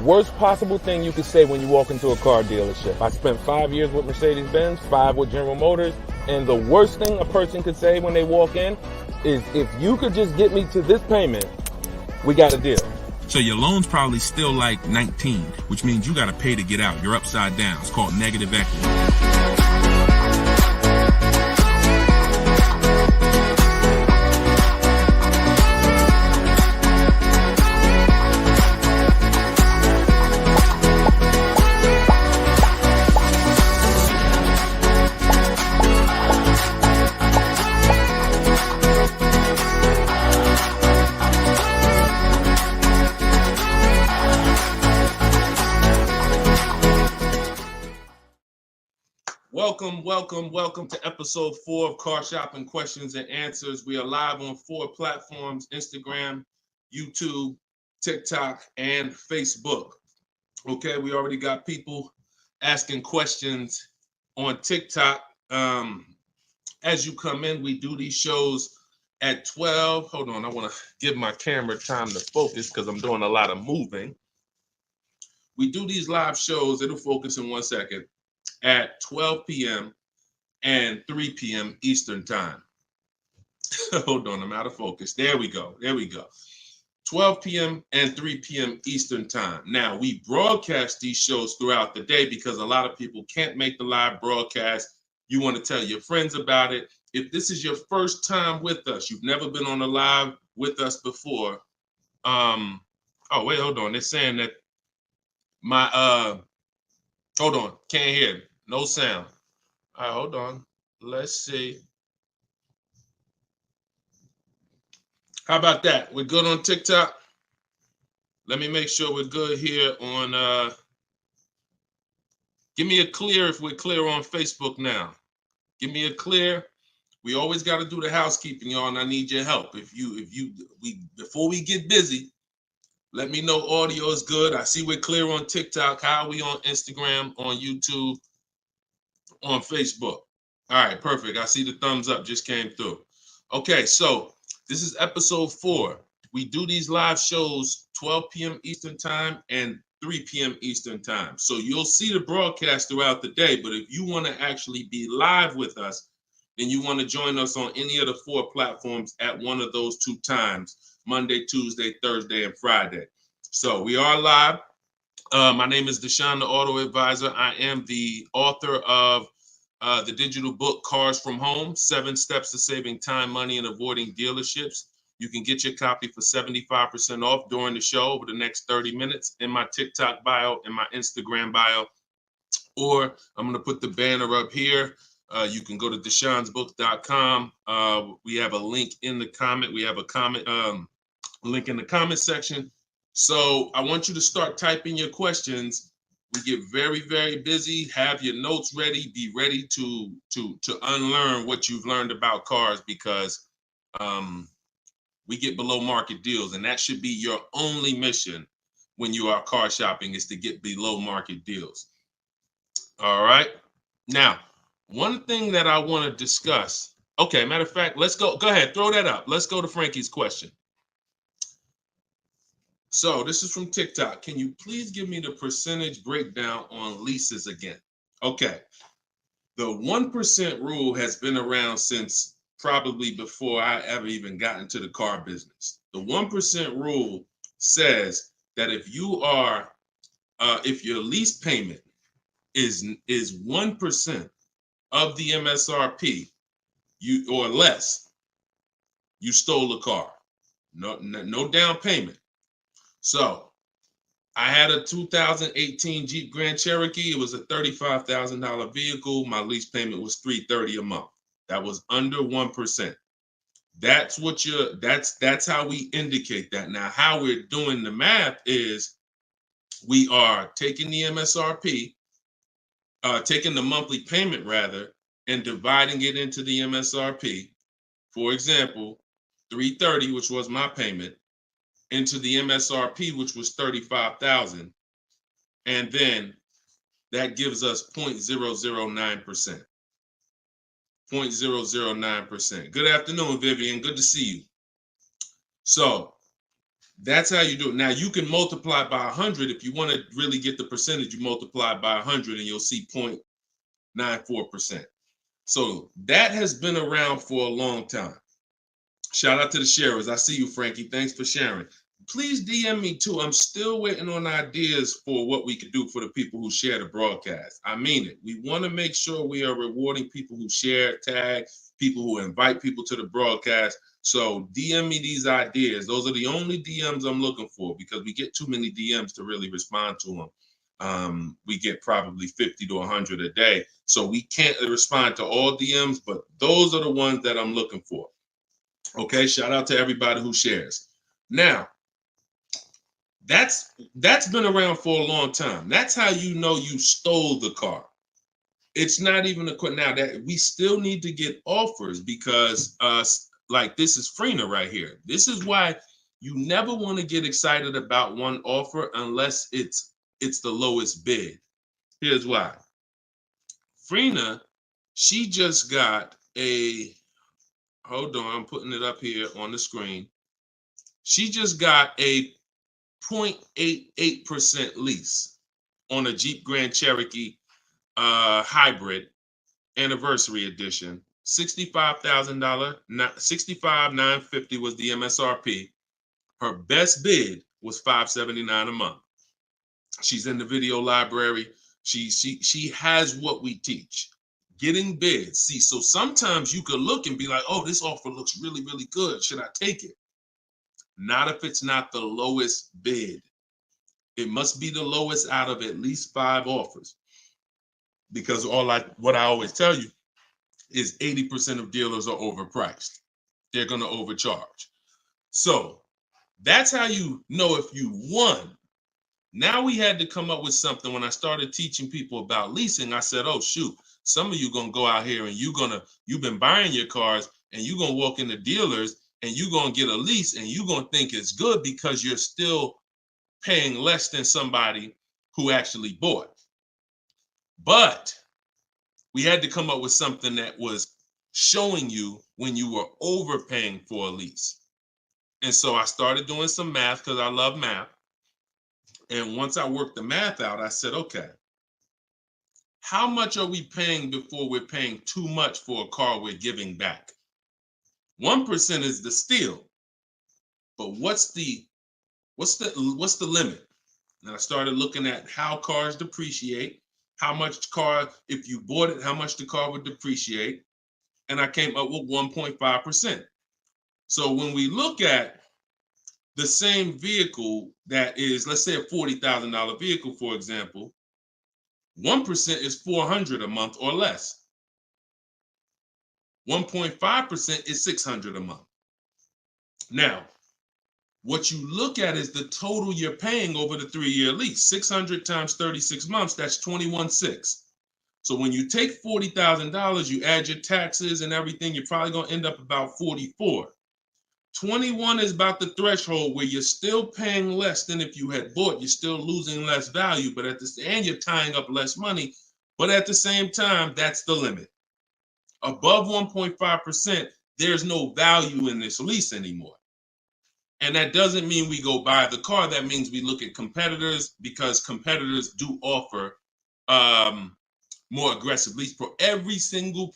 worst possible thing you could say when you walk into a car dealership. I spent 5 years with Mercedes-Benz, 5 with General Motors, and the worst thing a person could say when they walk in is, if you could just get me to this payment, we got a deal. So your loan's probably still like 19, which means you got to pay to get out. You're upside down. It's called negative equity. Welcome to episode 4 of Car Shopping Questions and Answers. We are live on 4 platforms: Instagram, YouTube, TikTok, and Facebook. Okay, we already got people asking questions on TikTok. As you come in, we do these shows at 12. Hold on, I want to give my camera time to focus because I'm doing a lot of moving. We do these live shows, it'll focus in 1 second, at 12 p.m. and 3 p.m. Eastern time. Hold on, I'm out of focus. There we go. 12 p.m. and 3 p.m. Eastern time. Now, we broadcast these shows throughout the day because a lot of people can't make the live broadcast. You want to tell your friends about it. If this is your first time with us, you've never been on a live with us before. Oh, wait, hold on. They're saying that hold on, can't hear. No sound. All right, hold on. Let's see. How about that? We're good on TikTok? Let me make sure we're good here on, give me a clear if we're clear on Facebook now. Give me a clear. We always got to do the housekeeping, y'all, and I need your help. Before we get busy, let me know audio is good. I see we're clear on TikTok. How are we on Instagram, on YouTube, on Facebook? All right, perfect. I see the thumbs up just came through. Okay, so this is episode 4. We do these live shows 12 p.m. Eastern time and 3 p.m. Eastern time. So you'll see the broadcast throughout the day, but if you want to actually be live with us, then you want to join us on any of the 4 platforms at one of those 2 times: Monday, Tuesday, Thursday, and Friday. So we are live. My name is Deshone the Auto Advisor. I am the author of the digital book, Cars from Home, 7 Steps to Saving Time, Money, and Avoiding Dealerships. You can get your copy for 75% off during the show over the next 30 minutes in my TikTok bio, in my Instagram bio, or I'm going to put the banner up here. You can go to deshonesbook.com. We have a link in the comment. We have a comment link in the comment section. So I want you to start typing your questions. We get very, very busy. Have your notes ready. Be ready to unlearn what you've learned about cars, because we get below market deals, and that should be your only mission when you are car shopping, is to get below market deals. All right. Now, one thing that I want to discuss. Okay, matter of fact, let's go. Go ahead, throw that up. Let's go to Frankie's question. So this is from TikTok. Can you please give me the percentage breakdown on leases again? Okay. The 1% rule has been around since probably before I ever even got into the car business. The 1% rule says that if your lease payment is 1% of the MSRP, or less, you stole a car. No down payment. So I had a 2018 Jeep Grand Cherokee. It was a $35,000 vehicle. My lease payment was $330 a month. That was under 1%. That's how we indicate that. Now, how we're doing the math is we are taking the MSRP, taking the monthly payment rather, and dividing it into the MSRP. For example, $330, which was my payment, into the MSRP, which was $35,000, and then that gives us 0.009%. 0.009%. Good afternoon, Vivian. Good to see you. So That's how you do it. Now you can multiply by 100 if you want to really get the percentage. You multiply by 100 and you'll see 0.94%. So that has been around for a long time. Shout out to the sharers. I see you, Frankie. Thanks for sharing. Please DM me too. I'm still waiting on ideas for what we could do for the people who share the broadcast. I mean it. We want to make sure we are rewarding people who share, tag, people who invite people to the broadcast. So DM me these ideas. Those are the only DMs I'm looking for because we get too many DMs to really respond to them. We get probably 50 to 100 a day. So we can't respond to all DMs, but those are the ones that I'm looking for. Okay, shout out to everybody who shares. Now, that's been around for a long time. That's how you know you stole the car. It's not even a question now that we still need to get offers because like this is Freener right here. This is why you never want to get excited about one offer unless it's the lowest bid. Here's why. Freener, she just got a, hold on, I'm putting it up here on the screen. She just got a 0.88% lease on a Jeep Grand Cherokee hybrid anniversary edition. $65,000, $65,950 was the MSRP. Her best bid was $579 a month. She's in the video library. She has what we teach. Getting bids. See, so sometimes you could look and be like, oh, this offer looks really, really good. Should I take it? Not if it's not the lowest bid. It must be the lowest out of at least 5 offers. Because what I always tell you is 80% of dealers are overpriced. They're going to overcharge. So that's how you know if you won. Now we had to come up with something. When I started teaching people about leasing, I said, oh, shoot, some of you going to go out here and you've been buying your cars and you're going to walk into dealers and you're going to get a lease and you're going to think it's good because you're still paying less than somebody who actually bought. But we had to come up with something that was showing you when you were overpaying for a lease. And so I started doing some math because I love math. And once I worked the math out, I said, okay, how much are we paying before we're paying too much for a car we're giving back? 1% is the steal. But what's the limit? And I started looking at how cars depreciate, how much car, if you bought it, how much the car would depreciate. And I came up with 1.5%. So when we look at the same vehicle that is, let's say a $40,000 vehicle, for example, 1% is $400 a month or less. 1.5% is $600 a month. Now, what you look at is the total you're paying over the 3-year lease. 600 times 36 months, that's 21.6. So when you take $40,000, you add your taxes and everything, you're probably going to end up about 44. 21 is about the threshold where you're still paying less than if you had bought. You're still losing less value, but and you're tying up less money. But at the same time, that's the limit. Above 1.5%, there's no value in this lease anymore. And that doesn't mean we go buy the car. That means we look at competitors because competitors do offer more aggressive lease pro. Every single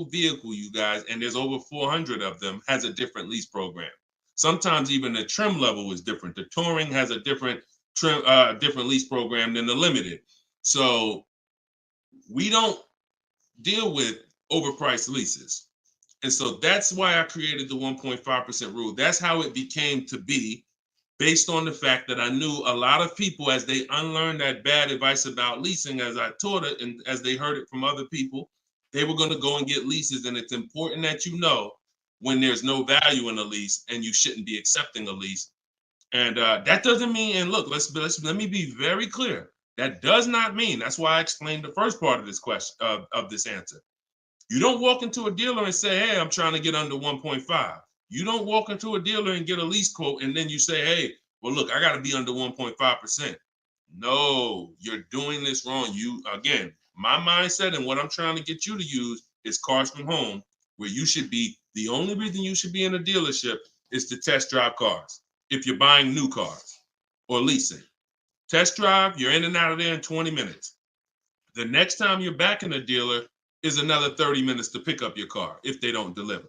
vehicle, you guys, and there's over 400 of them, has a different lease program. Sometimes even the trim level is different. The Touring has a different lease program than the Limited. So we don't deal with overpriced leases. And so that's why I created the 1.5% rule. That's how it became to be, based on the fact that I knew a lot of people, as they unlearned that bad advice about leasing, as I taught it and as they heard it from other people, they were going to go and get leases. And it's important that you know when there's no value in a lease and you shouldn't be accepting a lease. And that doesn't mean, and look, let me be very clear. That does not mean, that's why I explained the first part of this question, of this answer. You don't walk into a dealer and say, hey, I'm trying to get under 1.5. You don't walk into a dealer and get a lease quote and then you say, hey, well, look, I got to be under 1.5%. No, you're doing this wrong. Again, my mindset and what I'm trying to get you to use is Cars from Home, where you should be, the only reason you should be in a dealership is to test drive cars. if you're buying new cars or leasing. Test drive, you're in and out of there in 20 minutes. The next time you're back in a dealer is another 30 minutes to pick up your car if they don't deliver.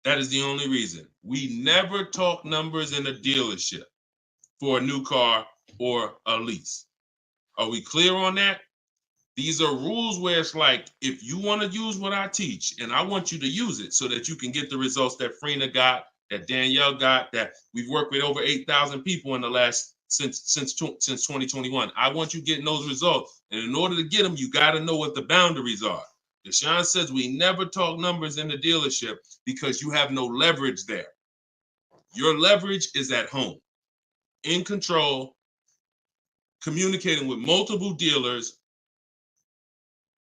That is the only reason. We never talk numbers in a dealership for a new car or a lease. Are we clear on that? These are rules where it's like, if you want to use what I teach, and I want you to use it so that you can get the results that Frina got, that Danielle got, that we've worked with over 8,000 people in the last since 2021. I want you getting those results. And in order to get them, you got to know what the boundaries are. Deshone says we never talk numbers in the dealership because you have no leverage there. Your leverage is at home, in control, communicating with multiple dealers,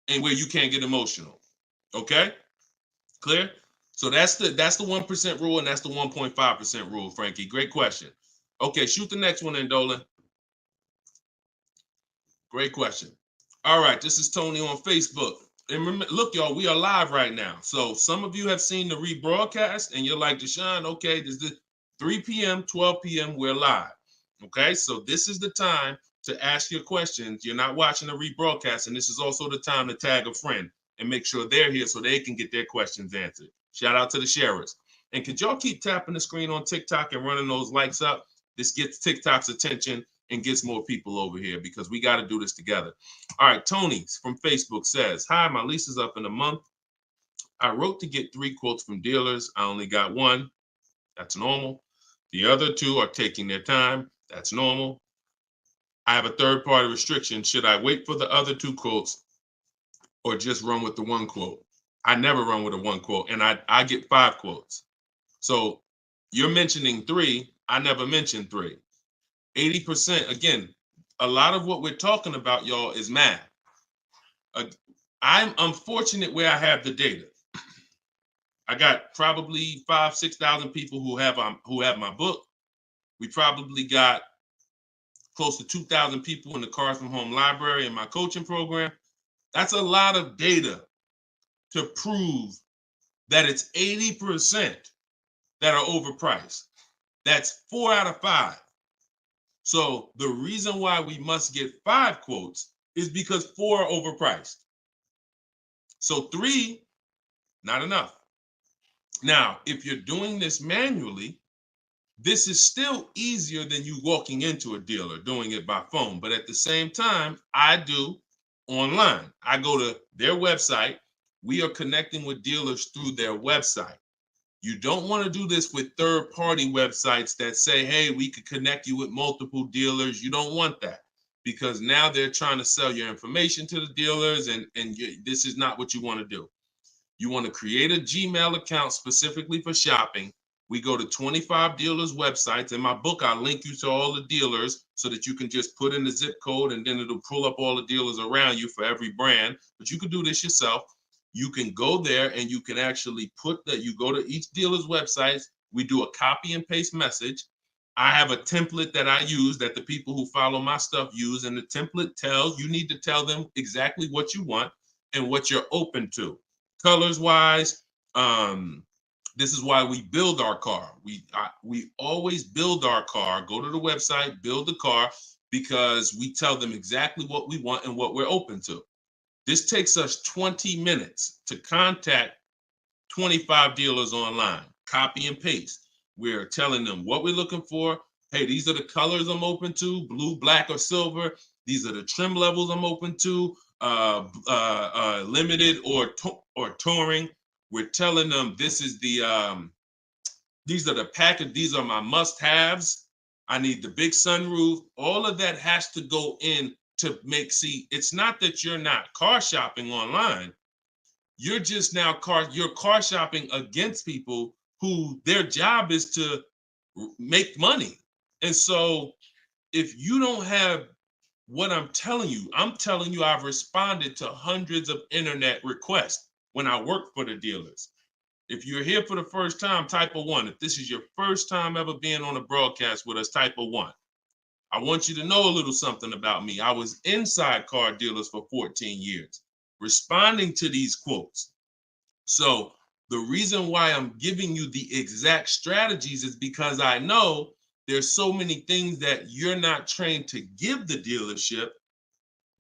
and where you can't get emotional. Okay? Clear? So that's the 1% rule, and that's the 1.5% rule, Frankie. Great question. Okay, shoot the next one in, Dolan. Great question. All right, this is Tony on Facebook. And remember, look, y'all, we are live right now. So some of you have seen the rebroadcast, and you're like, Deshone, okay, this is 3 p.m., 12 p.m., we're live. Okay, so this is the time to ask your questions. You're not watching the rebroadcast, and this is also the time to tag a friend and make sure they're here so they can get their questions answered. Shout out to the sharers. And could y'all keep tapping the screen on TikTok and running those likes up? This gets TikTok's attention and gets more people over here because we got to do this together. All right, Tony from Facebook says, hi, my lease is up in a month. I wrote to get 3 quotes from dealers. I only got 1. That's normal. The other 2 are taking their time. That's normal. I have a third-party restriction. Should I wait for the other 2 quotes or just run with the 1 quote? I never run with a 1 quote, and I get 5 quotes. So you're mentioning 3. I never mentioned 3. 80%, again, a lot of what we're talking about, y'all, is math. I'm unfortunate where I have the data. I got probably 5,000-6,000 people who have my book. We probably got close to 2,000 people in the Cars from Home library in my coaching program. That's a lot of data to prove that it's 80% that are overpriced. That's 4 out of 5. So the reason why we must get 5 quotes is because 4 are overpriced. So 3, not enough. Now, if you're doing this manually, this is still easier than you walking into a dealer doing it by phone. But at the same time, I do online. I go to their website. We are connecting with dealers through their website. You don't want to do this with third-party websites that say, hey, we could connect you with multiple dealers. You don't want that because now they're trying to sell your information to the dealers, and this is not what you want to do. You want to create a Gmail account specifically for shopping. We go to 25 dealers' websites. In my book, I link you to all the dealers so that you can just put in the zip code, and then it'll pull up all the dealers around you for every brand. But you can do this yourself. You can go there and you can actually you go to each dealer's websites. We do a copy and paste message. I have a template that I use that the people who follow my stuff use. And the template you need to tell them exactly what you want and what you're open to. Colors wise, this is why we build our car. We always build our car, go to the website, build the car, because we tell them exactly what we want and what we're open to. This takes us 20 minutes to contact 25 dealers online, copy and paste. We're telling them what we're looking for. Hey, these are the colors I'm open to, blue, black, or silver. These are the trim levels I'm open to, limited or touring. We're telling them this is these are the package, these are my must-haves. I need the big sunroof. All of that has to go in to it's not that you're not car shopping online. You're just now you're car shopping against people who their job is to make money. And so if you don't have what I'm telling you I've responded to hundreds of internet requests when I work for the dealers. If you're here for the first time, type a 1. If this is your first time ever being on a broadcast with us, type a 1. I want you to know a little something about me. I was inside car dealers for 14 years, responding to these quotes. So The reason why I'm giving you the exact strategies is because I know there's so many things that you're not trained to give the dealership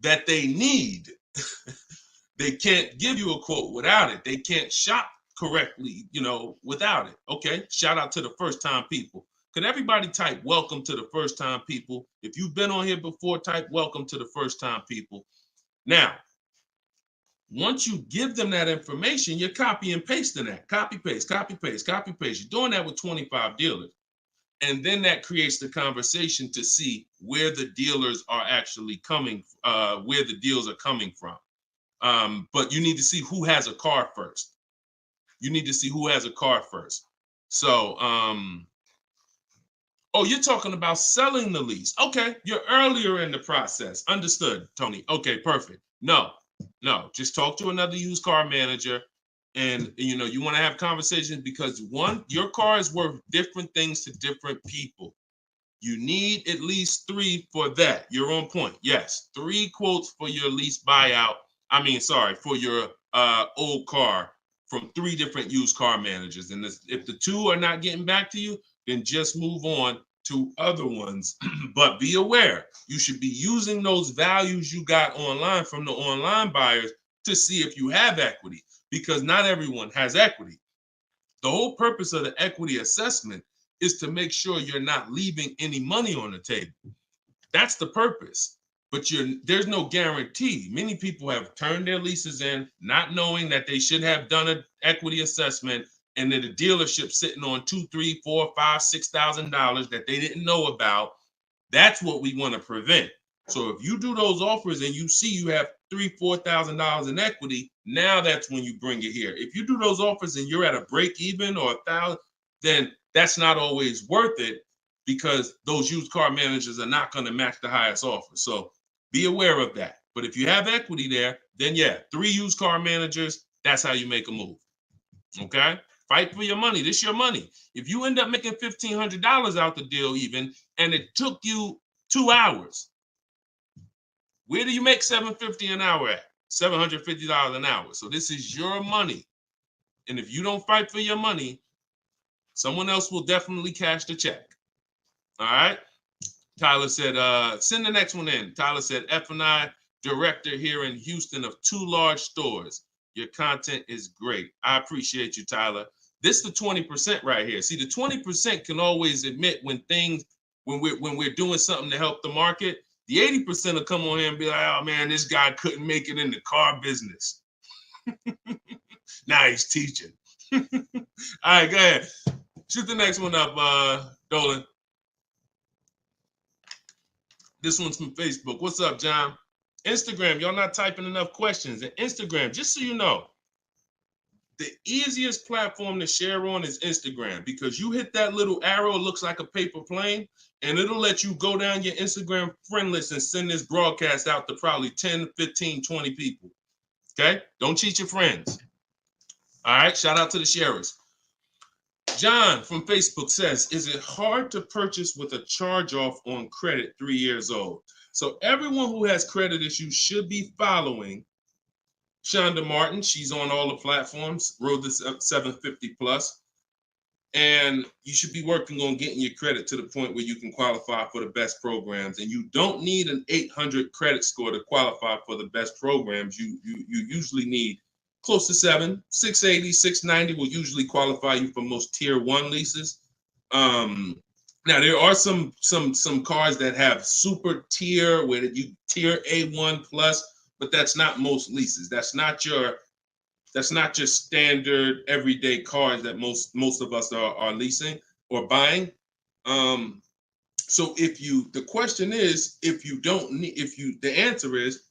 that they need. They can't give you a quote without it. They can't shop correctly, without it. Okay, shout out to the first time people. Could everybody type welcome to the first time people? If you've been on here before, type welcome to the first time people. Now, once you give them that information, you're copy and pasting that. Copy, paste, copy, paste, copy, paste. You're doing that with 25 dealers. And then that creates the conversation to see where the dealers are actually coming, where the deals are coming from. But you need to see who has a car first. You need to see who has a car first. So, oh, you're talking about selling the lease. Okay, you're earlier in the process. Understood, Tony. Okay, perfect. No, just talk to another used car manager. And you want to have conversations because one, your car is worth different things to different people. You need at least 3 for that. You're on point. Yes, 3 quotes for your lease buyout. For your old car from 3 different used car managers. And if the 2 are not getting back to you, then just move on to other ones. But be aware, you should be using those values you got online from the online buyers to see if you have equity, because not everyone has equity. The whole purpose of the equity assessment is to make sure you're not leaving any money on the table. That's the purpose. But there's no guarantee. Many people have turned their leases in not knowing that they should have done an equity assessment, and then the dealership sitting on $2,000, $3,000, $4,000, $5,000, $6,000 that they didn't know about. That's what we want to prevent. So if you do those offers and you see you have $3,000, $4,000 in equity, now that's when you bring it here. If you do those offers and you're at a break even or $1,000, then that's not always worth it, because those used car managers are not going to match the highest offer. So be aware of that. But if you have equity there, then 3 used car managers, that's how you make a move. Okay? Fight for your money. This is your money. If you end up making $1,500 out the deal even, and it took you 2 hours, where do you make $750 an hour at? $750 an hour. So this is your money. And if you don't fight for your money, someone else will definitely cash the check. All right? Tyler said, send the next one in. Tyler said, F&I director here in Houston of 2 large stores. Your content is great. I appreciate you, Tyler. This is the 20% right here. See, the 20% can always admit when we're doing something to help the market. The 80% will come on here and be like, oh man, this guy couldn't make it in the car business. Now he's teaching. All right, go ahead. Shoot the next one up, Dolan. This one's from Facebook. What's up, John? Instagram, y'all not typing enough questions. And Instagram, just so you know, the easiest platform to share on is Instagram, because you hit that little arrow, it looks like a paper plane, and it'll let you go down your Instagram friend list and send this broadcast out to probably 10, 15, 20 people. Okay? Don't cheat your friends. All right? Shout out to the sharers. John from Facebook says, is it hard to purchase with a charge-off on credit 3 years old? So everyone who has credit issues should be following Shonda Martin. She's on all the platforms, Road to 750 plus. And you should be working on getting your credit to the point where you can qualify for the best programs. And you don't need an 800 credit score to qualify for the best programs. You usually need close to 680, 690 will usually qualify you for most tier 1 leases. Now there are some cars that have super tier where you tier A1 plus, but that's not most leases. That's not your standard everyday cars that most of us are leasing or buying. So the question is, the answer is,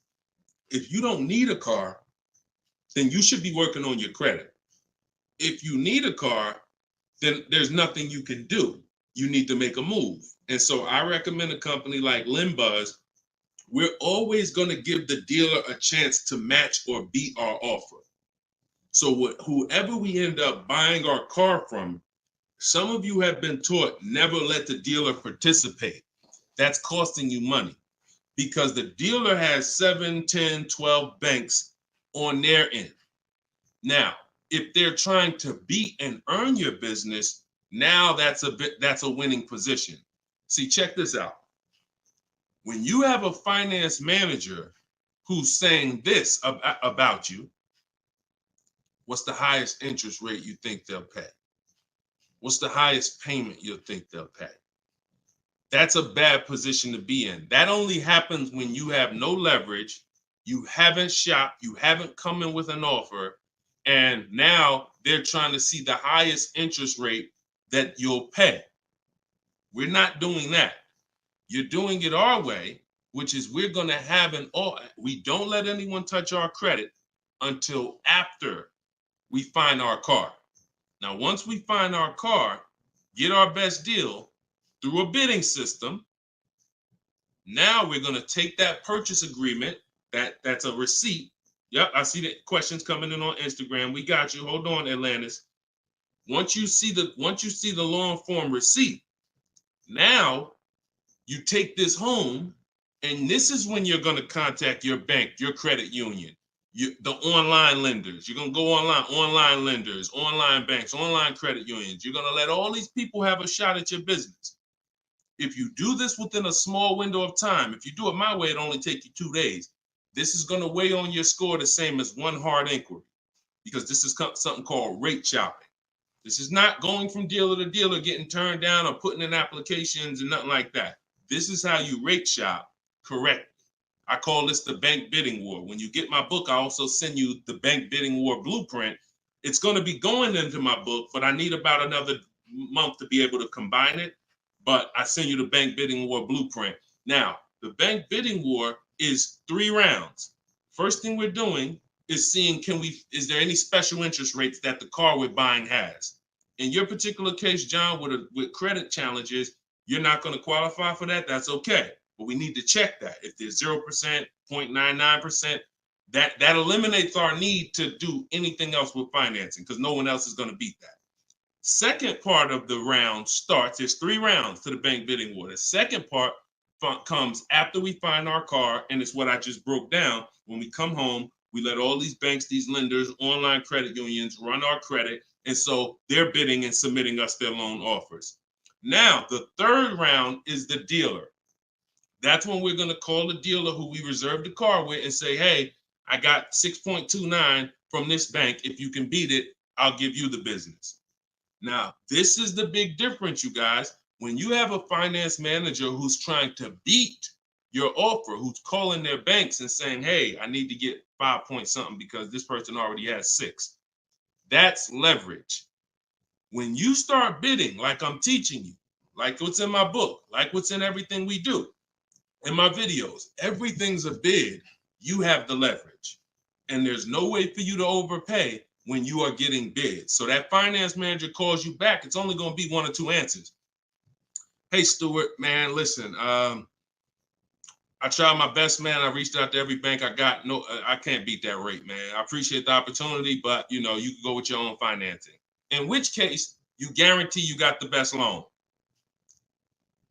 if you don't need a car, then you should be working on your credit. If you need a car, then there's nothing you can do. You need to make a move. And so I recommend a company like Limbuzz. We're always going to give the dealer a chance to match or beat our offer. So whoever we end up buying our car from, some of you have been taught never let the dealer participate. That's costing you money, because the dealer has 7, 10, 12 banks on their end. Now, If they're trying to beat and earn your business, now that's a winning position. See, check this out. When you have a finance manager who's saying this about you, what's the highest interest rate you think they'll pay? What's the highest payment you think they'll pay? That's a bad position to be in. That only happens when you have no leverage, you haven't shopped, you haven't come in with an offer, and now they're trying to see the highest interest rate that you'll pay. We're not doing that. You're doing it our way, which is we're going to have we don't let anyone touch our credit until after we find our car. Now, once we find our car, get our best deal through a bidding system, now we're going to take that purchase agreement, that's a receipt. Yep, I see the questions coming in on Instagram. We got you. Hold on, Atlantis. Once you see the long form receipt, now you take this home, and this is when you're going to contact your bank, your credit union, the online lenders. You're going to go online lenders, online banks, online credit unions. You're going to let all these people have a shot at your business. If you do this within a small window of time, if you do it my way, it only take you 2 days. This is going to weigh on your score the same as one hard inquiry, because this is something called rate shopping. This is not going from dealer to dealer, getting turned down or putting in applications and nothing like that. This is how you rate shop correctly. I call this the bank bidding war. When you get my book, I also send you the bank bidding war blueprint. It's going to be going into my book, but I need about another month to be able to combine it. But I send you the bank bidding war blueprint. Now, the bank bidding war is 3 rounds. First thing we're doing is seeing, is there any special interest rates that the car we're buying has? In your particular case, John, with credit challenges, you're not going to qualify for that. That's okay. But we need to check that. If there's 0%, 0.99%, that eliminates our need to do anything else with financing, because no one else is going to beat that. Second part of the round starts, there's 3 rounds to the bank bidding war. The second part comes after we find our car, and it's what I just broke down. When we come home, we let all these banks, these lenders, online credit unions run our credit, and so they're bidding and submitting us their loan offers. Now, the third round is the dealer. That's when we're going to call the dealer who we reserved the car with and say, hey, I got 6.29 from this bank. If you can beat it, I'll give you the business. Now, this is the big difference, you guys. When you have a finance manager who's trying to beat your offer, who's calling their banks and saying, hey, I need to get 5 point something because this person already has 6. That's leverage. When you start bidding, like I'm teaching you, like what's in my book, like what's in everything we do, in my videos, everything's a bid. You have the leverage. And there's no way for you to overpay when you are getting bids. So that finance manager calls you back, it's only going to be 1 or 2 answers. Hey, Stuart, man, listen, I tried my best, man. I reached out to every bank I got. No, I can't beat that rate, man. I appreciate the opportunity, but you can go with your own financing. In which case, you guarantee you got the best loan.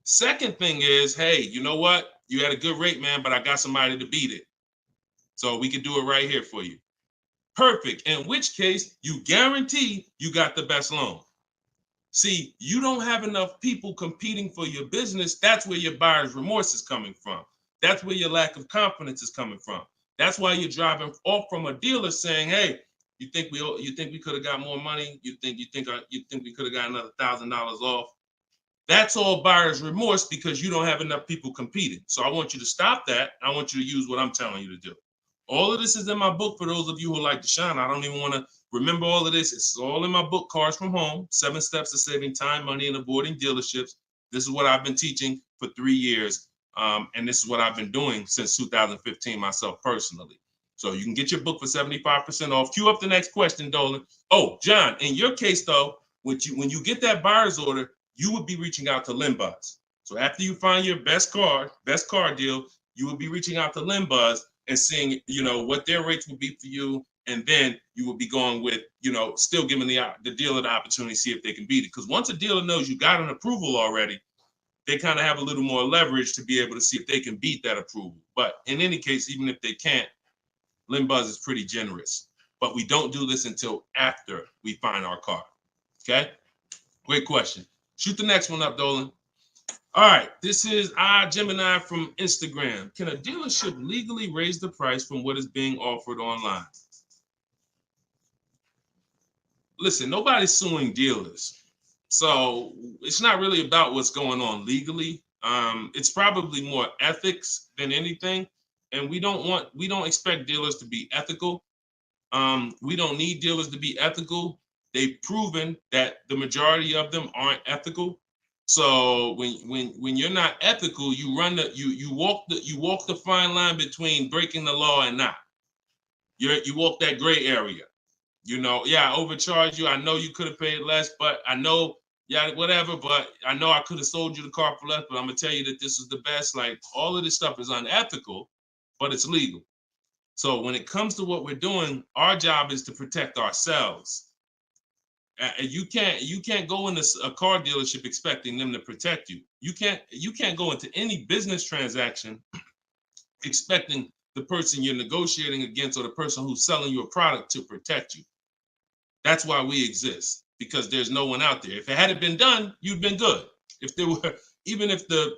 Second thing is, hey, you know what? You had a good rate, man, but I got somebody to beat it. So we can do it right here for you. Perfect. In which case, you guarantee you got the best loan. See, you don't have enough people competing for your business. That's where your buyer's remorse is coming from. That's where your lack of confidence is coming from. That's why you're driving off from a dealer saying, hey, you think we could have got more money? You think we could have got another $1,000 off? That's all buyer's remorse because you don't have enough people competing. So I want you to stop that. I want you to use what I'm telling you to do. All of this is in my book for those of you who like Deshone. I don't even want to remember all of this. It's all in my book, Cars from Home, 7 Steps to Saving Time, Money, and Avoiding Dealerships. This is what I've been teaching for 3 years. And this is what I've been doing since 2015 myself personally. So you can get your book for 75% off. Cue up the next question, Dolan. Oh, John, in your case, though, when you get that buyer's order, you would be reaching out to Limbuzz. So after you find your best car deal, you would be reaching out to Limbuzz and seeing, what their rates would be for you. And then you would be going with, still giving the dealer the opportunity to see if they can beat it. Because once a dealer knows you got an approval already, they kind of have a little more leverage to be able to see if they can beat that approval. But in any case, even if they can't, Limbuzz is pretty generous. but we don't do this until after we find our car. Okay? Great question. Shoot the next one up, Dolan. All right, this is Gemini from Instagram. Can a dealership legally raise the price from what is being offered online? Listen, nobody's suing dealers. So it's not really about what's going on legally. It's probably more ethics than anything. And we don't expect dealers to be ethical. We don't need dealers to be ethical. They've proven that the majority of them aren't ethical. So when you're not ethical, you walk the fine line between breaking the law and not. You walk that gray area. You know, yeah, I overcharged you. I know you could have paid less, but I know, yeah, whatever. But I know I could have sold you the car for less. But I'm gonna tell you that this is the best. Like, all of this stuff is unethical, but it's legal. So when it comes to what we're doing, our job is to protect ourselves. You can't go into a car dealership expecting them to protect you. You can't go into any business transaction expecting the person you're negotiating against or the person who's selling you a product to protect you. That's why we exist, because there's no one out there. If it hadn't been done, you'd been good. If there were, even if the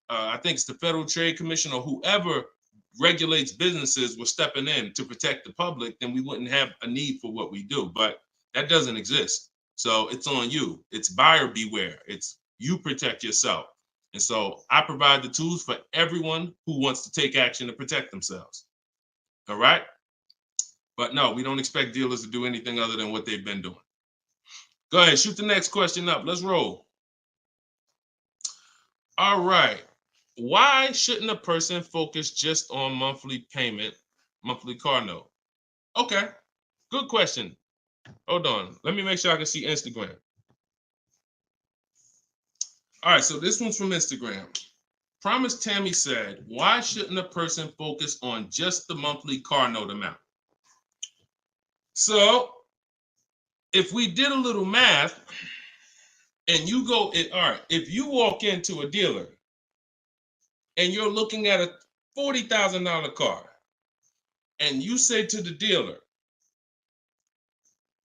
I think it's the Federal Trade Commission or whoever regulates businesses were stepping in to protect the public, then we wouldn't have a need for what we do. But that doesn't exist. So it's on you. It's buyer beware. It's you protect yourself. And so I provide the tools for everyone who wants to take action to protect themselves. All right? But no, we don't expect dealers to do anything other than what they've been doing. Go ahead, shoot the next question up. Let's roll. All right. Why shouldn't a person focus just on monthly payment, monthly car note? Okay, good question. Hold on. Let me make sure I can see Instagram. All right, so this one's from Instagram. Promise Tammy said, why shouldn't a person focus on just the monthly car note amount? So if we did a little math and you go, all right, if you walk into a dealer and you're looking at a $40,000 car and you say to the dealer,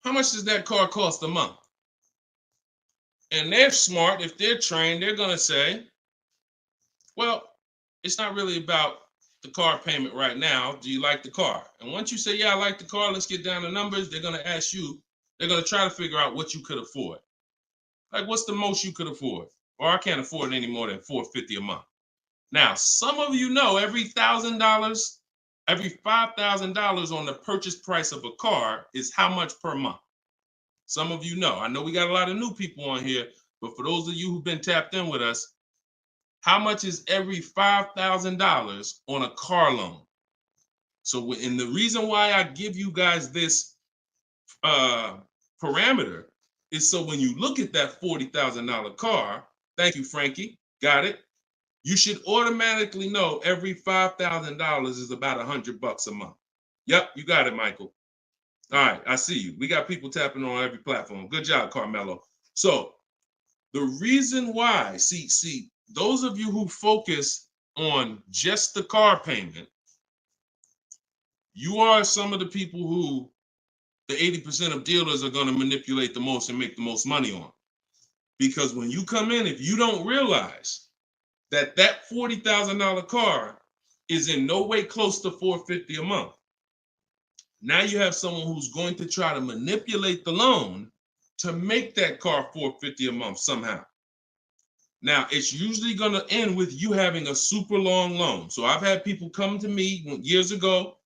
how much does that car cost a month? And they're smart, if they're trained, they're gonna say, well, it's not really about the car payment right now. Do you like the car? And once you say, yeah, I like the car, let's get down to numbers, they're gonna ask you, they're gonna try to figure out what you could afford. Like, what's the most you could afford? Or I can't afford any more than $450 a month. Now, some of you know every $1,000, every $5,000 on the purchase price of a car is how much per month. Some of you know. I know we got a lot of new people on here, but for those of you who've been tapped in with us, how much is every $5,000 on a car loan? So, and the reason why I give you guys this parameter is so when you look at that $40,000 car, thank you, Frankie, got it. You should automatically know every $5,000 is about $100 a month. Yep, you got it, Michael. All right, I see you. We got people tapping on every platform. Good job, Carmelo. So the reason why, see, those of you who focus on just the car payment, you are some of the people who the 80% of dealers are going to manipulate the most and make the most money on. Because when you come in, if you don't realize that that $40,000 car is in no way close to $450 a month, now you have someone who's going to try to manipulate the loan to make that car $450 a month somehow. Now, it's usually going to end with you having a super long loan. So I've had people come to me years ago,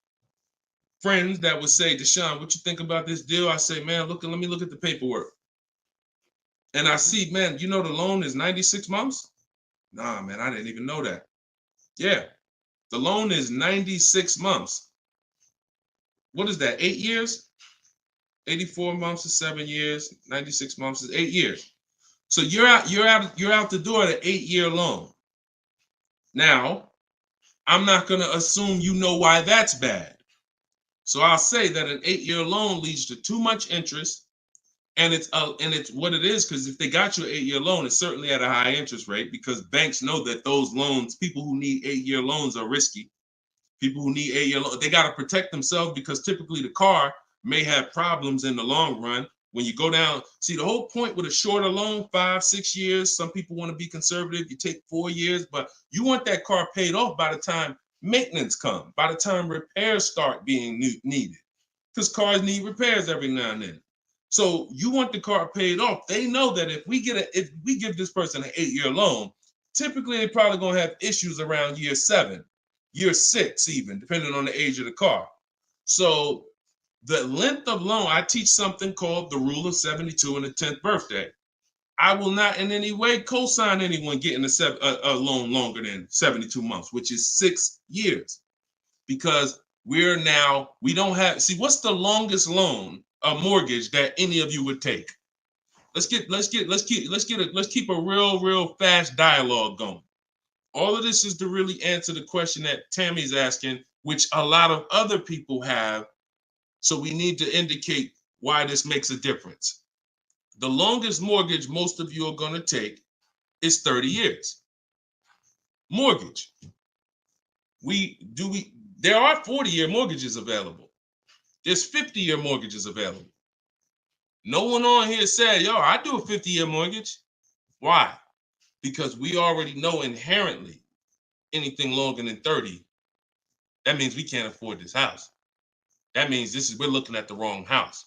friends that would say, Deshone, what you think about this deal? I say, man, let me look at the paperwork. And I see, man, you know the loan is 96 months? Nah, man, I didn't even know that. Yeah, the loan is 96 months. What is that, 8 years? 84 months is 7 years, 96 months is 8 years. So you're out the door at an 8-year loan. Now, I'm not going to assume you know why that's bad. So I'll say that an 8-year loan leads to too much interest, and it's what it is, because if they got you an 8-year loan, it's certainly at a high interest rate, because banks know that those loans, people who need 8-year loans, are risky. People who need 8-year loan, they got to protect themselves because typically the car may have problems in the long run. When you go down, see the whole point with a shorter loan, 5-6 years. Some people want to be conservative. You take 4 years, but you want that car paid off by the time maintenance comes, by the time repairs start being needed, because cars need repairs every now and then. So you want the car paid off. They know that if we give this person an 8-year loan, typically they're probably gonna have issues around year 7, year 6, even depending on the age of the car. So the length of loan, I teach something called the rule of 72 and the 10th birthday. I will not in any way co-sign anyone getting a loan longer than 72 months, which is 6 years, because we don't have, see, what's the longest loan, a mortgage that any of you would take? Let's keep a real fast dialogue going. All of this is to really answer the question that Tammy's asking, which a lot of other people have. So we need to indicate why this makes a difference. The longest mortgage most of you are going to take is 30 years. Mortgage. There are 40-year mortgages available. There's 50-year mortgages available. No one on here said, yo, I do a 50-year mortgage. Why? Because we already know inherently anything longer than 30, that means we can't afford this house. That means we're looking at the wrong house.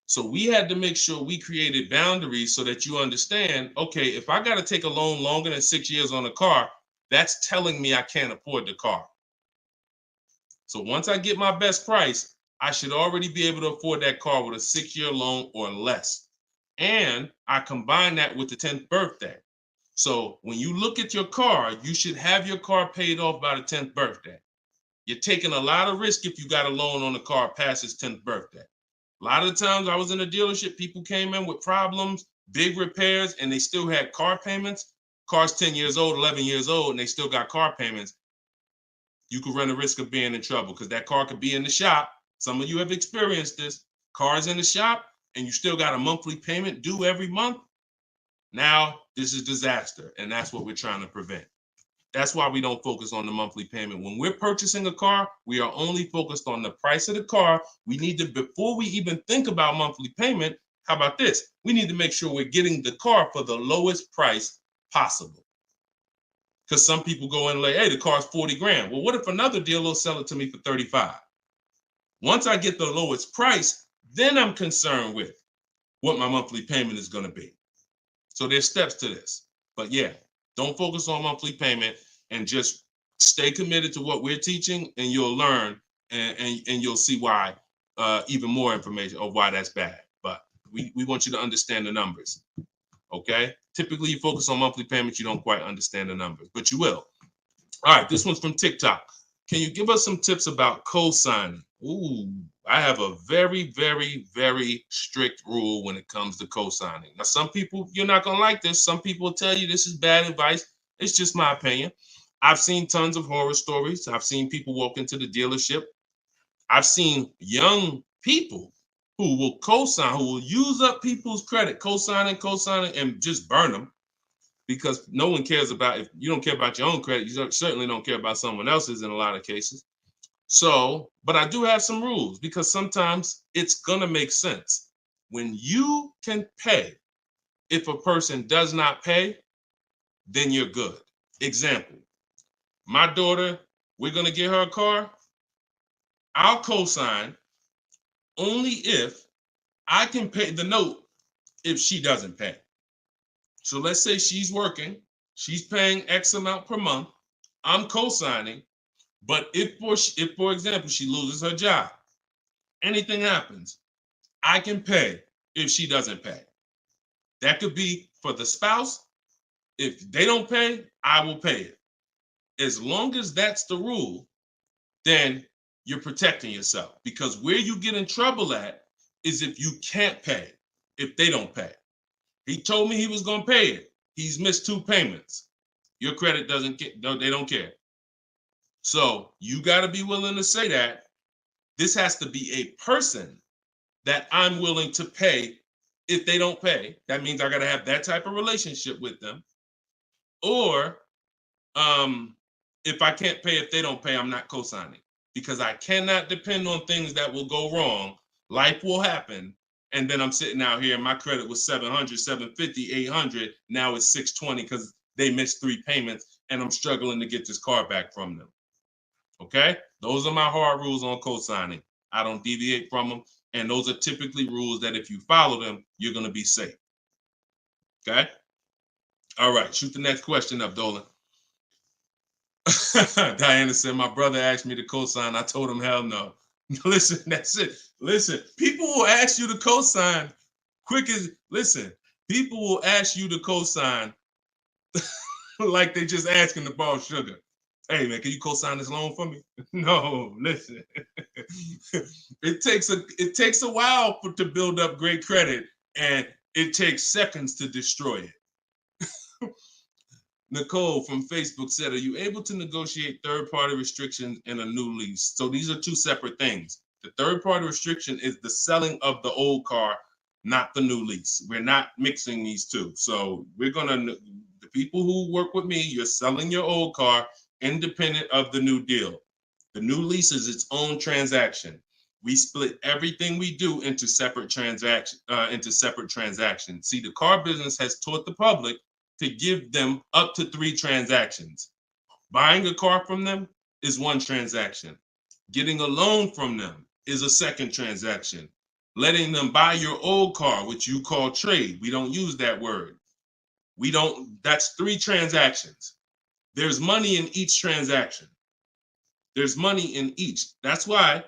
So we had to make sure we created boundaries so that you understand, okay, if I got to take a loan longer than 6 years on a car, that's telling me I can't afford the car. So once I get my best price, I should already be able to afford that car with a 6-year loan or less. And I combine that with the 10th birthday. So when you look at your car, you should have your car paid off by the 10th birthday. You're taking a lot of risk if you got a loan on the car past its 10th birthday. A lot of the times I was in a dealership, people came in with problems, big repairs, and they still had car payments. Car's 10 years old, 11 years old, and they still got car payments. You could run the risk of being in trouble because that car could be in the shop. Some of you have experienced this. Car's in the shop and you still got a monthly payment due every month. Now, this is disaster, and that's what we're trying to prevent. That's why we don't focus on the monthly payment. When we're purchasing a car, we are only focused on the price of the car. We need to, before we even think about monthly payment, how about this? We need to make sure we're getting the car for the lowest price possible. Because some people go in and like, hey, the car's 40 grand. Well, what if another dealer will sell it to me for 35? Once I get the lowest price, then I'm concerned with what my monthly payment is going to be. So there's steps to this. But yeah, don't focus on monthly payment and just stay committed to what we're teaching, and you'll learn and you'll see why, even more information of why that's bad. But we want you to understand the numbers. Okay? Typically, you focus on monthly payments, you don't quite understand the numbers, but you will. All right, this one's from TikTok. Can you give us some tips about co-signing? Ooh, I have a very, very, very strict rule when it comes to co-signing. Now, some people, you're not going to like this. Some people will tell you this is bad advice. It's just my opinion. I've seen tons of horror stories. I've seen people walk into the dealership. I've seen young people who will co-sign, who will use up people's credit, co-signing, and just burn them, because no one cares about, if you don't care about your own credit, you certainly don't care about someone else's in a lot of cases. So, but I do have some rules, because sometimes it's gonna make sense. When you can pay, if a person does not pay, then you're good. Example, my daughter, we're gonna get her a car. I'll co-sign only if I can pay the note if she doesn't pay. So let's say she's working, she's paying X amount per month, I'm co-signing, but if for example, she loses her job, anything happens, I can pay if she doesn't pay. That could be for the spouse. If they don't pay, I will pay it. As long as that's the rule, then you're protecting yourself, because where you get in trouble at is if you can't pay, if they don't pay. He told me he was going to pay it. He's missed 2 payments. Your credit doesn't get, no, they don't care. So you got to be willing to say that. This has to be a person that I'm willing to pay if they don't pay. That means I got to have that type of relationship with them. Or if I can't pay, if they don't pay, I'm not co-signing, because I cannot depend on things that will go wrong. Life will happen. And then I'm sitting out here and my credit was 700, 750, 800. Now it's 620 because they missed 3 payments and I'm struggling to get this car back from them. Okay? Those are my hard rules on co-signing. I don't deviate from them. And those are typically rules that if you follow them, you're going to be safe. Okay? All right. Shoot the next question up, Dolan. Diana said, my brother asked me to co-sign. I told him, hell no. Listen, that's it. Listen, people will ask you to co-sign quick as, listen, people will ask you to co-sign like they just asking to borrow sugar. Hey man, can you co-sign this loan for me? No, listen. It takes a while to build up great credit, and it takes seconds to destroy it. Nicole from Facebook said, are you able to negotiate third-party restrictions in a new lease? So these are two separate things. The third-party restriction is the selling of the old car, not the new lease. We're not mixing these two. So we're gonna, the people who work with me, you're selling your old car independent of the new deal. The new lease is its own transaction. We split everything we do into separate transactions. See, the car business has taught the public to give them up to 3 transactions. Buying a car from them is one transaction. Getting a loan from them is a second transaction. Letting them buy your old car, which you call trade. We don't use that word. That's 3 transactions. There's money in each transaction. There's money in each. That's why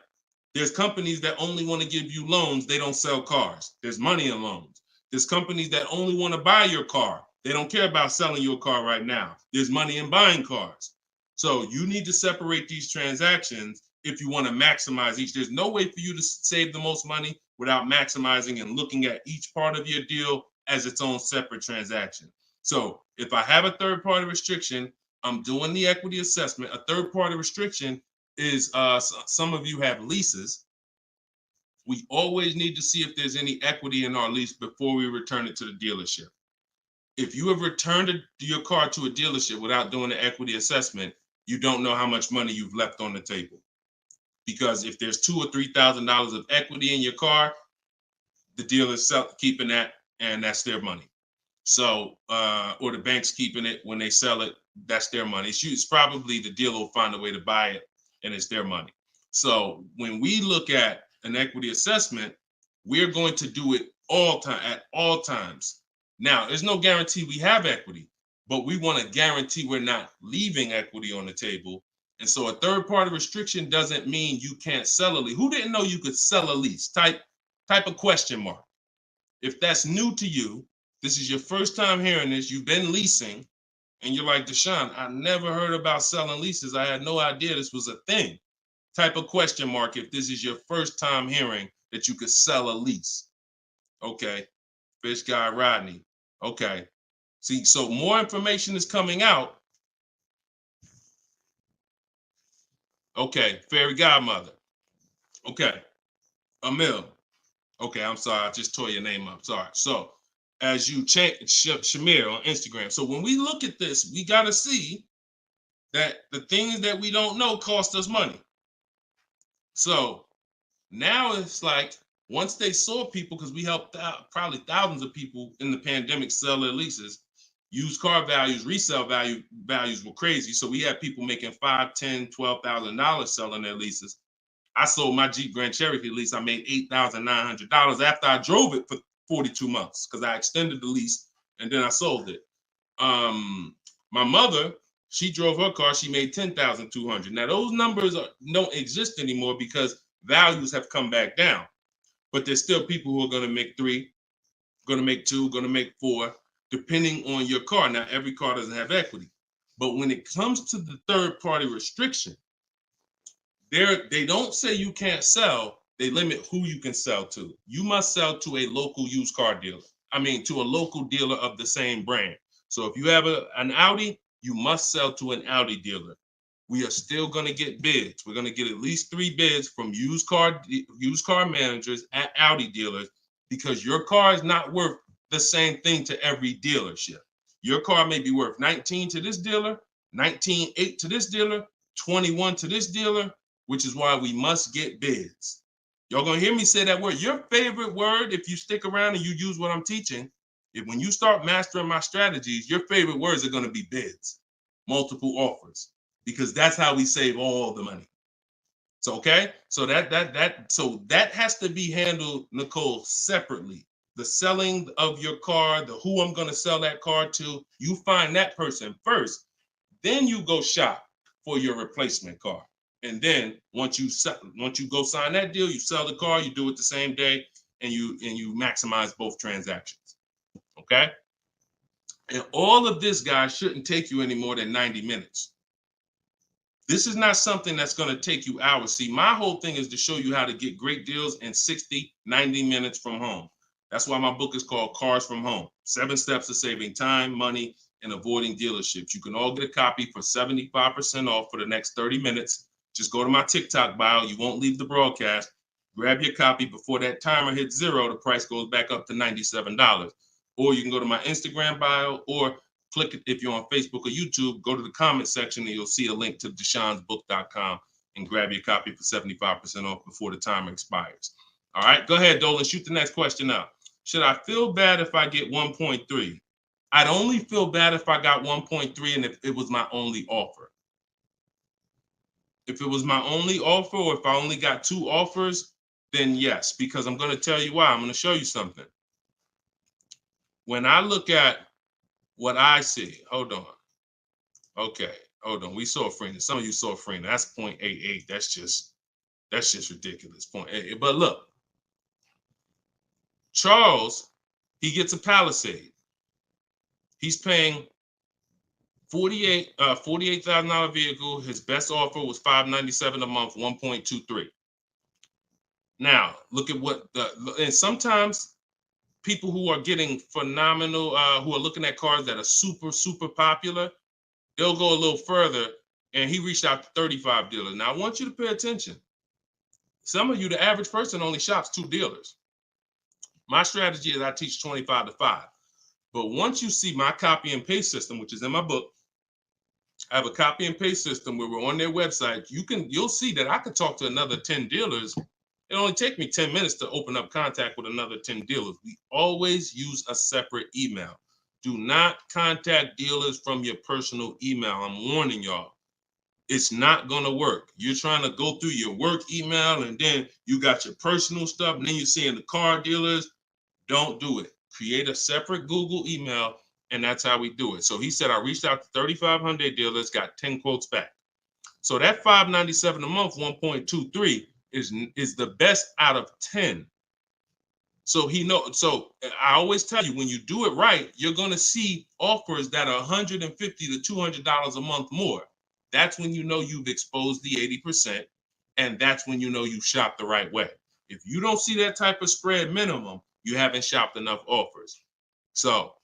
there's companies that only want to give you loans. They don't sell cars. There's money in loans. There's companies that only want to buy your car. They don't care about selling your car right now. There's money in buying cars. So you need to separate these transactions if you want to maximize each. There's no way for you to save the most money without maximizing and looking at each part of your deal as its own separate transaction. So if I have a third-party restriction, I'm doing the equity assessment. A third-party restriction is, some of you have leases. We always need to see if there's any equity in our lease before we return it to the dealership. If you have returned your car to a dealership without doing the equity assessment, you don't know how much money you've left on the table. Because if there's $2,000 or $3,000 of equity in your car, the dealer's keeping that, and that's their money. So, or the bank's keeping it when they sell it, that's their money. It's probably the dealer will find a way to buy it, and it's their money. So when we look at an equity assessment, we're going to do it at all times. Now, there's no guarantee we have equity, but we want to guarantee we're not leaving equity on the table. And so a third-party restriction doesn't mean you can't sell a lease. Who didn't know you could sell a lease? Type a question mark. If that's new to you, this is your first time hearing this, you've been leasing, and you're like, Deshone, I never heard about selling leases. I had no idea this was a thing. Type a question mark if this is your first time hearing that you could sell a lease. Okay. Fish Guy Rodney. Okay. See, so more information is coming out. Okay. Fairy Godmother. Okay. Emil. Okay, I'm sorry. I just tore your name up. Sorry. So as you change Shamir on Instagram. So when we look at this, we got to see that the things that we don't know cost us money. So now it's like, once they saw people, because we helped out probably thousands of people in the pandemic sell their leases, used car values, resale values were crazy. So we had people making $5,000, $10,000, $12,000 selling their leases. I sold my Jeep Grand Cherokee lease. I made $8,900 after I drove it for 42 months because I extended the lease and then I sold it. My mother, she drove her car. She made $10,200. Now those numbers don't exist anymore because values have come back down. But there's still people who are going to make 3, going to make 2, going to make 4, depending on your car. Now, every car doesn't have equity. But when it comes to the third-party restriction, they don't say you can't sell. They limit who you can sell to. You must sell to a local used car dealer. To a local dealer of the same brand. So if you have an Audi, you must sell to an Audi dealer. We are still going to get bids. We're going to get at least 3 bids from used car managers at Audi dealers because your car is not worth the same thing to every dealership. Your car may be worth 19 to this dealer, 19.8 to this dealer, 21 to this dealer, which is why we must get bids. Y'all gonna hear me say that word. Your favorite word, if you stick around and you use what I'm teaching, when you start mastering my strategies, your favorite words are gonna be bids, multiple offers, because that's how we save all the money. So okay, so that has to be handled, Nicole, separately. The selling of your car, the who I'm gonna sell that car to, you find that person first. Then you go shop for your replacement car. And then once you go sign that deal, you sell the car, you do it the same day, and you maximize both transactions. Okay? And all of this, guys, shouldn't take you any more than 90 minutes. This is not something that's going to take you hours. See, my whole thing is to show you how to get great deals in 60, 90 minutes from home. That's why my book is called Cars from Home. 7 Steps to Saving Time, Money, and Avoiding Dealerships. You can all get a copy for 75% off for the next 30 minutes. Just go to my TikTok bio. You won't leave the broadcast. Grab your copy before that timer hits 0. The price goes back up to $97. Or you can go to my Instagram bio, or click it if you're on Facebook or YouTube. Go to the comment section and you'll see a link to deshonsbook.com and grab your copy for 75% off before the timer expires. All right, go ahead, Dolan. Shoot the next question out. Should I feel bad if I get 1.3? I'd only feel bad if I got 1.3 and if it was my only offer. If it was my only offer, or if I only got 2 offers, then yes, because I'm going to tell you why. I'm going to show you something. When I look at what I see, hold on. Okay, hold on. We saw Freener. Some of you saw Freener. That's 0.88. That's just ridiculous. 0.88. But look, Charles, he gets a Palisade. He's paying $48,000 vehicle. His best offer was $597 a month, 1.23. Now, look at and sometimes people who are getting phenomenal, who are looking at cars that are super, super popular, they'll go a little further, and he reached out to 35 dealers. Now, I want you to pay attention. Some of you, the average person, only shops 2 dealers. My strategy is I teach 25 to 5. But once you see my copy and paste system, which is in my book, I have a copy and paste system where we're on their website. You'll see that I could talk to another 10 dealers. It only take me 10 minutes to open up contact with another 10 dealers. We always use a separate email. Do not contact dealers from your personal email. I'm warning y'all. It's not going to work. You're trying to go through your work email, and then you got your personal stuff, and then you're seeing the car dealers. Don't do it. Create a separate Google email, and that's how we do it. So he said, I reached out to 3,500 dealers, got 10 quotes back. So that $597 a month, 1.23 is the best out of 10. So so I always tell you, when you do it right, you're going to see offers that are $150 to $200 a month more. That's when you know you've exposed the 80%, and that's when you know you shop the right way. If you don't see that type of spread minimum, you haven't shopped enough offers. So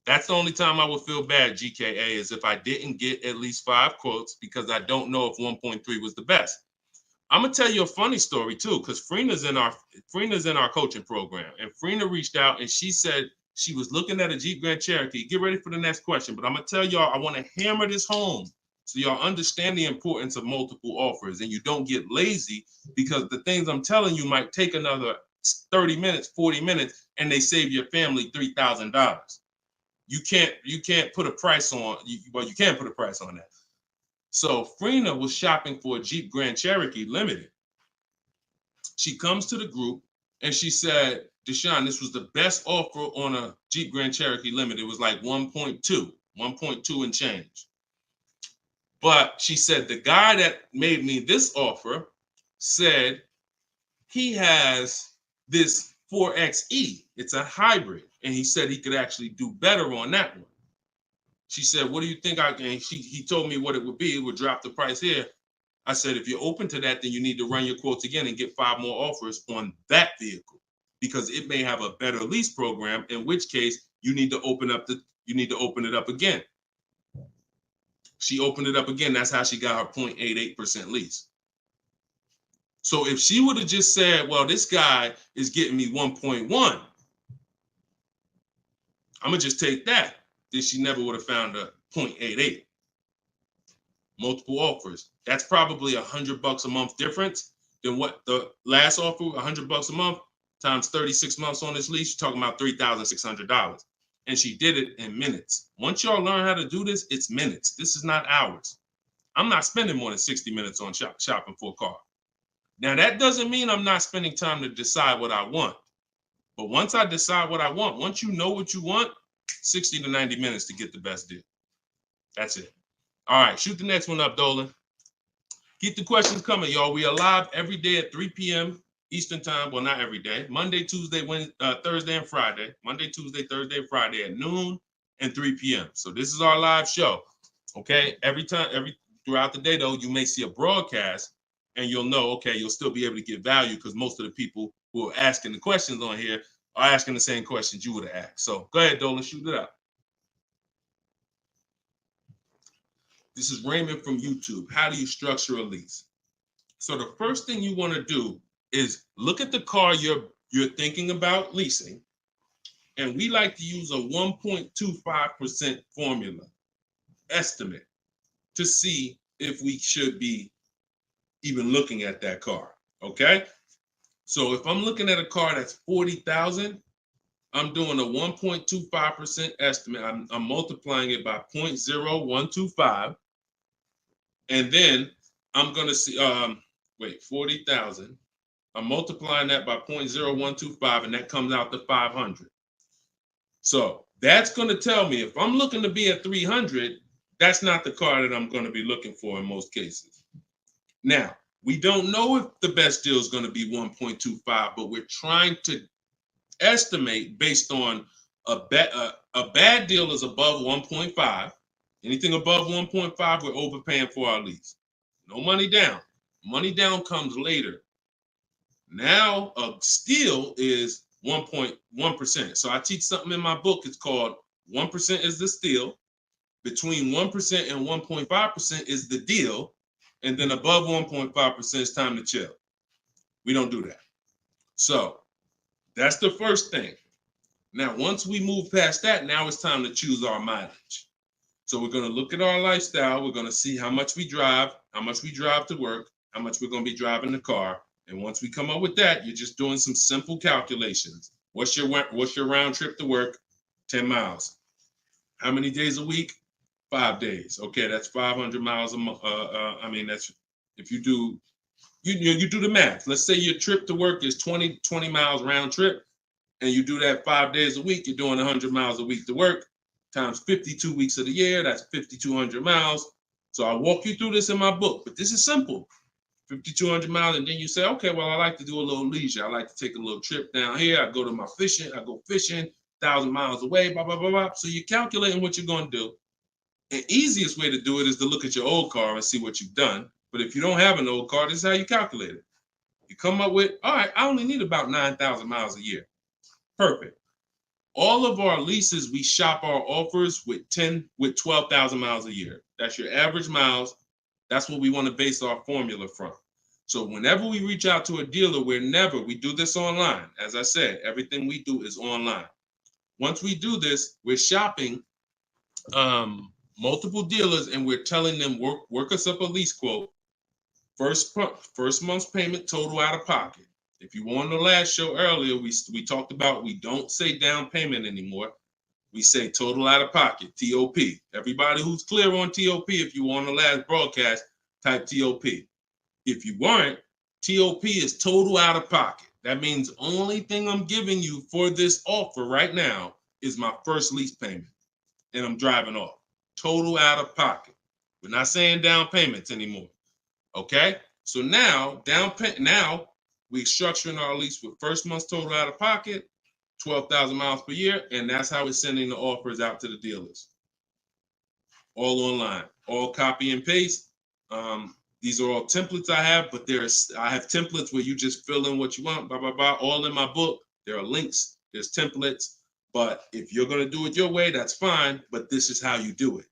that's the only time I would feel bad, GKA, is if I didn't get at least 5 quotes, because I don't know if 1.3 was the best. I'm gonna tell you a funny story too, because Freena's in our coaching program, and Freena reached out and she said she was looking at a Jeep Grand Cherokee. Get ready for the next question, but I'm gonna tell y'all, I want to hammer this home so y'all understand the importance of multiple offers and you don't get lazy, because the things I'm telling you might take another 30 minutes, 40 minutes, and they save your family $3,000. You can't put a price on. Well, you can put a price on that. So Freena was shopping for a Jeep Grand Cherokee Limited. She comes to the group and she said, Deshone, this was the best offer on a Jeep Grand Cherokee Limited. It was like 1.2 and change. But she said, the guy that made me this offer said he has this 4XE. It's a hybrid. And he said he could actually do better on that one. She said, what do you think he told me what it would be. It would drop the price here. I said, if you're open to that, then you need to run your quotes again and get 5 more offers on that vehicle, because it may have a better lease program, in which case you need to open it up again. She opened it up again. That's how she got her 0.88% lease. So if she would have just said, well, this guy is getting me 1.1, I'm gonna just take that, then she never would have found a 0.88. multiple offers. That's probably $100 a month difference than what the last offer, $100 a month times 36 months on this lease. You're talking about $3,600. And she did it in minutes. Once y'all learn how to do this, it's minutes. This is not hours. I'm not spending more than 60 minutes on shopping for a car. Now, that doesn't mean I'm not spending time to decide what I want. But once I decide what I want, once you know what you want, 60 to 90 minutes to get the best deal. That's it. All right, shoot the next one up, Dolan. Keep the questions coming, y'all. We are live every day at 3 p.m. Eastern time. Well, not every day. Monday, Tuesday, Wednesday, Thursday, and Friday. Monday, Tuesday, Thursday, and Friday at noon and 3 p.m. So this is our live show. Okay. Throughout the day, though, you may see a broadcast and you'll know, okay, you'll still be able to get value because most of the people who are asking the questions on here are asking the same questions you would have asked. So go ahead, Dolan, shoot it out. This is Raymond from YouTube. How do you structure a lease? So the first thing you want to do is look at the car you're thinking about leasing. And we like to use a 1.25% formula estimate to see if we should be even looking at that car. Okay. So if I'm looking at a car that's $40,000, I'm doing a 1.25% estimate. I'm multiplying it by 0.0125. And then I'm going to see, 40,000. I'm multiplying that by 0.0125, and that comes out to 500. So that's going to tell me if I'm looking to be at 300, that's not the car that I'm going to be looking for in most cases. Now, we don't know if the best deal is going to be 1.25, but we're trying to estimate based on a bad deal is above 1.5. Anything above 1.5, we're overpaying for our lease. No money down. Money down comes later. Now a steal is 1.1%. So I teach something in my book. It's called 1% is the steal. Between 1% and 1.5% is the deal. And then above 1.5% is time to chill. We don't do that. So that's the first thing. Now, once we move past that, now it's time to choose our mileage. So we're going to look at our lifestyle. We're going to see how much we drive to work, how much we're going to be driving the car. And once we come up with that, you're just doing some simple calculations. What's your round trip to work? 10 miles. How many days a week? 5 days. Okay, that's 500 miles a month. That's if you do the math. Let's say your trip to work is 20 miles round trip, and you do that 5 days a week. You're doing 100 miles a week to work. Times 52 weeks of the year, that's 5,200 miles. So I walk you through this in my book, but this is simple. 5,200 miles, and then you say, okay, well, I like to do a little leisure. I like to take a little trip down here. I go fishing, 1,000 miles away, blah, blah, blah, blah. So you're calculating what you're going to do. The easiest way to do it is to look at your old car and see what you've done. But if you don't have an old car, this is how you calculate it. You come up with, all right, I only need about 9,000 miles a year. Perfect. All of our leases, we shop our offers with 12,000 miles a year. That's your average miles. That's what we want to base our formula from. So whenever we reach out to a dealer, we do this online. As I said, everything we do is online. Once we do this, we're shopping multiple dealers and we're telling them work us up a lease quote. First month's payment, total out of pocket. If you were on the last show earlier, we talked about we don't say down payment anymore. We say total out of pocket, TOP. Everybody who's clear on TOP, if you were on the last broadcast, type TOP. If you weren't, TOP is total out of pocket. That means only thing I'm giving you for this offer right now is my first lease payment, and I'm driving off. Total out of pocket. We're not saying down payments anymore. Okay? So now, we're structuring our lease with first month's total out of pocket, 12,000 miles per year, and that's how we're sending the offers out to the dealers. All online, all copy and paste. These are all templates I have, but I have templates where you just fill in what you want, blah, blah, blah, all in my book. There are links, there's templates, but if you're going to do it your way, that's fine, but this is how you do it.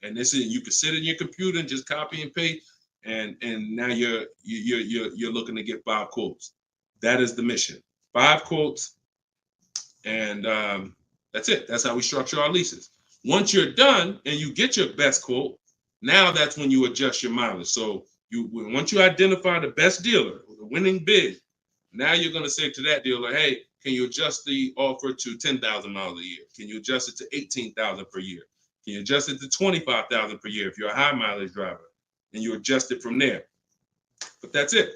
And you can sit in your computer and just copy and paste. And now you're looking to get 5 quotes. That is the mission. 5 quotes, and that's it. That's how we structure our leases. Once you're done and you get your best quote, Now that's when you adjust your mileage. So once you identify the best dealer, the winning bid, now you're going to say to that dealer, hey, can you adjust the offer to 10,000 miles a year? Can you adjust it to 18,000 per year? Can you adjust it to 25,000 per year if you're a high mileage driver? And you adjust it from there. But that's it.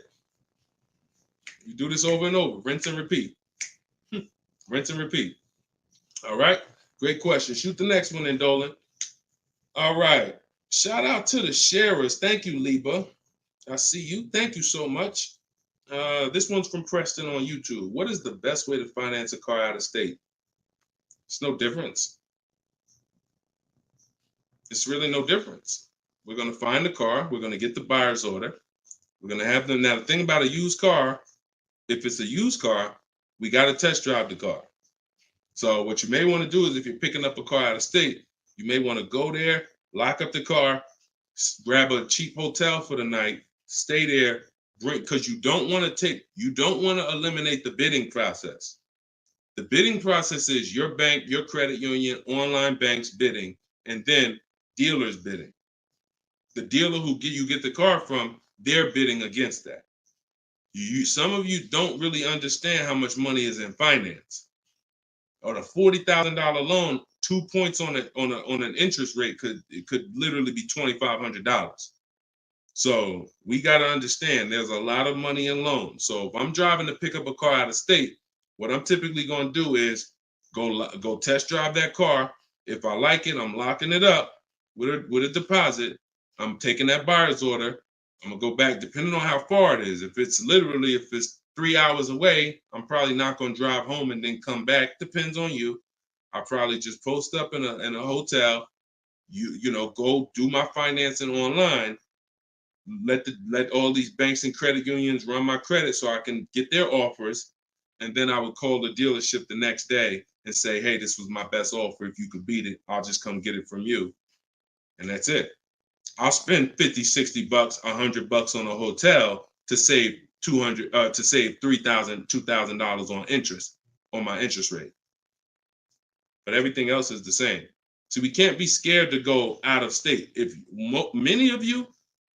You do this over and over, rinse and repeat. Rinse and repeat. All right. Great question. Shoot the next one in, Dolan. All right. Shout out to the sharers. Thank you, Liba. I see you. Thank you so much. This one's from Preston on YouTube. What is the best way to finance a car out of state? It's no difference. It's really no difference. We're going to find the car. We're going to get the buyer's order. We're going to have them. Now, the thing about a used car, if it's a used car, we got to test drive the car. So what you may want to do is if you're picking up a car out of state, you may want to go there, lock up the car, grab a cheap hotel for the night, stay there, because you don't want to eliminate the bidding process. The bidding process is your bank, your credit union, online banks bidding, and then dealers bidding. The dealer who you get the car from, they're bidding against that. Some of you don't really understand how much money is in finance. On a $40,000 loan, 2 points on an interest rate could literally be $2,500. So we got to understand there's a lot of money in loans. So if I'm driving to pick up a car out of state, what I'm typically going to do is go test drive that car. If I like it, I'm locking it up with a deposit. I'm taking that buyer's order. I'm gonna go back, depending on how far it is. If it's 3 hours away, I'm probably not gonna drive home and then come back. Depends on you. I'll probably just post up in a hotel. Go do my financing online. Let all these banks and credit unions run my credit so I can get their offers, and then I would call the dealership the next day and say, hey, this was my best offer. If you could beat it, I'll just come get it from you, and that's it. I'll spend $50, $60, $100 on a hotel to save $3,000, $2,000 on interest on my interest rate. But everything else is the same. So we can't be scared to go out of state. If many of you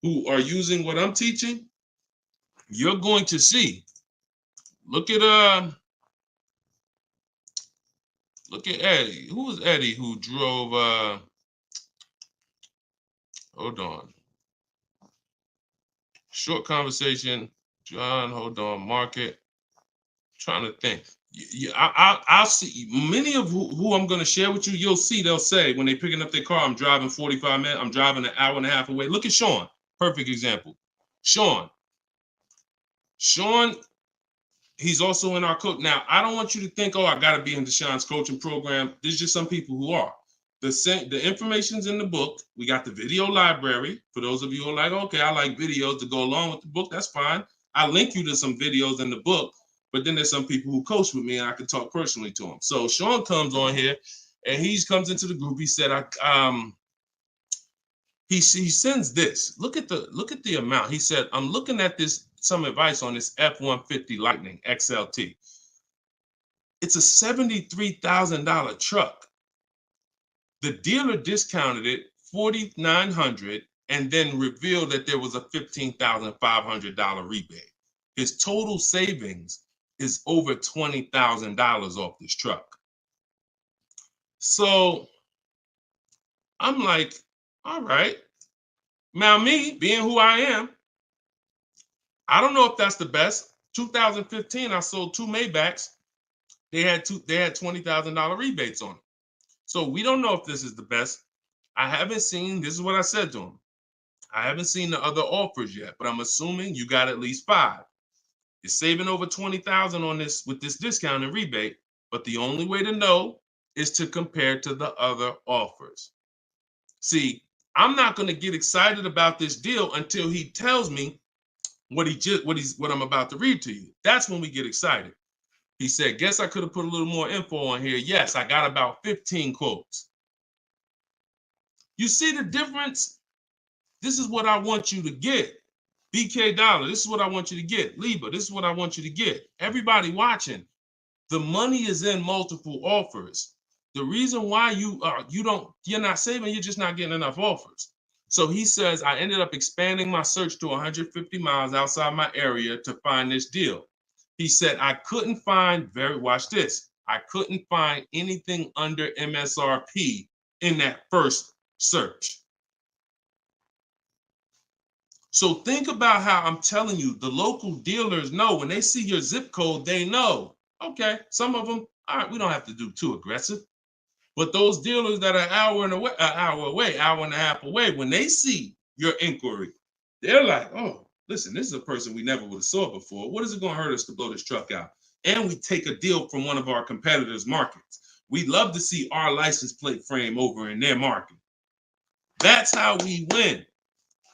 who are using what I'm teaching, you're going to see. Look at Eddie. Who was Eddie who drove? Hold on. Short conversation. John, hold on. Market. Trying to think. I'll see many of who I'm going to share with you. You'll see they'll say when they're picking up their car, I'm driving 45 minutes. I'm driving an hour and a half away. Look at Sean. Perfect example. Sean, he's also in our coach. Now, I don't want you to think, I got to be in Deshaun's coaching program. There's just some people who are. The information's in the book. We got the video library. For those of you who are like, okay, I like videos to go along with the book. That's fine. I link you to some videos in the book. But then there's some people who coach with me and I can talk personally to them. So Sean comes on here and he comes into the group. He said, he sends this. Look at the amount. He said, I'm looking at some advice on this F-150 Lightning XLT. It's a $73,000 truck. The dealer discounted it $4,900 and then revealed that there was a $15,500 rebate. His total savings is over $20,000 off this truck. So I'm like, all right. Now me, being who I am, I don't know if that's the best. 2015, I sold 2 Maybachs. They had $20,000 rebates on it. So we don't know if this is the best. I haven't seen, this is what I said to him. I haven't seen the other offers yet, but I'm assuming you got at least 5. You're saving over $20,000 on this with this discount and rebate, but the only way to know is to compare to the other offers. See, I'm not going to get excited about this deal until he tells me what I'm about to read to you. That's when we get excited. He said, guess I could have put a little more info on here. Yes, I got about 15 quotes. You see the difference? This is what I want you to get. BK Dollar, this is what I want you to get. Liba, this is what I want you to get. Everybody watching, the money is in multiple offers. The reason why you're not saving, you're just not getting enough offers. So he says, I ended up expanding my search to 150 miles outside my area to find this deal. He said, I couldn't find, watch this, I couldn't find anything under MSRP in that first search. So think about how I'm telling you, the local dealers know when they see your zip code, they know, okay, some of them, all right, we don't have to do too aggressive. But those dealers that are an hour and a half away, when they see your inquiry, they're like, oh, listen, this is a person we never would have saw before. What is it going to hurt us to blow this truck out? And we take a deal from one of our competitors' markets. We love to see our license plate frame over in their market. That's how we win.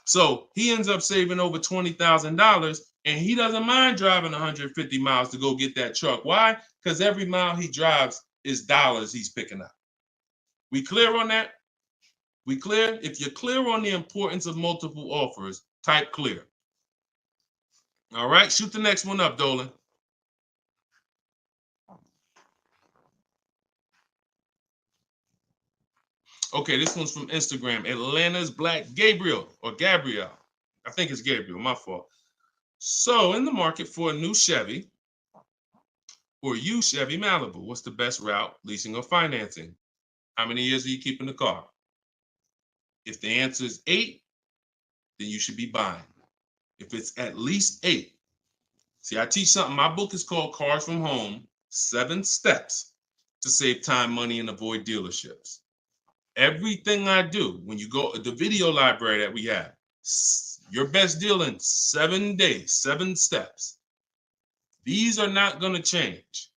So he ends up saving over $20,000, and he doesn't mind driving 150 miles to go get that truck. Why? Because every mile he drives is dollars he's picking up. We clear on that? We clear? If you're clear on the importance of multiple offers, type clear. All right, shoot the next one up, Dolan. Okay, this one's from Instagram. Atlanta's Black Gabriel, or Gabrielle. I think it's Gabriel, my fault. So, in the market for a new Chevy or used Chevy Malibu, what's the best route, leasing or financing? How many years are you keeping the car? If the answer is 8, then you should be buying. If it's at least 8, see, I teach something. My book is called Cars from Home, 7 Steps to Save Time, Money, and Avoid Dealerships. Everything I do, when you go, the video library that we have, your best deal in 7 days, 7 steps. These are not going to change.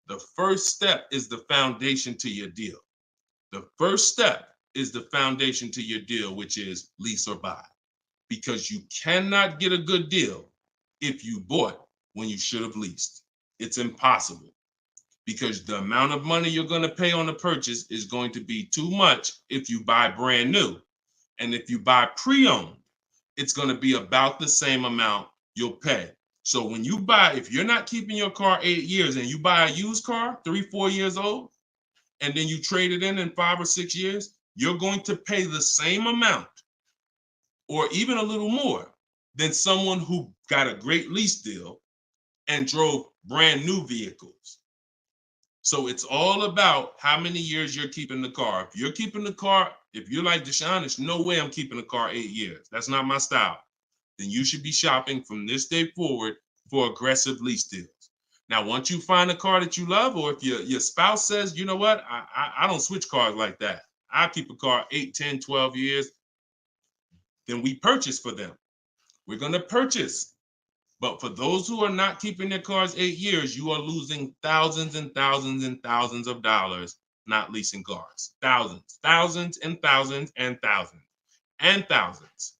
The first step is the foundation to your deal. The first step is the foundation to your deal, which is lease or buy. Because you cannot get a good deal if you bought when you should have leased. It's impossible, because the amount of money you're going to pay on the purchase is going to be too much if you buy brand new. And if you buy pre-owned, it's going to be about the same amount you'll pay. So when you buy, if you're not keeping your car 8 years and you buy a used car, 3-4 years old, and then you trade it in 5 or 6 years, you're going to pay the same amount or even a little more than someone who got a great lease deal and drove brand new vehicles. So it's all about how many years you're keeping the car. If you're keeping the car, if you're like Deshone, there's no way I'm keeping the car 8 years. That's not my style. Then you should be shopping from this day forward for aggressive lease deals. Now, once you find a car that you love, or if your spouse says, you know what, I don't switch cars like that. I keep a car 8, 10, 12 years. Then we purchase for them. We're going to purchase. But for those who are not keeping their cars 8 years, you are losing thousands and thousands and thousands of dollars not leasing cars. Thousands, thousands and thousands and thousands and thousands.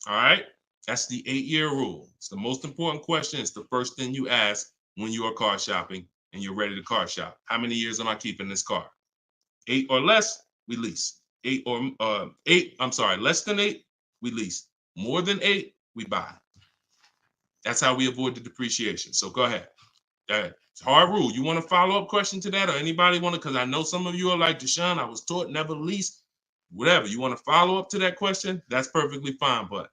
All right? That's the 8-year rule. It's the most important question. It's the first thing you ask when you are car shopping and you're ready to car shop. How many years am I keeping this car? 8 or less, we lease. Less than 8, we lease. More than 8, we buy. That's how we avoid the depreciation. So go ahead. It's a hard rule. You want a follow-up question to that, or anybody want to? Because I know some of you are like, Deshone, I was taught never lease. Whatever. You want to follow up to that question? That's perfectly fine. But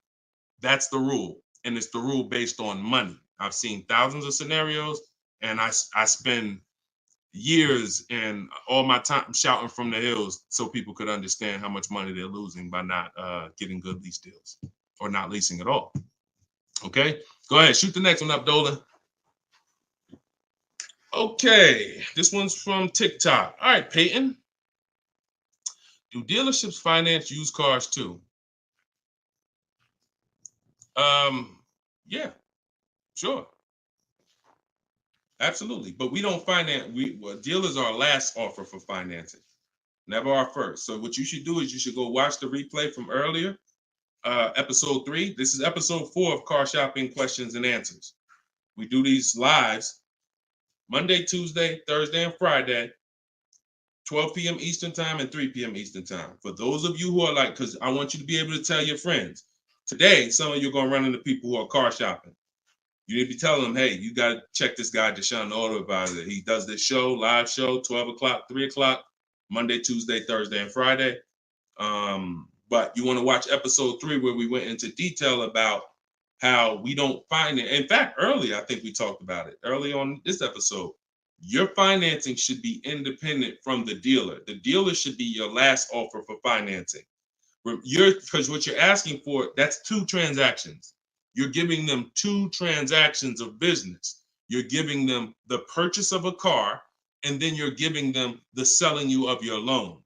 that's the rule. And it's the rule based on money. I've seen thousands of scenarios, and I spend years and all my time shouting from the hills so people could understand how much money they're losing by not getting good lease deals or not leasing at all. Okay, go ahead, shoot the next one up, Dolan. Okay, this one's from TikTok. All right, Peyton. Do dealerships finance used cars too? Yeah, sure. Absolutely. But we don't finance, dealers are our last offer for financing, never our first. So what you should do is you should go watch the replay from earlier, episode 3. This is episode 4 of Car Shopping Questions and Answers. We do these lives Monday, Tuesday, Thursday, and Friday, 12 p.m. Eastern time and 3 p.m. Eastern time. For those of you who are like, because I want you to be able to tell your friends. Today, some of you are going to run into people who are car shopping. You need to be telling them, hey, you got to check this guy, Deshone the Auto Advisor. He does this show, live show, 12 o'clock, 3 o'clock, Monday, Tuesday, Thursday, and Friday. But you want to watch episode 3 where we went into detail about how we don't finance. In fact, early, I think we talked about it early on this episode. Your financing should be independent from the dealer. The dealer should be your last offer for financing. Because what you're asking for, that's 2 transactions. You're giving them 2 transactions of business. You're giving them the purchase of a car, and then you're giving them the selling you of your loan.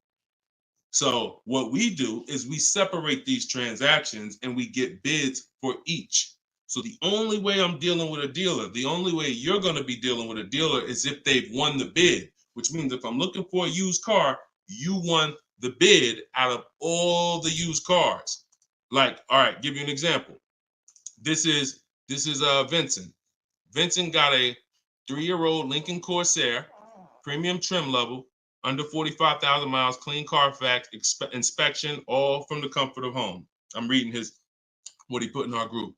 So what we do is we separate these transactions and we get bids for each. So the only way I'm dealing with a dealer, the only way you're going to be dealing with a dealer is if they've won the bid, which means if I'm looking for a used car, you won the bid out of all the used cars. Like, all right, give you an example. This is Vincent. Vincent got a 3-year-old Lincoln Corsair, premium trim level, under 45,000 miles, clean Carfax, inspection, all from the comfort of home. I'm reading what he put in our group.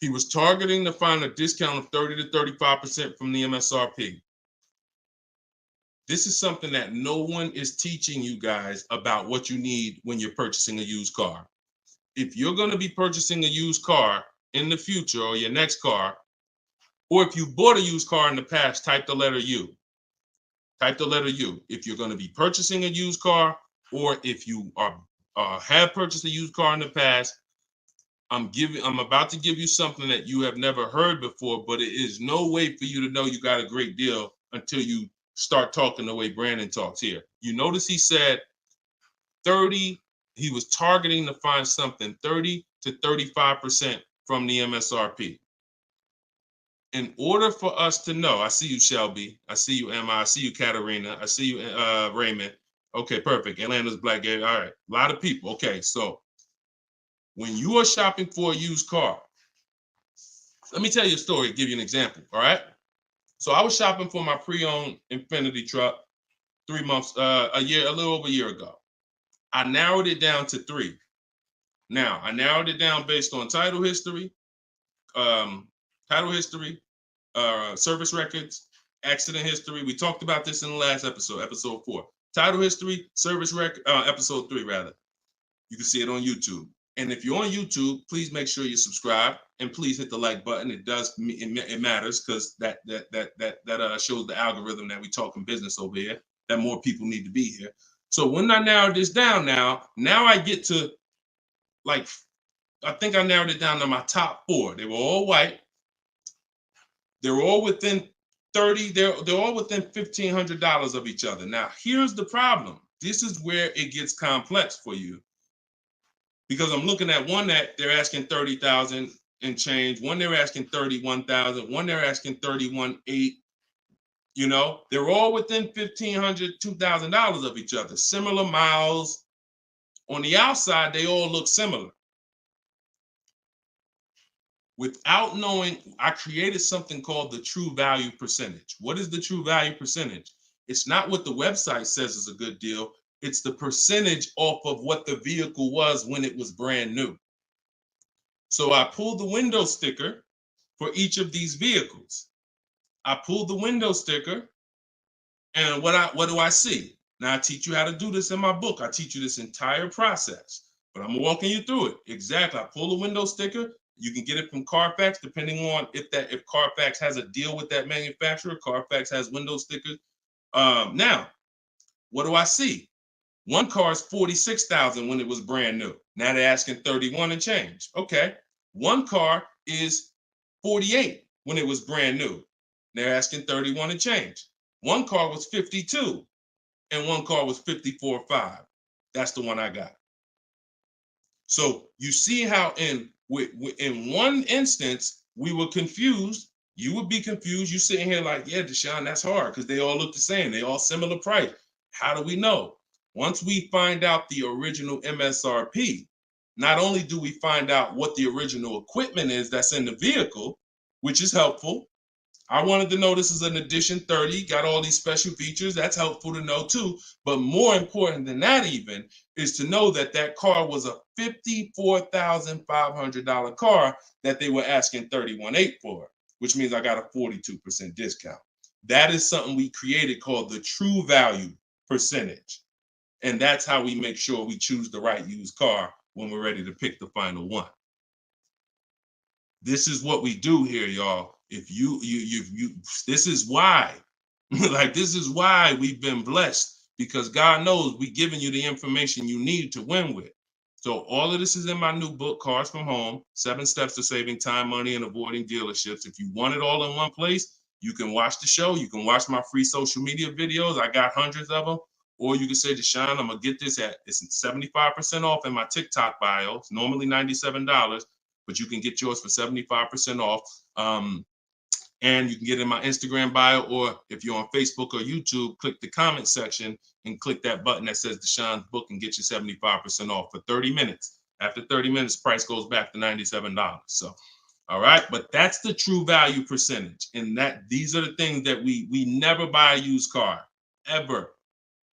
He was targeting to find a discount of 30 to 35% from the MSRP. This is something that no one is teaching you guys about what you need when you're purchasing a used car. If you're going to be purchasing a used car in the future or your next car, or if you bought a used car in the past, type the letter U. Type the letter U. If you're going to be purchasing a used car, or if you have purchased a used car in the past, I'm about to give you something that you have never heard before, but it is no way for you to know you got a great deal until you start talking the way Brandon talks here. You notice he said 30, he was targeting to find something 30 to 35% from the MSRP. In order for us to know, I see you, Shelby. I see you, Emma. I see you, Katarina. I see you, Raymond. Okay, perfect. Atlanta's Black Gate. All right, a lot of people. Okay, so when you are shopping for a used car, let me tell you a story, give you an example, all right? So I was shopping for my pre-owned Infiniti truck 3 months, a little over a year ago. I narrowed it down to 3. Now, I narrowed it down based on title history, service records, accident history. We talked about this in the last episode, episode 4. Title history, service record, episode 3 rather. You can see it on YouTube. And if you're on YouTube, please make sure you subscribe and please hit the like button. It matters because that shows the algorithm that we talking business over here, that more people need to be here. So when I narrowed this down now I get to I think I narrowed it down to my top 4. They were all white. They were all within 30, they're all within $1,500 of each other. Now, here's the problem. This is where it gets complex for you. Because I'm looking at one that they're asking 30,000 and change, one they're asking 31,000, one they're asking 31,800. You know, they're all within $1,500, $2,000 of each other. Similar miles. On the outside, they all look similar. Without knowing, I created something called the true value percentage. What is the true value percentage? It's not what the website says is a good deal. It's the percentage off of what the vehicle was when it was brand new. So I pulled the window sticker for each of these vehicles. I pulled the window sticker, and what do I see? Now I teach you how to do this in my book. I teach you this entire process, but I'm walking you through it. Exactly. I pull the window sticker. You can get it from Carfax, depending on if Carfax has a deal with that manufacturer. Carfax has window stickers. Now, what do I see? One car is 46,000 when it was brand new. Now they're asking 31 and change. Okay. One car is 48 when it was brand new. They're asking 31 and change. One car was 52 and one car was 54.5. That's the one I got. So you see how in one instance we were confused. You would be confused. You sitting here like, yeah, Deshone, that's hard because they all look the same. They all similar price. How do we know? Once we find out the original MSRP, not only do we find out what the original equipment is that's in the vehicle, which is helpful. I wanted to know this is an Edition 30, got all these special features. That's helpful to know too. But more important than that even is to know that that car was a $54,500 car that they were asking $31,800 for, which means I got a 42% discount. That is something we created called the true value percentage. And that's how we make sure we choose the right used car when we're ready to pick the final one. This is what we do here, y'all. If you this is why, like, this is why we've been blessed, because God knows we giving you the information you need to win with. So all of this is in my new book, Cars from Home, 7 Steps to Saving Time, Money, and Avoiding Dealerships. If you want it all in one place, you can watch the show. You can watch my free social media videos. I got hundreds of them. Or you can say, Deshone, I'm going to get this it's 75% off in my TikTok bio. It's normally $97, but you can get yours for 75% off. And you can get it in my Instagram bio, or if you're on Facebook or YouTube, click the comment section and click that button that says Deshone's book and get you 75% off for 30 minutes. After 30 minutes, price goes back to $97. So, all right, but that's the true value percentage. And that these are the things that we never buy a used car ever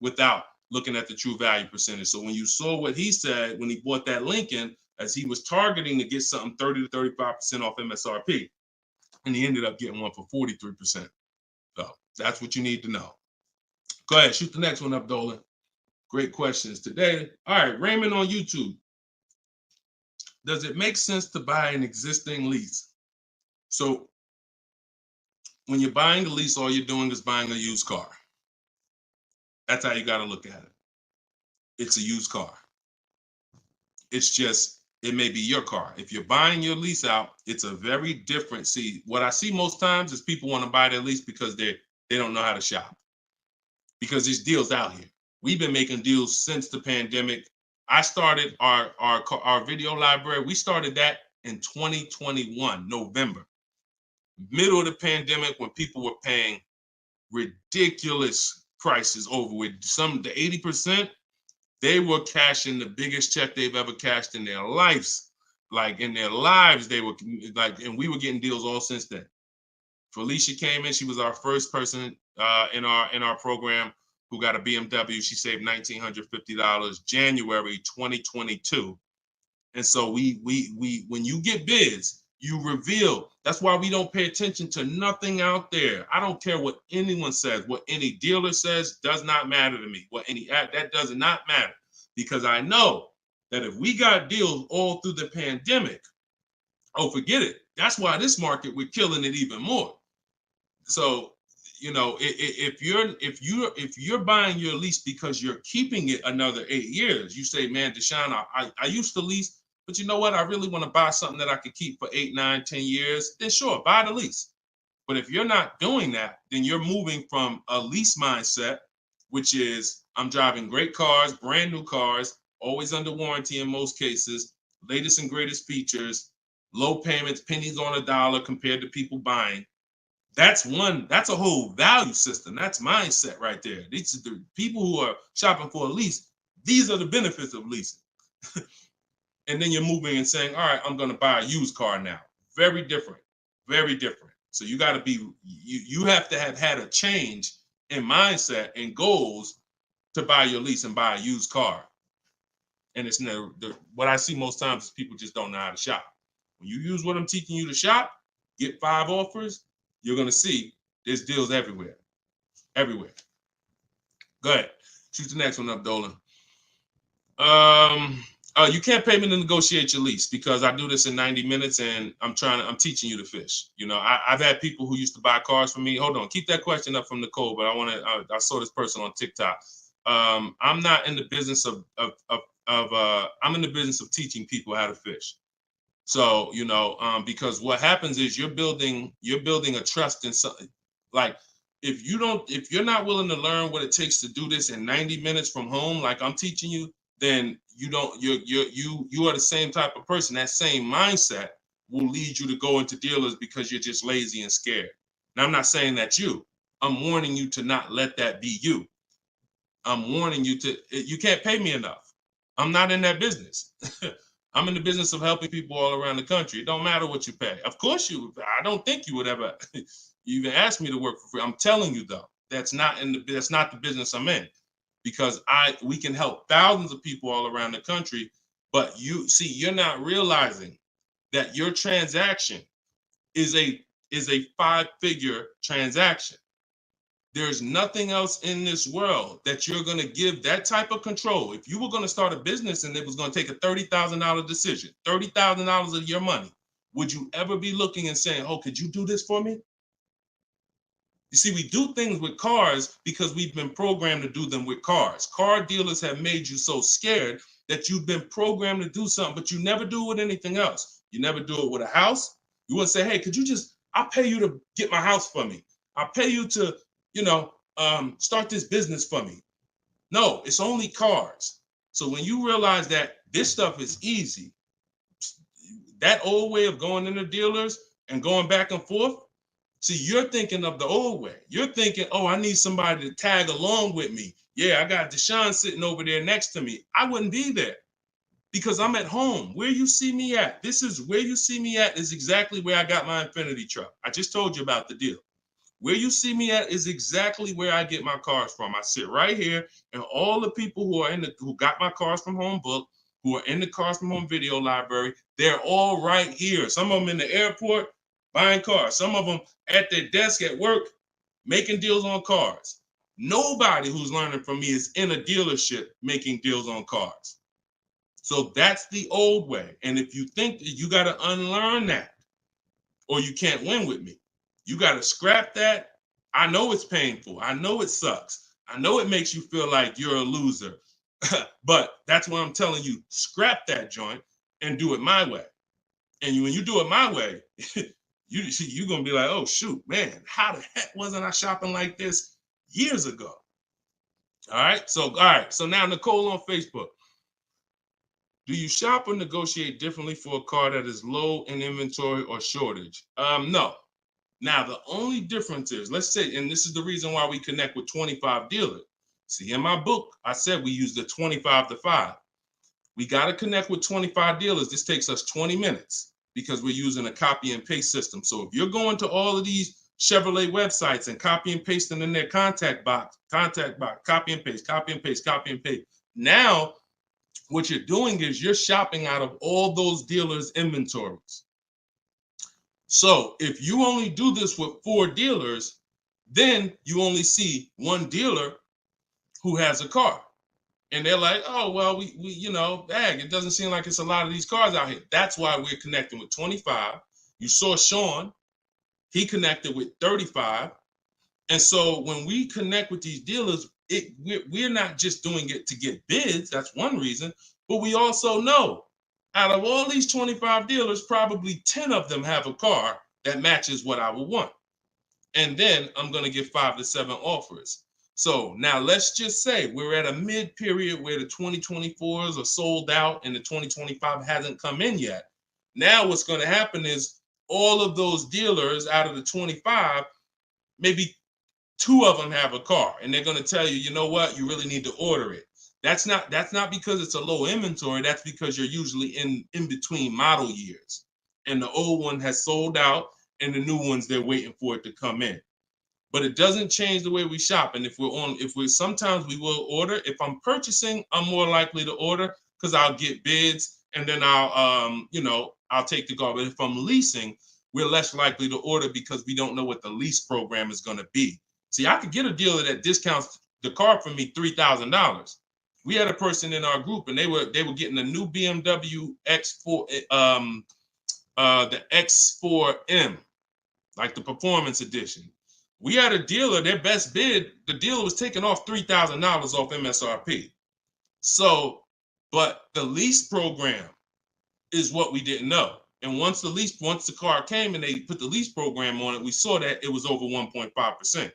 without looking at the true value percentage. So when you saw what he said when he bought that Lincoln, as he was targeting to get something 30 to 35% off MSRP, and he ended up getting one for 43%. So that's what you need to know. Go ahead, shoot the next one up, Dolan. Great questions today. All right, Raymond on YouTube. Does it make sense to buy an existing lease? So when you're buying a lease, all you're doing is buying a used car. That's how you got to look at it. It's a used car. It's just, it may be your car. If you're buying your lease out, it's a very different. See, what I see most times is people want to buy their lease because they don't know how to shop. Because there's deals out here. We've been making deals since the pandemic. I started our video library. We started that in 2021, November, middle of the pandemic, when people were paying ridiculous prices over with the 80%. They were cashing the biggest check they've ever cashed in their lives. Like in their lives, they were like, and we were getting deals all since then. Felicia came in. She was our first person in our program who got a BMW. She saved $1,950 January 2022. And so we when you get bids, you reveal. That's why we don't pay attention to nothing out there. I don't care what anyone says, what any dealer says does not matter to me. That does not matter, because I know that if we got deals all through the pandemic, oh, forget it. That's why this market, we're killing it even more. So, you know, if you're buying your lease because you're keeping it another 8 years, you say, man, Deshone, I used to lease, but you know what? I really want to buy something that I could keep for 8, 9, 10 years. Then sure, buy the lease. But if you're not doing that, then you're moving from a lease mindset, which is I'm driving great cars, brand new cars, always under warranty in most cases, latest and greatest features, low payments, pennies on a dollar compared to people buying. That's a whole value system. That's mindset right there. These are the people who are shopping for a lease. These are the benefits of leasing. And then you're moving and saying, all right, I'm going to buy a used car now. Very different, very different. So you got to be, you have to have had a change in mindset and goals to buy your lease and buy a used car. And it's never, what I see most times is people just don't know how to shop. When you use what I'm teaching you to shop, get 5 offers, you're going to see there's deals everywhere. Everywhere. Go ahead. Shoot the next one up, Dolan. You can't pay me to negotiate your lease, because I do this in 90 minutes and I'm teaching you to fish. You know, I've had people who used to buy cars from me. Hold on, keep that question up from Nicole, but I saw this person on TikTok. I'm not in the business I'm in the business of teaching people how to fish. So, you know, because what happens is you're building a trust in something. Like, if you're not willing to learn what it takes to do this in 90 minutes from home, like I'm teaching you, then you are the same type of person. That same mindset will lead you to go into dealers because you're just lazy and scared. Now, I'm not saying that's you. I'm warning you to not let that be you. I'm warning you you can't pay me enough. I'm not in that business. I'm in the business of helping people all around the country. It don't matter what you pay. Of course I don't think you would ever even ask me to work for free. I'm telling you though, that's not the business I'm in, because we can help thousands of people all around the country. But you're not realizing that your transaction is a 5-figure transaction. There's nothing else in this world that you're going to give that type of control. If you were going to start a business and it was going to take a $30,000 decision, $30,000 of your money, would you ever be looking and saying, oh, could you do this for me? You see, we do things with cars because we've been programmed to do them with cars. Car dealers have made you so scared that you've been programmed to do something, but you never do it with anything else. You never do it with a house. You wouldn't say, hey, could you just, I'll pay you to get my house for me. I'll pay you to, start this business for me. No, it's only cars. So when you realize that this stuff is easy, that old way of going into dealers and going back and forth, see, you're thinking of the old way. You're thinking, oh, I need somebody to tag along with me. Yeah, I got Deshone sitting over there next to me. I wouldn't be there because I'm at home. Where you see me at, this is where you see me at is exactly where I got my Infinity truck. I just told you about the deal. Where you see me at is exactly where I get my cars from. I sit right here, and all the people who got my Cars from Home book, who are in the Cars from Home video library, they're all right here. Some of them in the airport buying cars. Some of them at their desk at work making deals on cars. Nobody who's learning from me is in a dealership making deals on cars. So that's the old way. And if you think that you got to unlearn that or you can't win with me, you got to scrap that. I know it's painful. I know it sucks. I know it makes you feel like you're a loser. But that's what I'm telling you. Scrap that joint and do it my way. And when you do it my way, you're going to be like, oh, shoot, man, how the heck wasn't I shopping like this years ago? All right. So now Nicole on Facebook. Do you shop or negotiate differently for a car that is low in inventory or shortage? No. Now, the only difference is, let's say, and this is the reason why we connect with 25 dealers. See, in my book, I said we use the 25 to 5. We got to connect with 25 dealers. This takes us 20 minutes because we're using a copy and paste system. So if you're going to all of these Chevrolet websites and copy and pasting in their contact box, copy and paste, copy and paste, copy and paste. Now, what you're doing is you're shopping out of all those dealers' inventories. So if you only do this with 4 dealers, then you only see one dealer who has a car. And they're like, oh, well, we it doesn't seem like it's a lot of these cars out here. That's why we're connecting with 25. You saw Sean, he connected with 35. And so when we connect with these dealers, we're not just doing it to get bids. That's one reason. But we also know out of all these 25 dealers, probably 10 of them have a car that matches what I would want. And then I'm going to get 5 to 7 offers. So now let's just say we're at a mid period where the 2024s are sold out and the 2025 hasn't come in yet. Now what's going to happen is all of those dealers out of the 25, maybe 2 of them have a car, and they're going to tell you, you know what, you really need to order it. That's not because it's a low inventory. That's because you're usually in between model years, and the old one has sold out, and the new ones they're waiting for it to come in. But it doesn't change the way we shop. And sometimes we will order. If I'm purchasing, I'm more likely to order because I'll get bids, and then I'll take the car. But if I'm leasing, we're less likely to order because we don't know what the lease program is going to be. See, I could get a dealer that discounts the car for me $3,000. We had a person in our group, and they were getting a new BMW X4, the X4M, like the performance edition. We had a dealer, their best bid, the dealer was taking off $3,000 off MSRP. So, but the lease program is what we didn't know. And once the car came and they put the lease program on it, we saw that it was over 1.5%.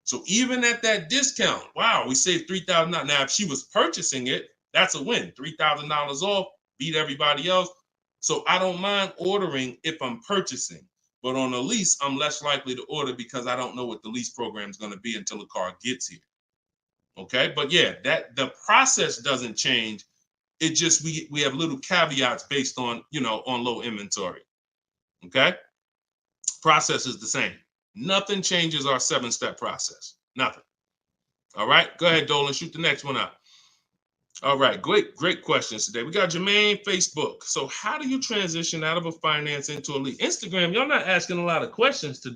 So even at that discount, wow, we saved $3,000. Now, if she was purchasing it, that's a win. $3,000 off, beat everybody else. So I don't mind ordering if I'm purchasing. But on a lease, I'm less likely to order because I don't know what the lease program is going to be until the car gets here. Okay, but yeah, that the process doesn't change. It just we have little caveats based on on low inventory. Okay, process is the same. Nothing changes our 7-step process. Nothing. All right, go ahead, Dolan. Shoot the next one up. All right, great questions today. We got Jermaine, Facebook. So how do you transition out of a finance into a lease? Instagram, y'all not asking a lot of questions. All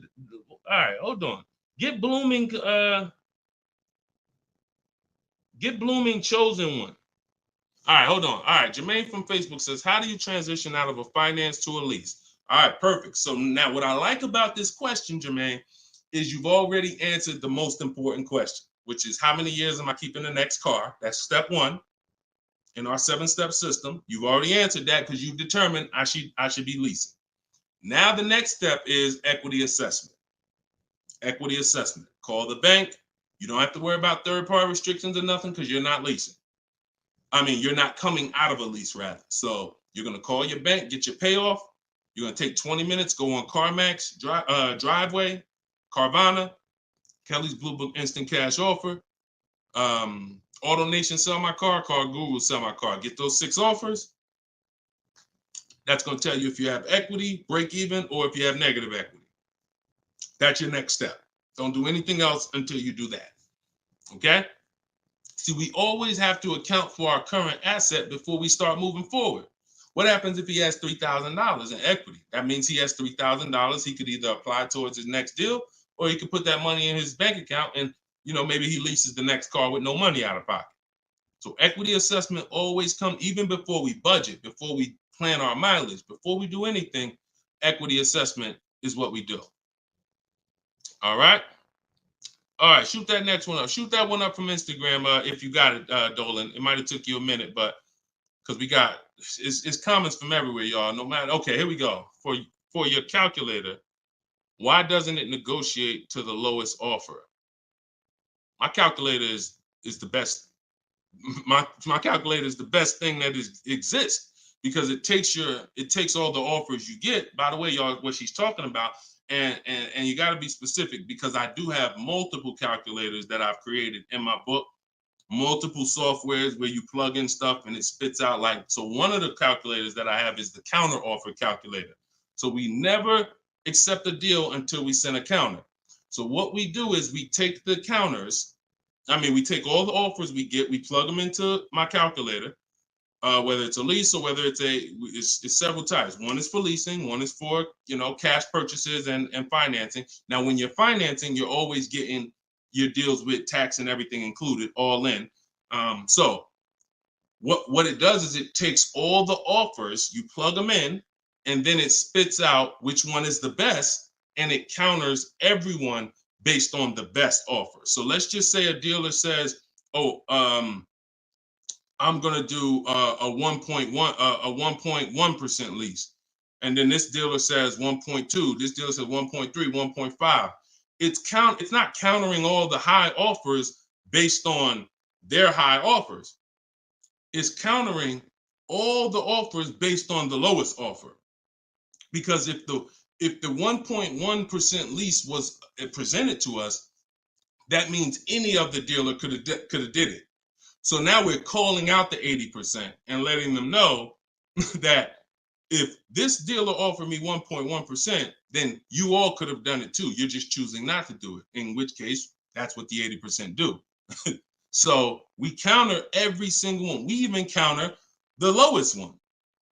right, hold on. Get Blooming chosen one. All right, hold on. All right, Jermaine from Facebook says, how do you transition out of a finance to a lease? All right, perfect. So now what I like about this question, Jermaine, is you've already answered the most important question, which is how many years am I keeping the next car? That's step one in our 7-step system. You've already answered that because you've determined I should be leasing. Now the next step is equity assessment. Equity assessment. Call the bank. You don't have to worry about third-party restrictions or nothing because you're not leasing. I mean, you're not coming out of a lease, rather. So you're going to call your bank, get your payoff. You're going to take 20 minutes, go on CarMax, Driveway, Carvana, Kelly's Blue Book Instant Cash Offer, AutoNation Sell My Car, Car Guru Sell My Car. Get those 6 offers. That's going to tell you if you have equity, break even, or if you have negative equity. That's your next step. Don't do anything else until you do that. Okay? See, we always have to account for our current asset before we start moving forward. What happens if he has $3,000 in equity? That means he has $3,000. He could either apply towards his next deal, or he could put that money in his bank account and, maybe he leases the next car with no money out of pocket. So equity assessment always comes even before we budget, before we plan our mileage, before we do anything. Equity assessment is what we do. All right. All right, shoot that next one up. Shoot that one up from Instagram if you got it, Dolan. It might have took you a minute, but because we got it's comments from everywhere, y'all. No matter. Okay, here we go. For your calculator, why doesn't it negotiate to the lowest offer? My calculator is the best. My calculator is the best thing that exists because it takes all the offers you get. By the way, y'all, what she's talking about. And you got to be specific because I do have multiple calculators that I've created in my book, multiple softwares where you plug in stuff and it spits out so one of the calculators that I have is the counter offer calculator. So we never accept a deal until we send a counter. So what we do is we take the counters. We take all the offers we get, we plug them into my calculator. Whether it's a lease or whether it's several types. One is for leasing, one is for cash purchases and financing. Now, when you're financing, you're always getting your deals with tax and everything included, all in. So what it does is it takes all the offers, you plug them in, and then it spits out which one is the best, and it counters everyone based on the best offer. So let's just say a dealer says, I'm gonna do a 1.1% lease, and then this dealer says 1.2. This dealer says 1.3, 1.5. It's not countering all the high offers based on their high offers. It's countering all the offers based on the lowest offer. Because if the 1.1% lease was presented to us, that means any of the dealer could have did it. So now we're calling out the 80% and letting them know that if this dealer offered me 1.1%, then you all could have done it too. You're just choosing not to do it, in which case that's what the 80% do. So we counter every single one. We even counter the lowest one.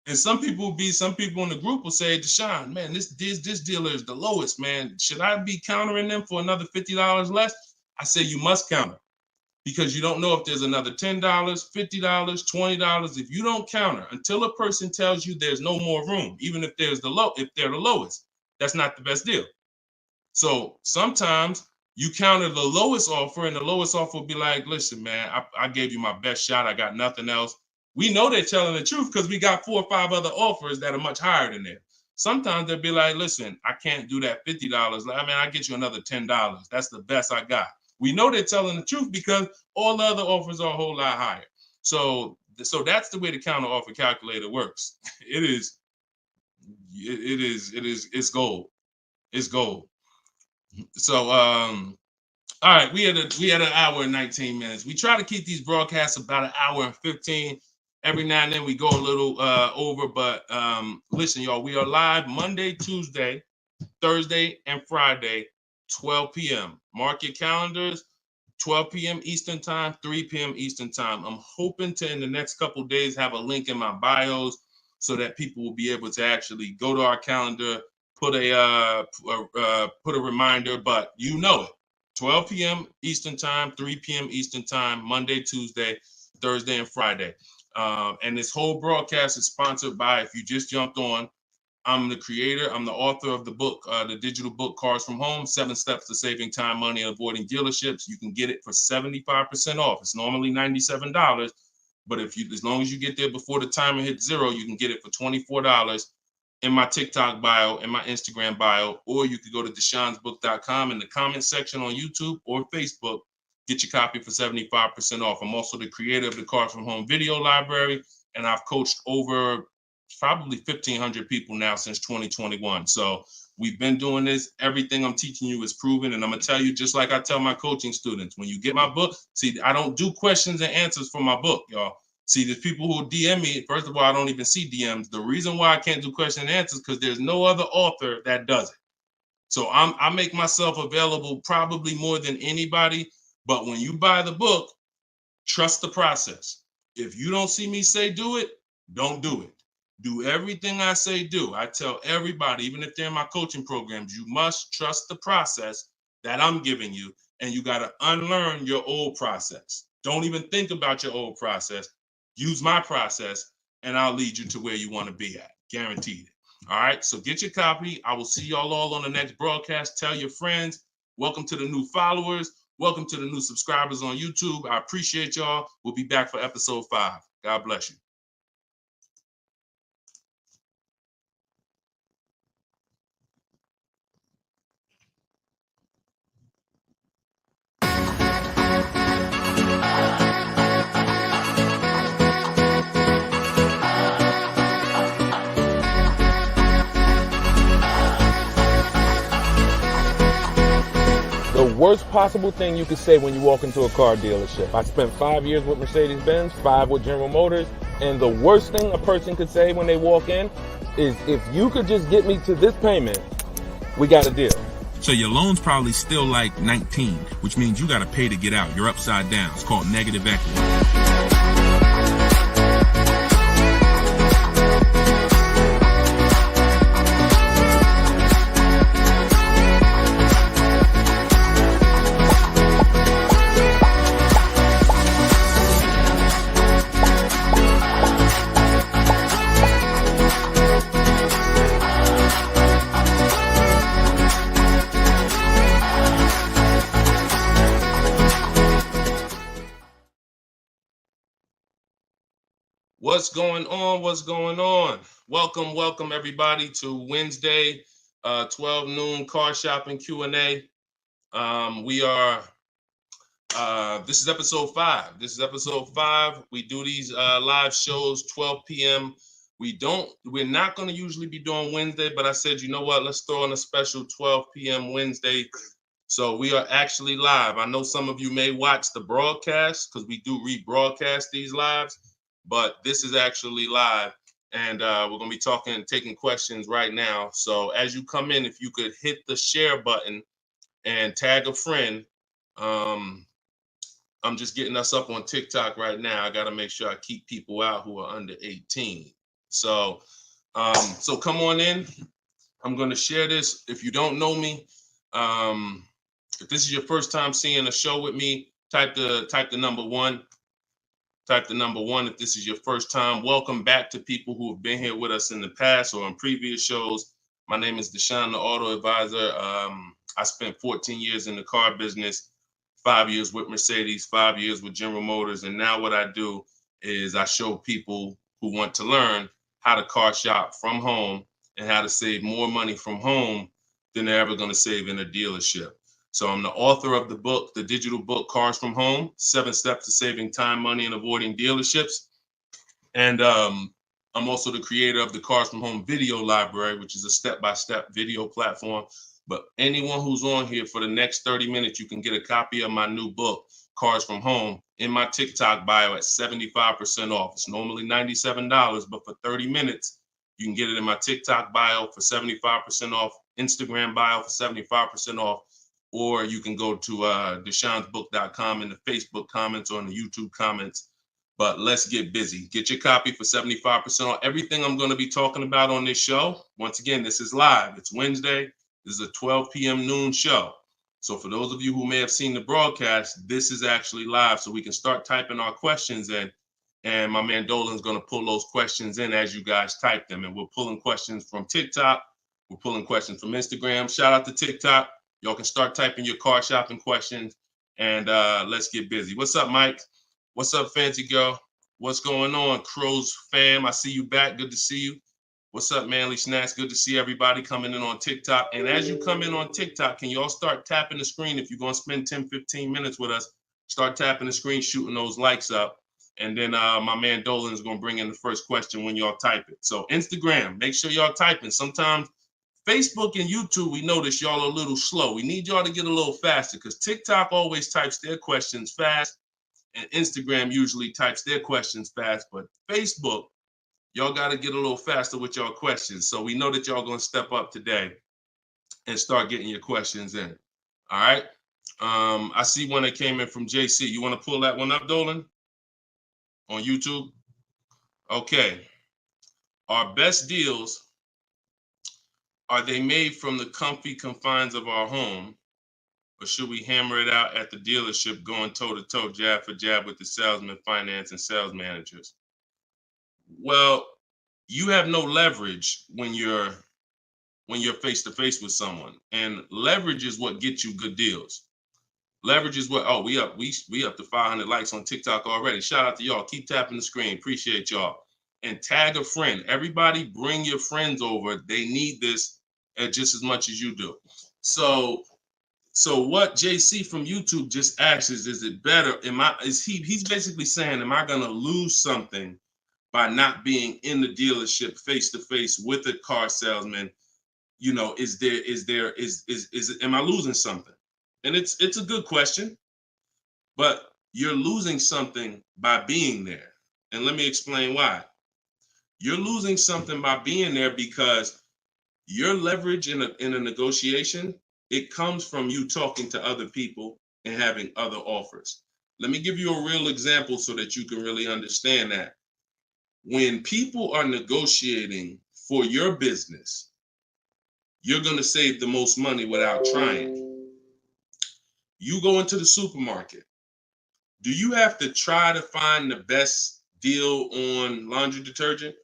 And some people in the group will say, Deshone, man, this dealer is the lowest, man. Should I be countering them for another $50 less? I say you must counter. Because you don't know if there's another $10, $50, $20. If you don't counter until a person tells you there's no more room, even if they're the lowest, that's not the best deal. So sometimes you counter the lowest offer, and the lowest offer will be like, listen, man, I gave you my best shot. I got nothing else. We know they're telling the truth because we got 4 or 5 other offers that are much higher than that. Sometimes they'll be like, listen, I can't do that $50. I'll get you another $10. That's the best I got. We know they're telling the truth because all the other offers are a whole lot higher. So that's the way the counter offer calculator works. It's gold. It's gold. So all right, we had an hour and 19 minutes. We try to keep these broadcasts about an hour and 15. Every now and then we go a little over, but listen, y'all, we are live Monday, Tuesday, Thursday, and Friday, 12 p.m. Mark your calendars, 12 p.m. Eastern time, 3 p.m. Eastern time. I'm hoping to, in the next couple of days, have a link in my bios so that people will be able to actually go to our calendar, put a reminder, but you know it. 12 p.m. Eastern time, 3 p.m. Eastern time, Monday, Tuesday, Thursday, and Friday. And this whole broadcast is sponsored by, if you just jumped on, I'm the creator, I'm the author of the book, the digital book, Cars from Home, 7 Steps to Saving Time, Money, and Avoiding Dealerships. You can get it for 75% off. It's normally $97, but as long as you get there before the timer hits 0, you can get it for $24 in my TikTok bio, in my Instagram bio, or you could go to deshonesbook.com in the comment section on YouTube or Facebook. Get your copy for 75% off. I'm also the creator of the Cars from Home video library, and I've coached over probably 1,500 people now since 2021. So we've been doing this. Everything I'm teaching you is proven. And I'm going to tell you, just like I tell my coaching students, when you get my book, see, I don't do questions and answers for my book, y'all. See, there's people who DM me. First of all, I don't even see DMs. The reason why I can't do question and answers because there's no other author that does it. So I make myself available probably more than anybody. But when you buy the book, trust the process. If you don't see me say do it, don't do it. Do everything I say do. I tell everybody, even if they're in my coaching programs, you must trust the process that I'm giving you, and you got to unlearn your old process. Don't even think about your old process. Use my process, and I'll lead you to where you want to be at. Guaranteed. All right, so get your copy. I will see y'all all on the next broadcast. Tell your friends. Welcome to the new followers. Welcome to the new subscribers on YouTube. I appreciate y'all. We'll be back for episode 5. God bless you. The worst possible thing you could say when you walk into a car dealership. I spent 5 years with Mercedes-Benz, 5 with General Motors, and the worst thing a person could say when they walk in is, if you could just get me to this payment, we got a deal. So your loan's probably still like 19, which means you got to pay to get out. You're upside down. It's called negative equity. What's going on? What's going on? Welcome everybody to Wednesday, 12 noon car shopping Q&A. This is episode 5. We do these live shows 12 p.m. We're not going to usually be doing Wednesday, but I said, you know what? Let's throw in a special 12 p.m. Wednesday. So we are actually live. I know some of you may watch the broadcast because we do rebroadcast these lives, but this is actually live, and we're going to be taking questions right now. So as you come in, if you could hit the share button and tag a friend. I'm just getting us up on TikTok right now. I got to make sure I keep people out who are under 18. So come on in. I'm going to share this. If you don't know me, if this is your first time seeing a show with me, type the number 1. Type the number 1 if this is your first time. Welcome back to people who have been here with us in the past or on previous shows. My name is Deshone the Auto Advisor. I spent 14 years in the car business, 5 years with Mercedes, 5 years with General Motors. And now what I do is I show people who want to learn how to car shop from home and how to save more money from home than they're ever going to save in a dealership. So I'm the author of the book, the digital book, Cars from Home, 7 Steps to Saving Time, Money, and Avoiding Dealerships. And I'm also the creator of the Cars from Home video library, which is a step-by-step video platform. But anyone who's on here for the next 30 minutes, you can get a copy of my new book, Cars from Home, in my TikTok bio at 75% off. It's normally $97, but for 30 minutes, you can get it in my TikTok bio for 75% off, Instagram bio for 75% off. Or you can go to deshonesbook.com in the Facebook comments or in the YouTube comments. But let's get busy. Get your copy for 75% off. Everything I'm going to be talking about on this show, once again, this is live. It's Wednesday. This is a 12 p.m. noon show. So for those of you who may have seen the broadcast, this is actually live, so we can start typing our questions in. And my man Dolan's going to pull those questions in as you guys type them. And we're pulling questions from TikTok. We're pulling questions from Instagram. Shout out to TikTok. Y'all can start typing your car shopping questions, and let's get busy. What's up, Mike? What's up, Fancy Girl? What's going on, Crows fam? I see you back. Good to see you. What's up, Manly Snacks? Good to see everybody coming in on TikTok. And as you come in on TikTok, can y'all start tapping the screen? If you're going to spend 10, 15 minutes with us, start tapping the screen, shooting those likes up. And then my man Dolan is going to bring in the first question when y'all type it. So Instagram, make sure y'all typing. Sometimes Facebook and YouTube, we notice y'all are a little slow. We need y'all to get a little faster because TikTok always types their questions fast, and Instagram usually types their questions fast. But Facebook, y'all got to get a little faster with y'all questions. So we know that y'all going to step up today and start getting your questions in. All right. I see one that came in from JC. You want to pull that one up, Dolan? On YouTube? Okay. Our best deals, are they made from the comfy confines of our home, or should we hammer it out at the dealership going toe-to-toe, jab for jab with the salesman, finance, and sales managers? Well, you have no leverage when you're face-to-face with someone. And leverage is what gets you good deals. Leverage is what, oh, we up to 500 likes on TikTok already. Shout out to y'all. Keep tapping the screen. Appreciate y'all. And tag a friend. Everybody bring your friends over. They need this just as much as you do. So what JC from YouTube just asks is it better? He's basically saying, am I gonna lose something by not being in the dealership face-to-face with a car salesman? You know, am I losing something? And it's a good question, but you're losing something by being there. And let me explain why. You're losing something by being there because your leverage in a negotiation, it comes from you talking to other people and having other offers. Let me give you a real example so that you can really understand that. When people are negotiating for your business, you're going to save the most money without trying. You go into the supermarket. Do you have to try to find the best deal on laundry detergent?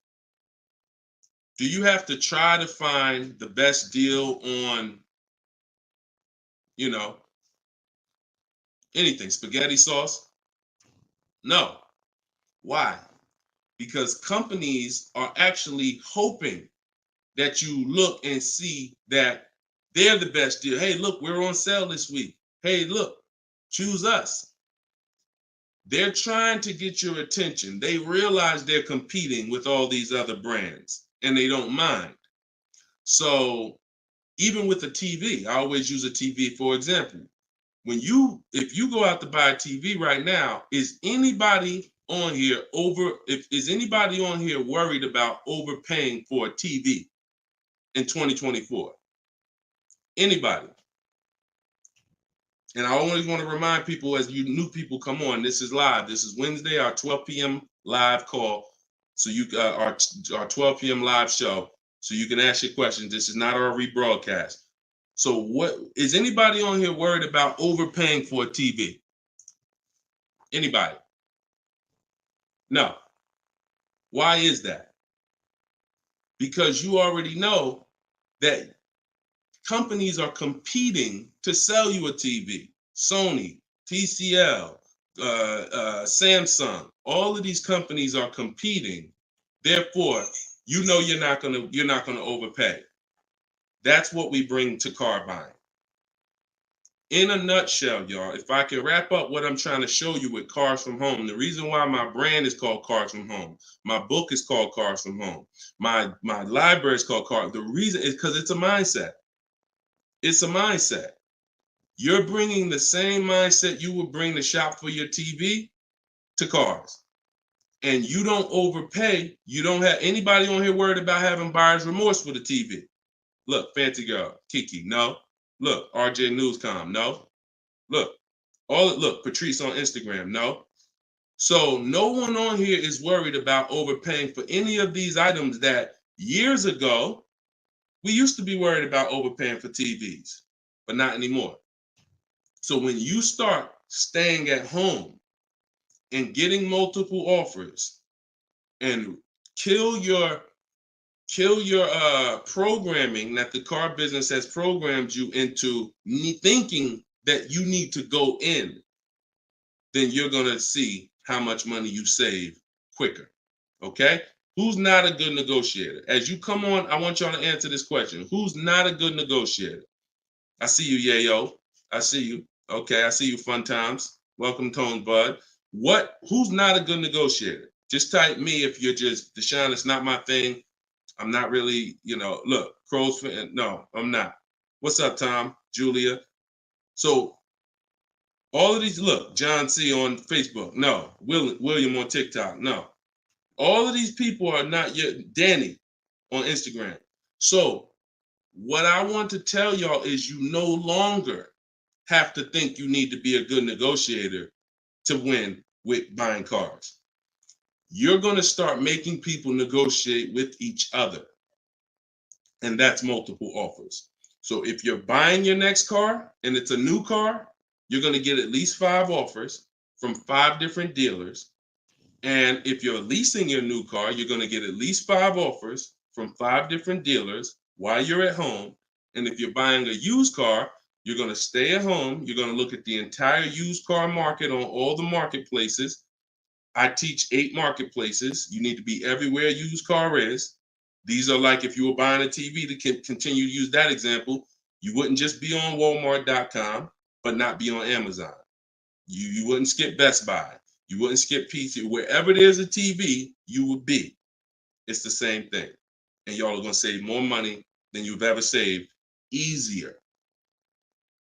Do you have to try to find the best deal on, anything, spaghetti sauce? No. Why? Because companies are actually hoping that you look and see that they're the best deal. Hey, look, we're on sale this week. Hey, look, choose us. They're trying to get your attention. They realize they're competing with all these other brands and they don't mind. So even with a TV, I always use a TV for example. If you go out to buy a TV right now, is anybody on here worried about overpaying for a TV in 2024? Anybody? And I always want to remind people, as you new people come on, this is live. This is Wednesday, our 12 p.m. live call. So our 12 p.m. live show. So you can ask your questions. This is not our rebroadcast. So what is anybody on here worried about overpaying for a TV? Anybody? No. Why is that? Because you already know that companies are competing to sell you a TV. Sony, TCL, Samsung, all of these companies are competing. Therefore, you're not gonna overpay. That's what we bring to car buying. In a nutshell, y'all, if I can wrap up what I'm trying to show you with Cars from Home, the reason why my brand is called Cars from Home, my book is called Cars from Home, my library is called Cars. The reason is because it's a mindset. It's a mindset. You're bringing the same mindset you would bring to shop for your TV to cars. And you don't overpay. You don't have anybody on here worried about having buyer's remorse for the TV. Look, Fancy Girl, Kiki, no. Look, RJ Newscom, no. Look, Patrice on Instagram, no. So no one on here is worried about overpaying for any of these items that years ago, we used to be worried about overpaying for TVs, but not anymore. So when you start staying at home and getting multiple offers and kill your programming that the car business has programmed you into thinking that you need to go in, then you're going to see how much money you save quicker. Okay? Who's not a good negotiator? As you come on, I want y'all to answer this question. Who's not a good negotiator? I see you, Yayo. I see you. Okay, I see you, Fun Times. Welcome, Tone Bud. Who's not a good negotiator? Just type me if you're just, Deshone, it's not my thing. I'm not really, look, Crow's fan. No, I'm not. What's up, Tom? Julia? So all of these, look, John C on Facebook. No. William on TikTok. No. All of these people are not yet. Danny on Instagram. So what I want to tell y'all is you no longer have to think you need to be a good negotiator to win with buying cars. You're going to start making people negotiate with each other. And that's multiple offers. So if you're buying your next car and it's a new car, you're going to get at least 5 offers from 5 different dealers. And if you're leasing your new car, you're going to get at least 5 offers from 5 different dealers while you're at home. And if you're buying a used car, you're going to stay at home. You're going to look at the entire used car market on all the marketplaces. I teach 8 marketplaces. You need to be everywhere a used car is. These are like if you were buying a TV, to continue to use that example, you wouldn't just be on Walmart.com, but not be on Amazon. You wouldn't skip Best Buy. You wouldn't skip PC. Wherever there's a TV, you would be. It's the same thing. And y'all are going to save more money than you've ever saved, easier.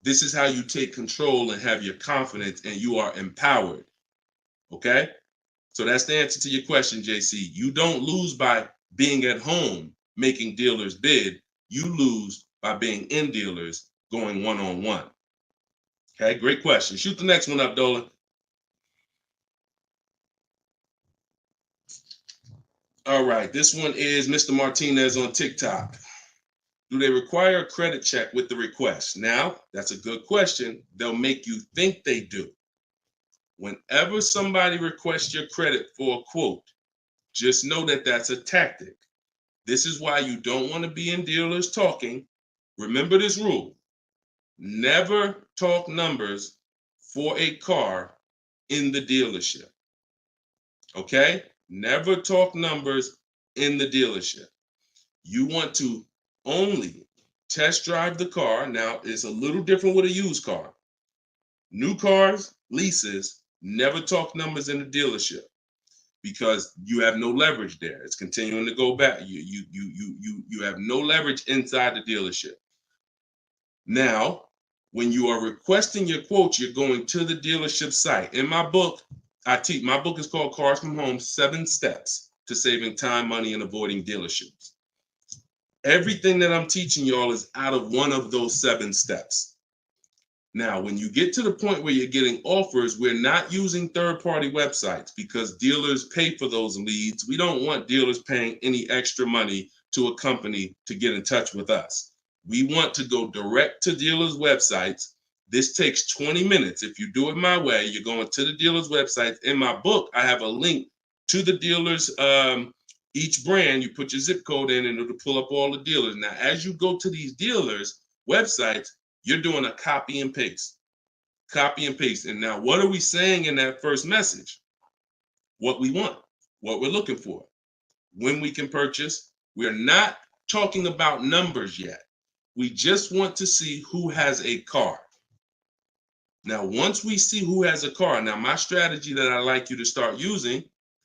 This is how you take control and have your confidence, and you are empowered. Okay? So that's the answer to your question, JC. You don't lose by being at home making dealers bid. You lose by being in dealers going one-on-one. Okay, great question. Shoot the next one up, Dolan. All right, this one is Mr. Martinez on TikTok. Do they require a credit check with the request? Now, that's a good question. They'll make you think they do. Whenever somebody requests your credit for a quote, just know that that's a tactic. This is why you don't want to be in dealers talking. Remember this rule. Never talk numbers for a car in the dealership. Okay? Never talk numbers in the dealership. You want to only test drive the car. Now, it's a little different with a used car. New cars, leases, never talk numbers in the dealership because you have no leverage there. It's continuing to go back. You have no leverage inside the dealership. Now, when you are requesting your quote, you're going to the dealership site. In my book, my book is called Cars from Home, 7 Steps to Saving Time, Money, and Avoiding Dealerships. Everything that I'm teaching y'all is out of one of those 7 steps. Now, when you get to the point where you're getting offers, we're not using third-party websites because dealers pay for those leads. We don't want dealers paying any extra money to a company to get in touch with us. We want to go direct to dealers' websites. This takes 20 minutes. If you do it my way, you're going to the dealer's website. In my book, I have a link to the dealers, each brand. You put your zip code in and it'll pull up all the dealers. Now, as you go to these dealers' websites, you're doing a copy and paste. Copy and paste. And now, what are we saying in that first message? What we want, what we're looking for, when we can purchase. We're not talking about numbers yet. We just want to see who has a car. Now, once we see who has a car, now my strategy that I like you to start using,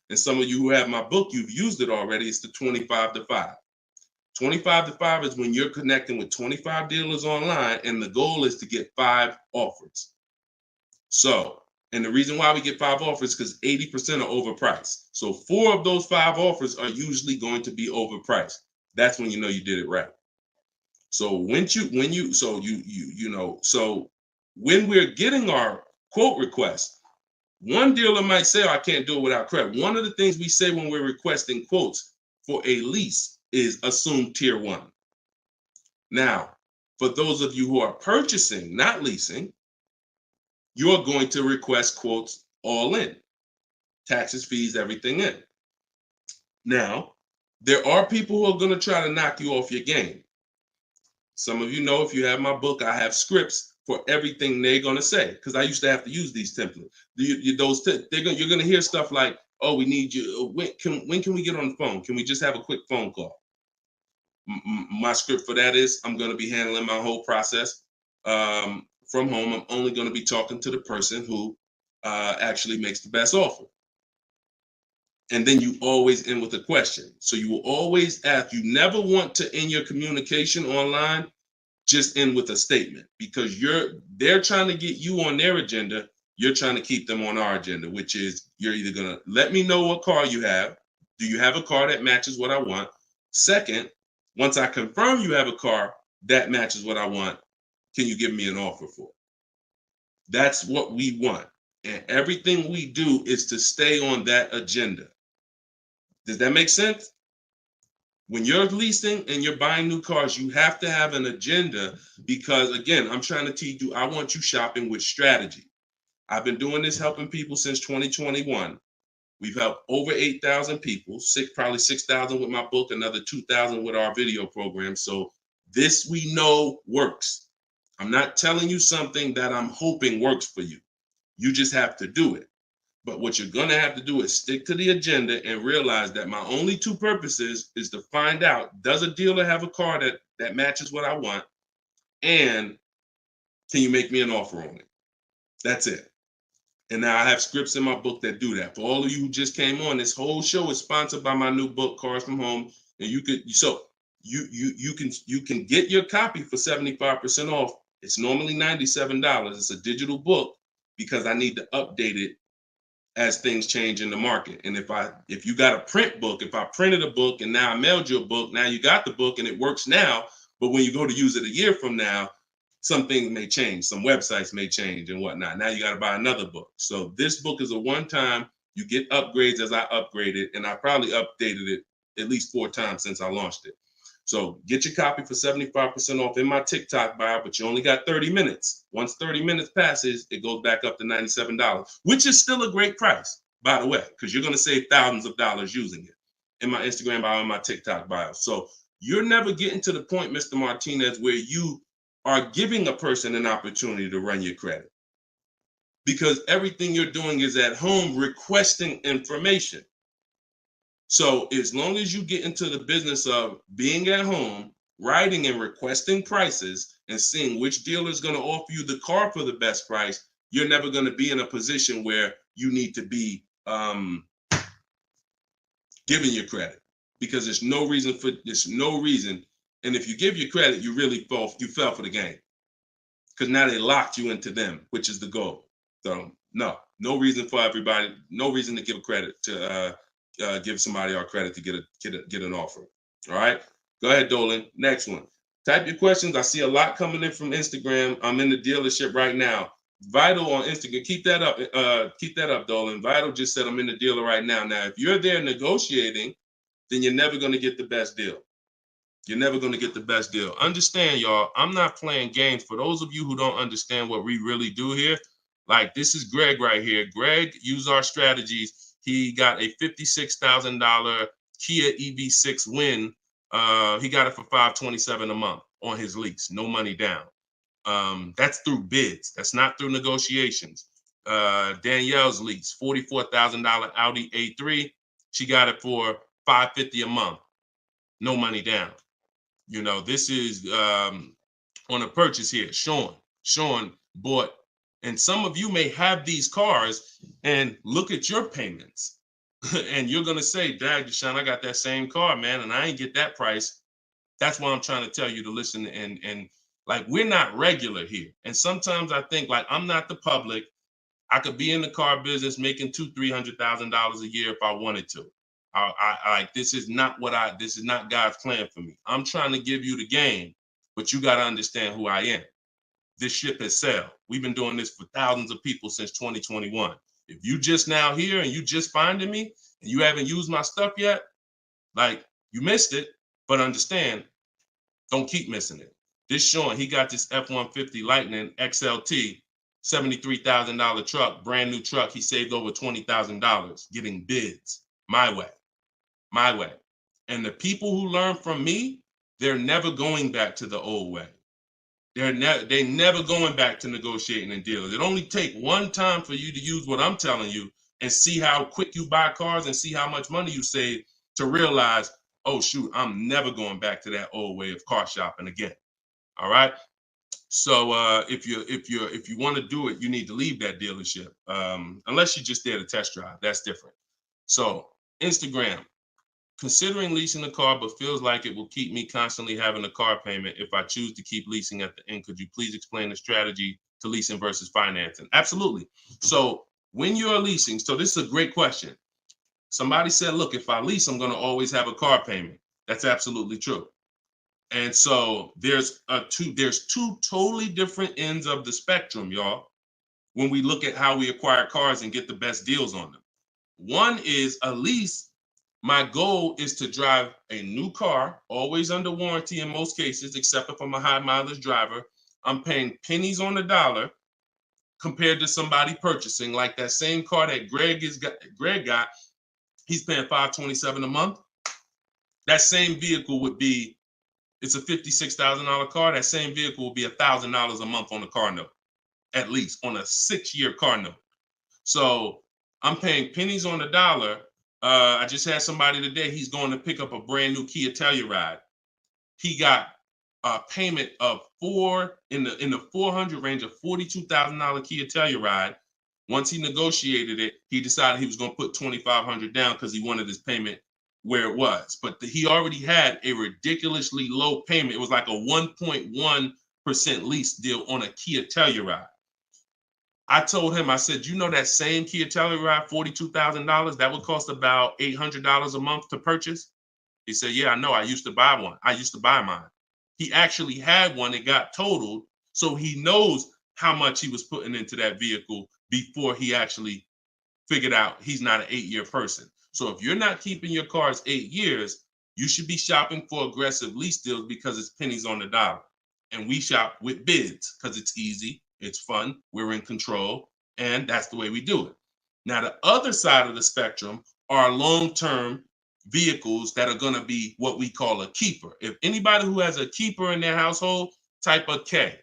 and some of you who have my book, you've used it already, is the 25 to 5. 25 to 5 is when you're connecting with 25 dealers online, and the goal is to get 5 offers. So, and the reason why we get 5 offers is because 80% are overpriced. So 4 of those 5 offers are usually going to be overpriced. That's when you know you did it right. So when we're getting our quote request, one dealer might say, oh, I can't do it without credit. One of the things we say when we're requesting quotes for a lease is assume tier 1. Now, for those of you who are purchasing, not leasing, you're going to request quotes all in, taxes, fees, everything in. Now, there are people who are going to try to knock you off your game. Some of you know, if you have my book, I have scripts for everything they're going to say, because I used to have to use these templates. You're going to hear stuff like, oh, we need you. When can we get on the phone? Can we just have a quick phone call? My script for that is, I'm going to be handling my whole process from home. I'm only going to be talking to the person who actually makes the best offer. And then you always end with a question. So you will always ask. You never want to end your communication online just end with a statement, because they're trying to get you on their agenda. You're trying to keep them on our agenda, which is, you're either going to let me know what car you have. Do you have a car that matches what I want? Second, once I confirm you have a car that matches what I want, can you give me an offer for it? That's what we want. And everything we do is to stay on that agenda. Does that make sense? When you're leasing and you're buying new cars, you have to have an agenda, because, again, I'm trying to teach you, I want you shopping with strategy. I've been doing this, helping people since 2021. We've helped over 8,000 people, probably 6,000 with my book, another 2,000 with our video program. So this, we know, works. I'm not telling you something that I'm hoping works for you. You just have to do it. But what you're going to have to do is stick to the agenda and realize that my only two purposes is to find out, does a dealer have a car that matches what I want? And can you make me an offer on it? That's it. And now I have scripts in my book that do that. For all of you who just came on, this whole show is sponsored by my new book, Cars from Home. And you can get your copy for 75% off. It's normally $97. It's a digital book, because I need to update it as things change in the market. And if you got a print book, if I printed a book and now I mailed you a book, now you got the book and it works now, but when you go to use it a year from now, some things may change, some websites may change and whatnot. Now you got to buy another book. So this book is a one-time, you get upgrades as I upgrade it, and I probably updated it at least 4 times since I launched it. So get your copy for 75% off in my TikTok bio, but you only got 30 minutes. Once 30 minutes passes, it goes back up to $97, which is still a great price, by the way, because you're going to save thousands of dollars using it in my Instagram bio and my TikTok bio. So you're never getting to the point, Mr. Martinez, where you are giving a person an opportunity to run your credit, because everything you're doing is at home requesting information. So as long as you get into the business of being at home, writing and requesting prices and seeing which dealer is going to offer you the car for the best price, you're never going to be in a position where you need to be giving your credit, because there's no reason. And if you give your credit, you really fell for the game, because now they locked you into them, which is the goal. So no reason for everybody, no reason to give credit to give somebody our credit to get an offer. All right, go ahead, Dolan. Next one. Type your questions. I see a lot coming in from Instagram. I'm in the dealership right now. Vital on Instagram. Keep that up. Keep that up, Dolan. Vital just said I'm in the dealer right now. Now, if you're there negotiating, then you're never going to get the best deal. You're never going to get the best deal. Understand, y'all, I'm not playing games. For those of you who don't understand what we really do here, like, this is Greg right here. Greg used our strategies. He got a $56,000 Kia EV6 win. He got it for $527 a month on his lease, no money down. That's through bids. That's not through negotiations. Danielle's lease, $44,000 Audi A3. She got it for $550 a month, no money down. You know, this is on a purchase here. Sean bought, and some of you may have these cars and look at your payments and you're going to say, Dad, Deshone, I got that same car, man, and I ain't get that price. That's why I'm trying to tell you to listen. And like, we're not regular here. And sometimes I think, like, I'm not the public. I could be in the car business making $200,000-$300,000 a year if I wanted to. This is not God's plan for me. I'm trying to give you the game, but you got to understand who I am. This ship has sailed. We've been doing this for thousands of people since 2021. If you just now here and you just finding me and you haven't used my stuff yet, like, you missed it, but understand, don't keep missing it. This Sean, he got this F-150 Lightning XLT $73,000 truck, brand new truck. He saved over $20,000 getting bids my way. And the people who learn from me, they're never going back to the old way. They're never going back to negotiating and dealing. It only take one time for you to use what I'm telling you and see how quick you buy cars and see how much money you save to realize, oh shoot, I'm never going back to that old way of car shopping again. All right. So if you want to do it, you need to leave that dealership. Unless you're just there to test drive, that's different. So Instagram. Considering leasing a car, but feels like it will keep me constantly having a car payment if I choose to keep leasing at the end. Could you please explain the strategy to leasing versus financing? Absolutely. So when you're leasing, so this is a great question. Somebody said, look, if I lease, I'm going to always have a car payment. That's absolutely true. And so there's two totally different ends of the spectrum, y'all, when we look at how we acquire cars and get the best deals on them. One is a lease. My goal is to drive a new car, always under warranty in most cases, except if I'm a high mileage driver. I'm paying pennies on the dollar compared to somebody purchasing like that same car that Greg got. He's paying $527 a month. That same vehicle would be, it's a $56,000 car. That same vehicle will be $1,000 a month on the car note, at least on a 6-year car note. So I'm paying pennies on the dollar. I just had somebody today, he's going to pick up a brand new Kia Telluride. He got a payment of in the 400 range of $42,000 Kia Telluride. Once he negotiated it, he decided he was going to put $2,500 down because he wanted his payment where it was. But he already had a ridiculously low payment. It was like a 1.1% lease deal on a Kia Telluride. I told him, I said, you know that same Kia Telluride, $42,000, that would cost about $800 a month to purchase? He said, yeah, I know. I used to buy one. I used to buy mine. He actually had one. It got totaled. So he knows how much he was putting into that vehicle before he actually figured out he's not an 8-year person. So if you're not keeping your cars 8 years, you should be shopping for aggressive lease deals because it's pennies on the dollar. And we shop with bids because it's easy. It's fun. We're in control. And that's the way we do it. Now, the other side of the spectrum are long-term vehicles that are going to be what we call a keeper. If anybody who has a keeper in their household, type a K.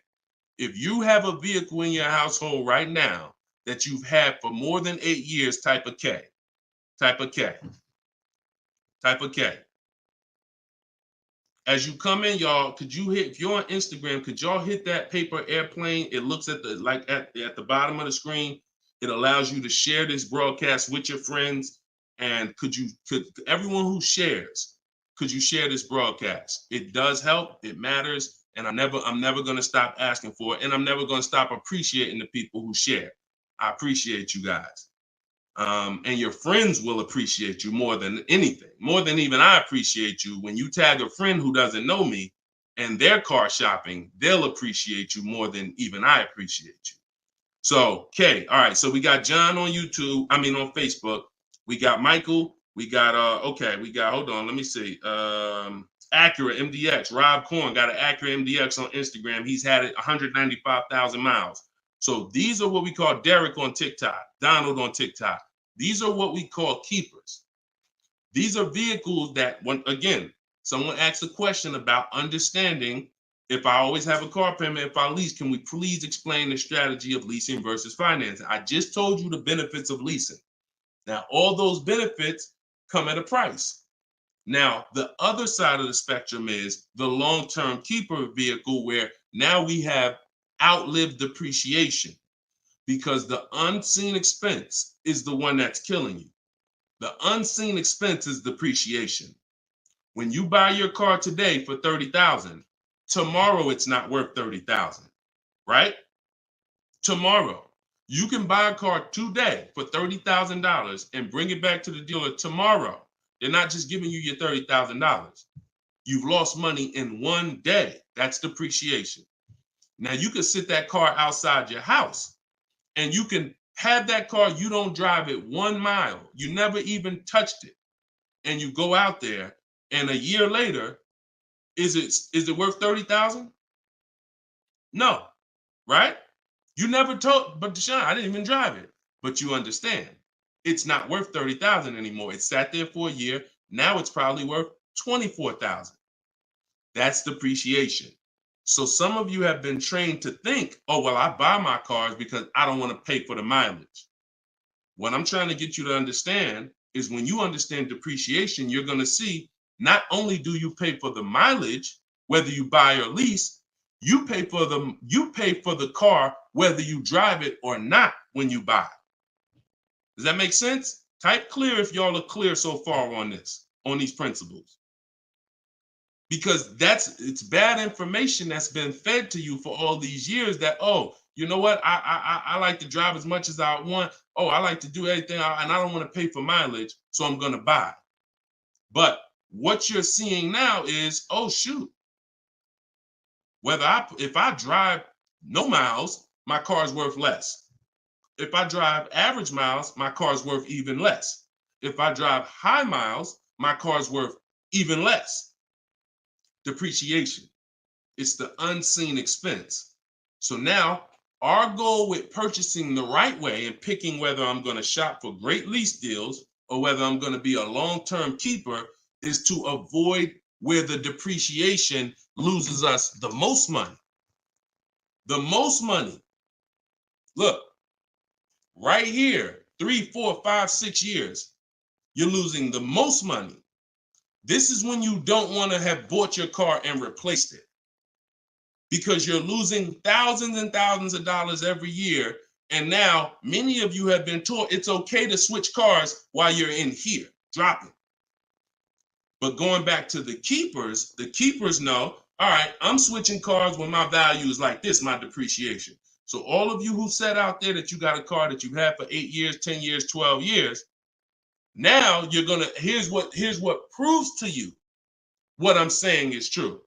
If you have a vehicle in your household right now that you've had for more than 8 years, type a K. Type a K. Type a K. As you come in, y'all, if you're on Instagram, could y'all hit that paper airplane? It looks at the bottom of the screen. It allows you to share this broadcast with your friends. And could everyone who shares, could you share this broadcast? It does help. It matters. And I'm never going to stop asking for it. And I'm never going to stop appreciating the people who share. I appreciate you guys. And your friends will appreciate you more than anything, more than even I appreciate you. When you tag a friend who doesn't know me and they're car shopping, they'll appreciate you more than even I appreciate you. So, okay, all right. So we got John on on Facebook. We got Michael. We got hold on, let me see. Acura MDX. Rob Korn got an Acura MDX on Instagram. He's had it 195,000 miles. So these are what we call Derek on TikTok, Donald on TikTok. These are what we call keepers. These are vehicles that, someone asked a question about understanding if I always have a car payment, if I lease, can we please explain the strategy of leasing versus financing? I just told you the benefits of leasing. Now, all those benefits come at a price. Now, the other side of the spectrum is the long-term keeper vehicle where now we have outlived depreciation because the unseen expense is the one that's killing you. The unseen expense is depreciation. When you buy your car today for $30,000, tomorrow it's not worth $30,000, right? Tomorrow. You can buy a car today for $30,000 and bring it back to the dealer tomorrow. They're not just giving you your $30,000. You've lost money in one day. That's depreciation. Now you can sit that car outside your house and you can have that car. You don't drive it 1 mile. You never even touched it. And you go out there and a year later, is it worth $30,000? No, right? You never told, but Deshone, I didn't even drive it. But you understand, it's not worth $30,000 anymore. It sat there for a year. Now it's probably worth $24,000. That's depreciation. So some of you have been trained to think, oh, well, I buy my cars because I don't want to pay for the mileage. What I'm trying to get you to understand is when you understand depreciation, you're going to see not only do you pay for the mileage, whether you buy or lease, you pay for the car whether you drive it or not when you buy. Does that make sense? Type clear if y'all are clear so far on this, on these principles. Because it's bad information that's been fed to you for all these years that, oh, you know what? I like to drive as much as I want. Oh, I like to do everything and I don't want to pay for mileage, so I'm going to buy. But what you're seeing now is, oh, shoot. If I drive no miles, my car's worth less. If I drive average miles, my car's worth even less. If I drive high miles, my car's worth even less. Depreciation. It's the unseen expense. So now our goal with purchasing the right way and picking whether I'm going to shop for great lease deals or whether I'm going to be a long-term keeper is to avoid where the depreciation loses us the most money. The most money. Look, right here, 3, 4, 5, 6 years, you're losing the most money. This is when you don't want to have bought your car and replaced it, because you're losing thousands and thousands of dollars every year. And now many of you have been taught it's okay to switch cars while you're in here, dropping. But going back to the keepers know, all right, I'm switching cars when my value is like this, my depreciation. So all of you who said out there that you got a car that you've had for 8 years, 10 years, 12 years, now you're gonna, here's what proves to you what I'm saying is true.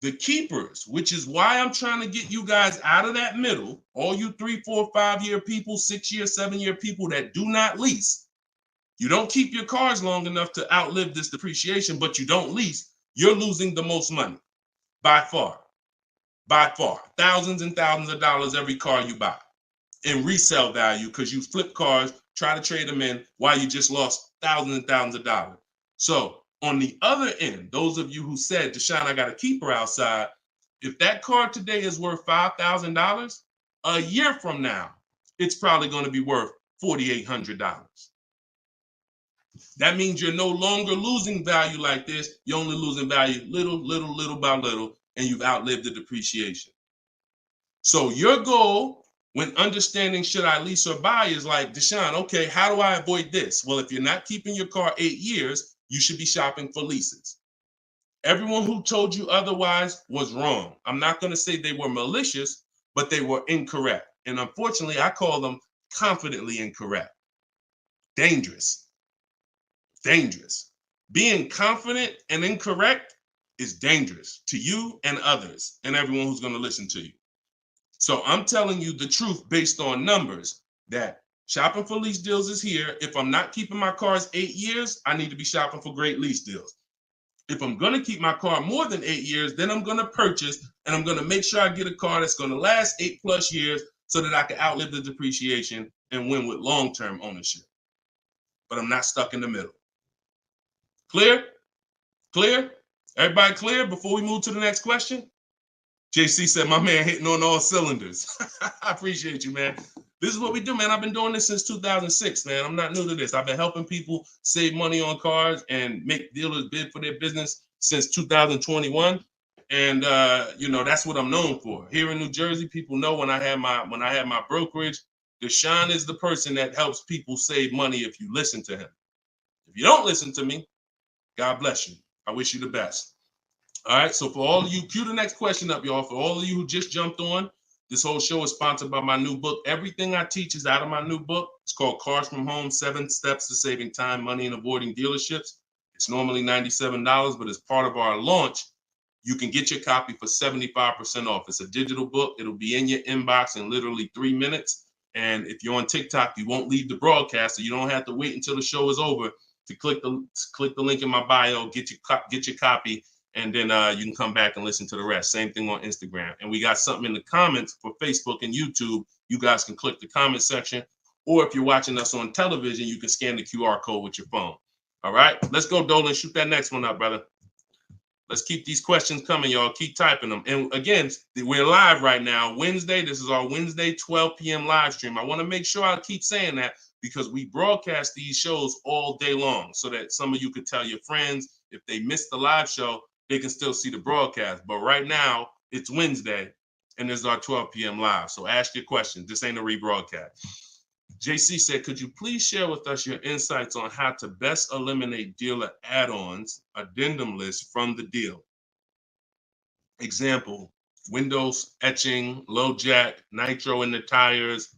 The keepers, which is why I'm trying to get you guys out of that middle, all you 3, 4, 5 year people, 6 year, 7 year people that do not lease. You don't keep your cars long enough to outlive this depreciation, but you don't lease. You're losing the most money by far, thousands and thousands of dollars every car you buy in resale value, because you flip cars, try to trade them in while you just lost thousands and thousands of dollars. So on the other end, those of you who said, Deshone, I got a keeper outside, if that car today is worth $5,000, a year from now, it's probably going to be worth $4,800. That means you're no longer losing value like this. You're only losing value little by little, and you've outlived the depreciation. So your goal when understanding should I lease or buy is like, Deshone, okay, how do I avoid this? Well, if you're not keeping your car 8 years, you should be shopping for leases. Everyone who told you otherwise was wrong. I'm not going to say they were malicious, but they were incorrect. And unfortunately, I call them confidently incorrect. Dangerous. Being confident and incorrect is dangerous to you and others and everyone who's going to listen to you. So I'm telling you the truth based on numbers, that shopping for lease deals is here. If I'm not keeping my cars 8 years, I need to be shopping for great lease deals. If I'm going to keep my car more than 8 years, then I'm going to purchase and I'm going to make sure I get a car that's going to last 8+ years so that I can outlive the depreciation and win with long-term ownership. But I'm not stuck in the middle. Clear? Clear? Everybody clear before we move to the next question? JC said, my man hitting on all cylinders. I appreciate you, man. This is what we do, man. I've been doing this since 2006, man. I'm not new to this. I've been helping people save money on cars and make dealers bid for their business since 2021. And that's what I'm known for. Here in New Jersey, people know when I had my brokerage, Deshone is the person that helps people save money if you listen to him. If you don't listen to me, God bless you. I wish you the best. All right, so for all of you, cue the next question up, y'all. For all of you who just jumped on, this whole show is sponsored by my new book. Everything I teach is out of my new book. It's called Cars from Home, 7 Steps to Saving Time, Money, and Avoiding Dealerships. It's normally $97, but as part of our launch, you can get your copy for 75% off. It's a digital book. It'll be in your inbox in literally 3 minutes. And if you're on TikTok, you won't leave the broadcast, so you don't have to wait until the show is over to click the link in my bio, get your copy, and then you can come back and listen to the rest. Same thing on Instagram. And we got something in the comments for Facebook and YouTube. You guys can click the comment section, or if you're watching us on television, you can scan the QR code with your phone. All right, let's go, Dolan. Shoot that next one up, brother. Let's keep these questions coming, y'all. Keep typing them. And again, we're live right now, Wednesday. This is our Wednesday 12 p.m. live stream. I want to make sure I keep saying that because we broadcast these shows all day long so that some of you could tell your friends if they missed the live show, they can still see the broadcast. But right now, it's Wednesday, and this is our 12 p.m. live. So ask your questions. This ain't a rebroadcast. JC said, could you please share with us your insights on how to best eliminate dealer add-ons, addendum lists from the deal? Example, windows etching, low jack, nitro in the tires,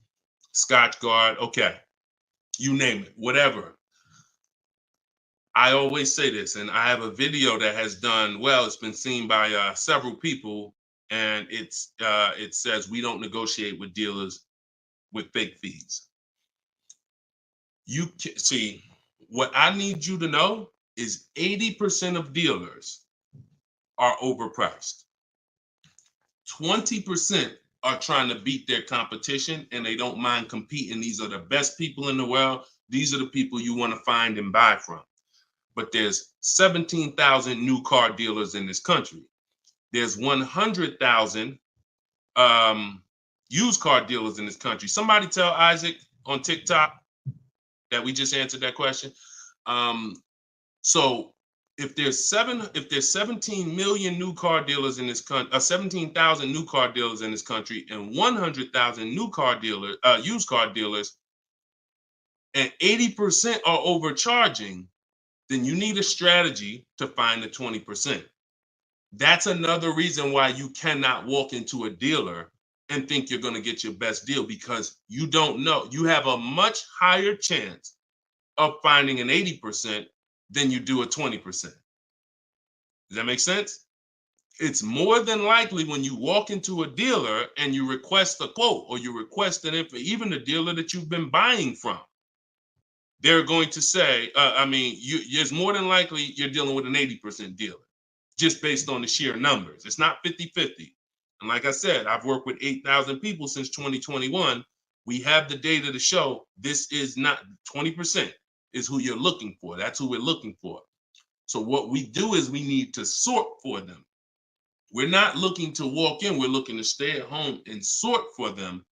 Scotch guard. Okay, you name it, whatever. I always say this, and I have a video that has done well. It's been seen by several people, and it says we don't negotiate with dealers with fake fees. You can see, what I need you to know is 80% of dealers are overpriced. 20% are trying to beat their competition, and they don't mind competing. These are the best people in the world. These are the people you want to find and buy from. But there's 17,000 new car dealers in this country. There's 100,000 used car dealers in this country. Somebody tell Isaac on TikTok that we just answered that question. So if there's 17 million new car dealers in this country, 17,000 new car dealers in this country, and 100,000 new car dealers, used car dealers, and 80% are overcharging, then you need a strategy to find the 20%. That's another reason why you cannot walk into a dealer and think you're going to get your best deal, because you don't know. You have a much higher chance of finding an 80% than you do a 20%. Does that make sense? It's more than likely when you walk into a dealer and you request a quote, or you request an info, even the dealer that you've been buying from, they're going to say, it's more than likely you're dealing with an 80% dealer, just based on the sheer numbers. It's not 50-50. And like I said, I've worked with 8,000 people since 2021. We have the data to show this is not 20% is who you're looking for. That's who we're looking for. So what we do is we need to sort for them. We're not looking to walk in. We're looking to stay at home and sort for them.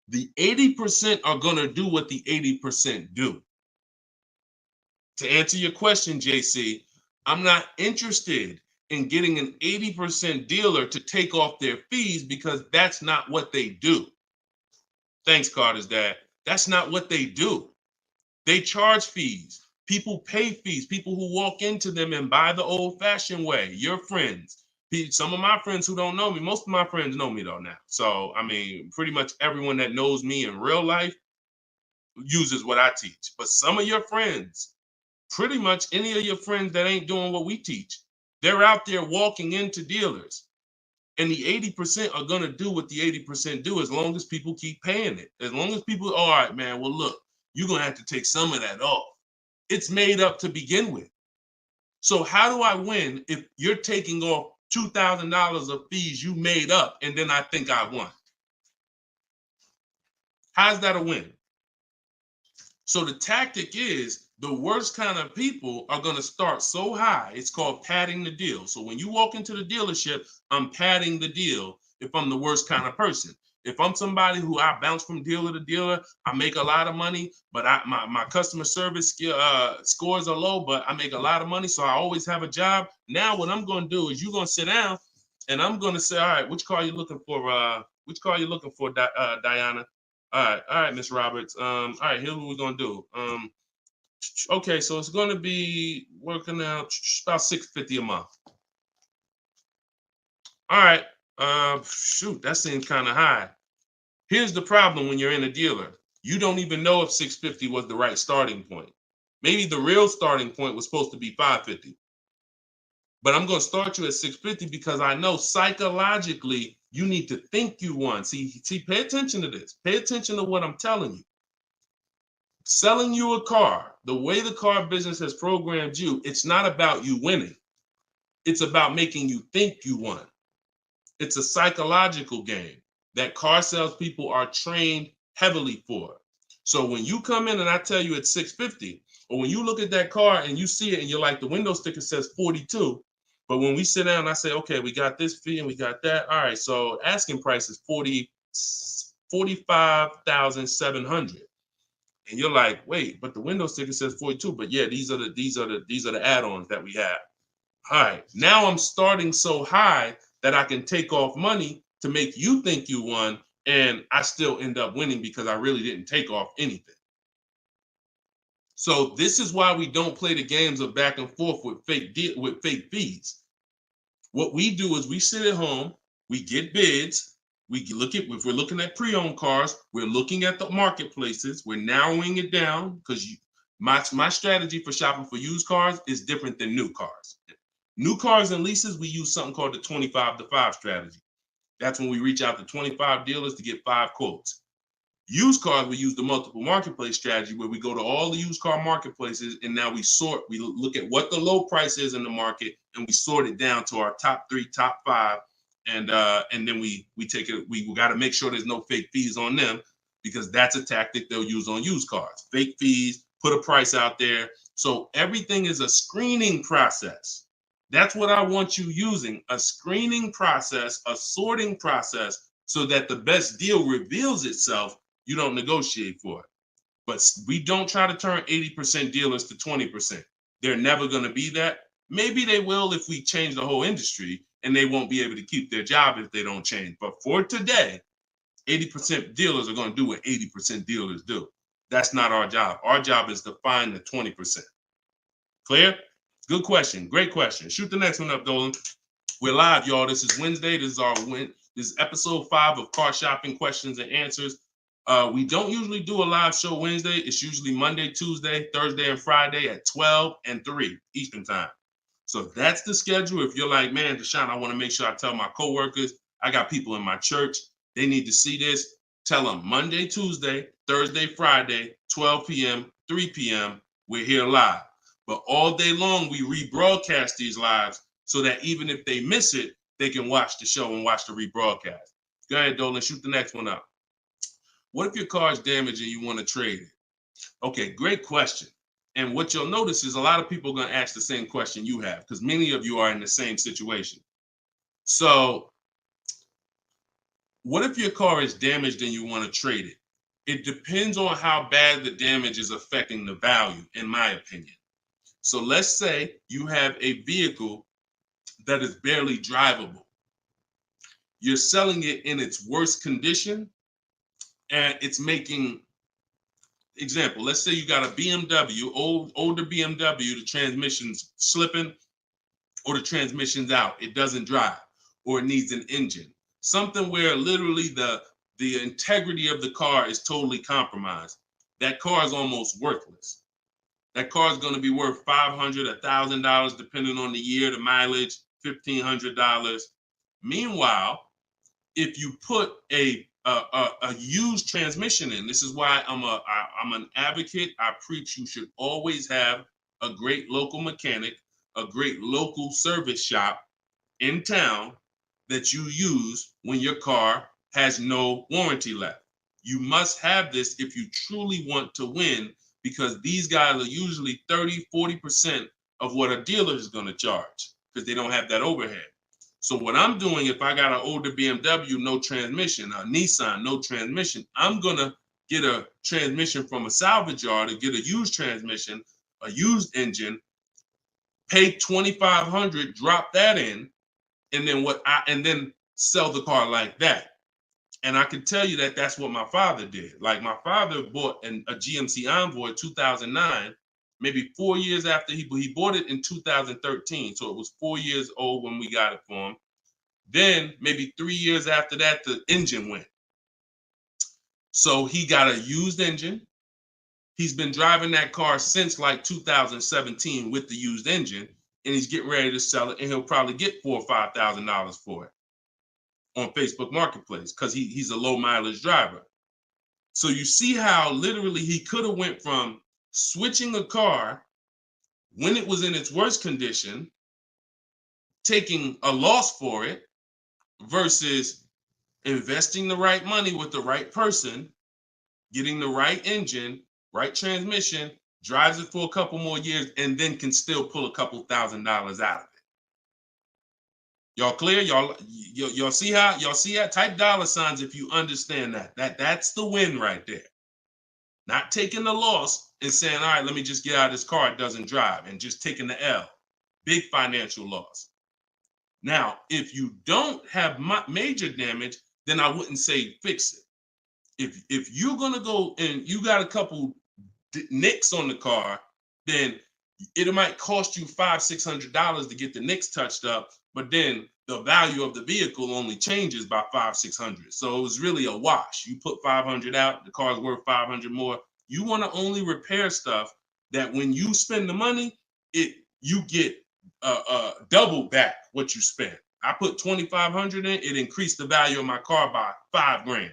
The 80% are going to do what the 80% do. To answer your question, JC, I'm not interested in getting an 80% dealer to take off their fees, because that's not what they do. Thanks, Carter's dad. That's not what they do. They charge fees. People pay fees. People who walk into them and buy the old-fashioned way. Your friends. Some of my friends who don't know me, most of my friends know me though now. So, pretty much everyone that knows me in real life uses what I teach. But some of your friends, pretty much any of your friends that ain't doing what we teach, they're out there walking into dealers. And the 80% are going to do what the 80% do, as long as people keep paying it. As long as people, all right, man, well, look, you're going to have to take some of that off. It's made up to begin with. So how do I win if you're taking off $2,000 of fees you made up, and then I think I won? How's that a win? So the tactic is, the worst kind of people are going to start so high. It's called padding the deal. So when you walk into the dealership, I'm padding the deal if I'm the worst kind of person. If I'm somebody who I bounce from dealer to dealer, I make a lot of money, but my customer service scores are low, but I make a lot of money, so I always have a job. Now what I'm going to do is, you're going to sit down, and I'm going to say, all right, which car are you looking for? Which car are you looking for, Diana? All right, Miss Roberts. All right, here's what we're going to do. Okay, so it's going to be working out about $650 a month. All right. Shoot, that seems kind of high. Here's the problem when you're in a dealer. You don't even know if $650 was the right starting point. Maybe the real starting point was supposed to be $550. But I'm going to start you at $650 because I know psychologically you need to think you won. See, pay attention to this. Pay attention to what I'm telling you. Selling you a car, the way the car business has programmed you, it's not about you winning. It's about making you think you won. It's a psychological game that car salespeople are trained heavily for. So when you come in and I tell you it's 650, or when you look at that car and you see it and you're like, the window sticker says 42, but when we sit down and I say, okay, we got this fee and we got that. All right, so asking price is 45,700. And you're like, wait, but the window sticker says 42. But yeah, these are the add-ons that we have. All right, now I'm starting so high that I can take off money to make you think you won, and I still end up winning because I really didn't take off anything. So this is why we don't play the games of back and forth with fake fees. What we do is we sit at home, we get bids, we look at, if we're looking at pre-owned cars, we're looking at the marketplaces, we're narrowing it down, because my strategy for shopping for used cars is different than new cars. New cars and leases, we use something called the 25 to 5 strategy. That's when we reach out to 25 dealers to get 5 quotes. Used cars, we use the multiple marketplace strategy, where we go to all the used car marketplaces and now we look at what the low price is in the market and we sort it down to our top 3, top 5. And then we take it, we got to make sure there's no fake fees on them, because that's a tactic they'll use on used cars. Fake fees, put a price out there. So everything is a screening process. That's what I want you using, a screening process, a sorting process, so that the best deal reveals itself. You don't negotiate for it. But we don't try to turn 80% dealers to 20%. They're never going to be that. Maybe they will if we change the whole industry, and they won't be able to keep their job if they don't change. But for today, 80% dealers are going to do what 80% dealers do. That's not our job. Our job is to find the 20%. Clear? Good question. Great question. Shoot the next one up, Dolan. We're live, y'all. This is Wednesday. This is episode 5 of Car Shopping Questions and Answers. We don't usually do a live show Wednesday. It's usually Monday, Tuesday, Thursday, and Friday at 12 and 3 Eastern time. So that's the schedule. If you're like, man, Deshone, I want to make sure I tell my coworkers, I got people in my church, they need to see this. Tell them Monday, Tuesday, Thursday, Friday, 12 p.m., 3 p.m., we're here live. But all day long, we rebroadcast these lives so that even if they miss it, they can watch the show and watch the rebroadcast. Go ahead, Dolan, shoot the next one up. What if your car is damaged and you want to trade it? Okay, great question. And what you'll notice is a lot of people are going to ask the same question you have, because many of you are in the same situation. So what if your car is damaged and you want to trade it? It depends on how bad the damage is affecting the value, in my opinion. So let's say you have a vehicle that is barely drivable. You're selling it in its worst condition, and it's making, example, let's say you got a BMW, older BMW, the transmission's slipping, or the transmission's out, it doesn't drive, or it needs an engine. Something where literally the integrity of the car is totally compromised. That car is almost worthless. That car is going to be worth $500, $1,000, depending on the year, the mileage, $1,500. Meanwhile, if you put a used transmission in, this is why I'm an advocate. I preach you should always have a great local mechanic, a great local service shop in town that you use when your car has no warranty left. You must have this if you truly want to win, because these guys are usually 30, 40% of what a dealer is going to charge, because they don't have that overhead. So what I'm doing, if I got an older BMW, no transmission, a Nissan, no transmission, I'm going to get a transmission from a salvage yard to get a used transmission, a used engine, pay $2,500, drop that in, and then sell the car like that. And I can tell you that that's what my father did. Like, my father bought a GMC Envoy 2009, maybe 4 years after he bought it in 2013. So it was 4 years old when we got it for him. Then maybe 3 years after that, the engine went. So he got a used engine. He's been driving that car since like 2017 with the used engine, and he's getting ready to sell it, and he'll probably get $4,000 or $5,000 for it on Facebook Marketplace, because he's a low mileage driver. So you see how literally he could have went from switching a car when it was in its worst condition taking a loss for it versus investing the right money with the right person, getting the right engine, right transmission, drives it for a couple more years, and then can still pull a couple $1,000s out of it. Y'all clear? Y'all see how? Y'all see how? Type dollar signs if you understand that. That's the win right there. Not taking the loss and saying, all right, let me just get out of this car, it doesn't drive, and just taking the L. Big financial loss. Now, if you don't have major damage, then I wouldn't say fix it. If you're gonna go and you got a couple nicks on the car, then it might cost you $500-600 to get the nicks touched up, but then the value of the vehicle only changes by $500-600. So it was really a wash. You put 500 out, the car's worth 500 more. You want to only repair stuff that when you spend the money, you get double back what you spent. I put 2,500 in, it increased the value of my car by $5,000.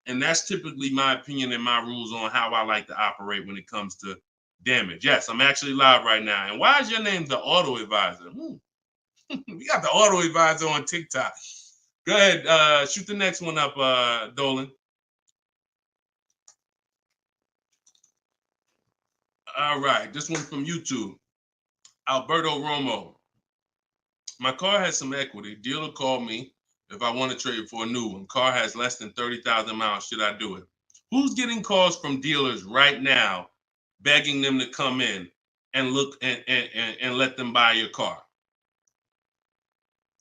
And that's typically my opinion and my rules on how I like to operate when it comes to damage. Yes, I'm actually live right now. And why is your name the Auto Advisor? We got the Auto Advisor on TikTok. Go ahead, shoot the next one up, Dolan. All right, this one from YouTube. Alberto Romo. My car has some equity. Dealer called me if I want to trade it for a new one. Car has less than 30,000 miles. Should I do it? Who's getting calls from dealers right now begging them to come in and look and let them buy your car?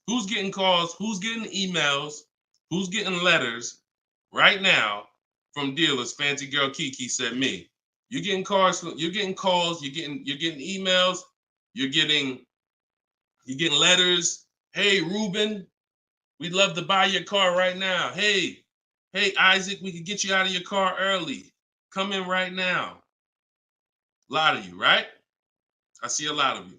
Who's getting calls? Who's getting emails? Who's getting letters right now from dealers? Fancy Girl Kiki said me. You're getting calls. You're getting calls. You're getting emails. You're getting letters. Hey, Ruben, we'd love to buy your car right now. Hey, Isaac, we could get you out of your car early. Come in right now. A lot of you, right? I see a lot of you.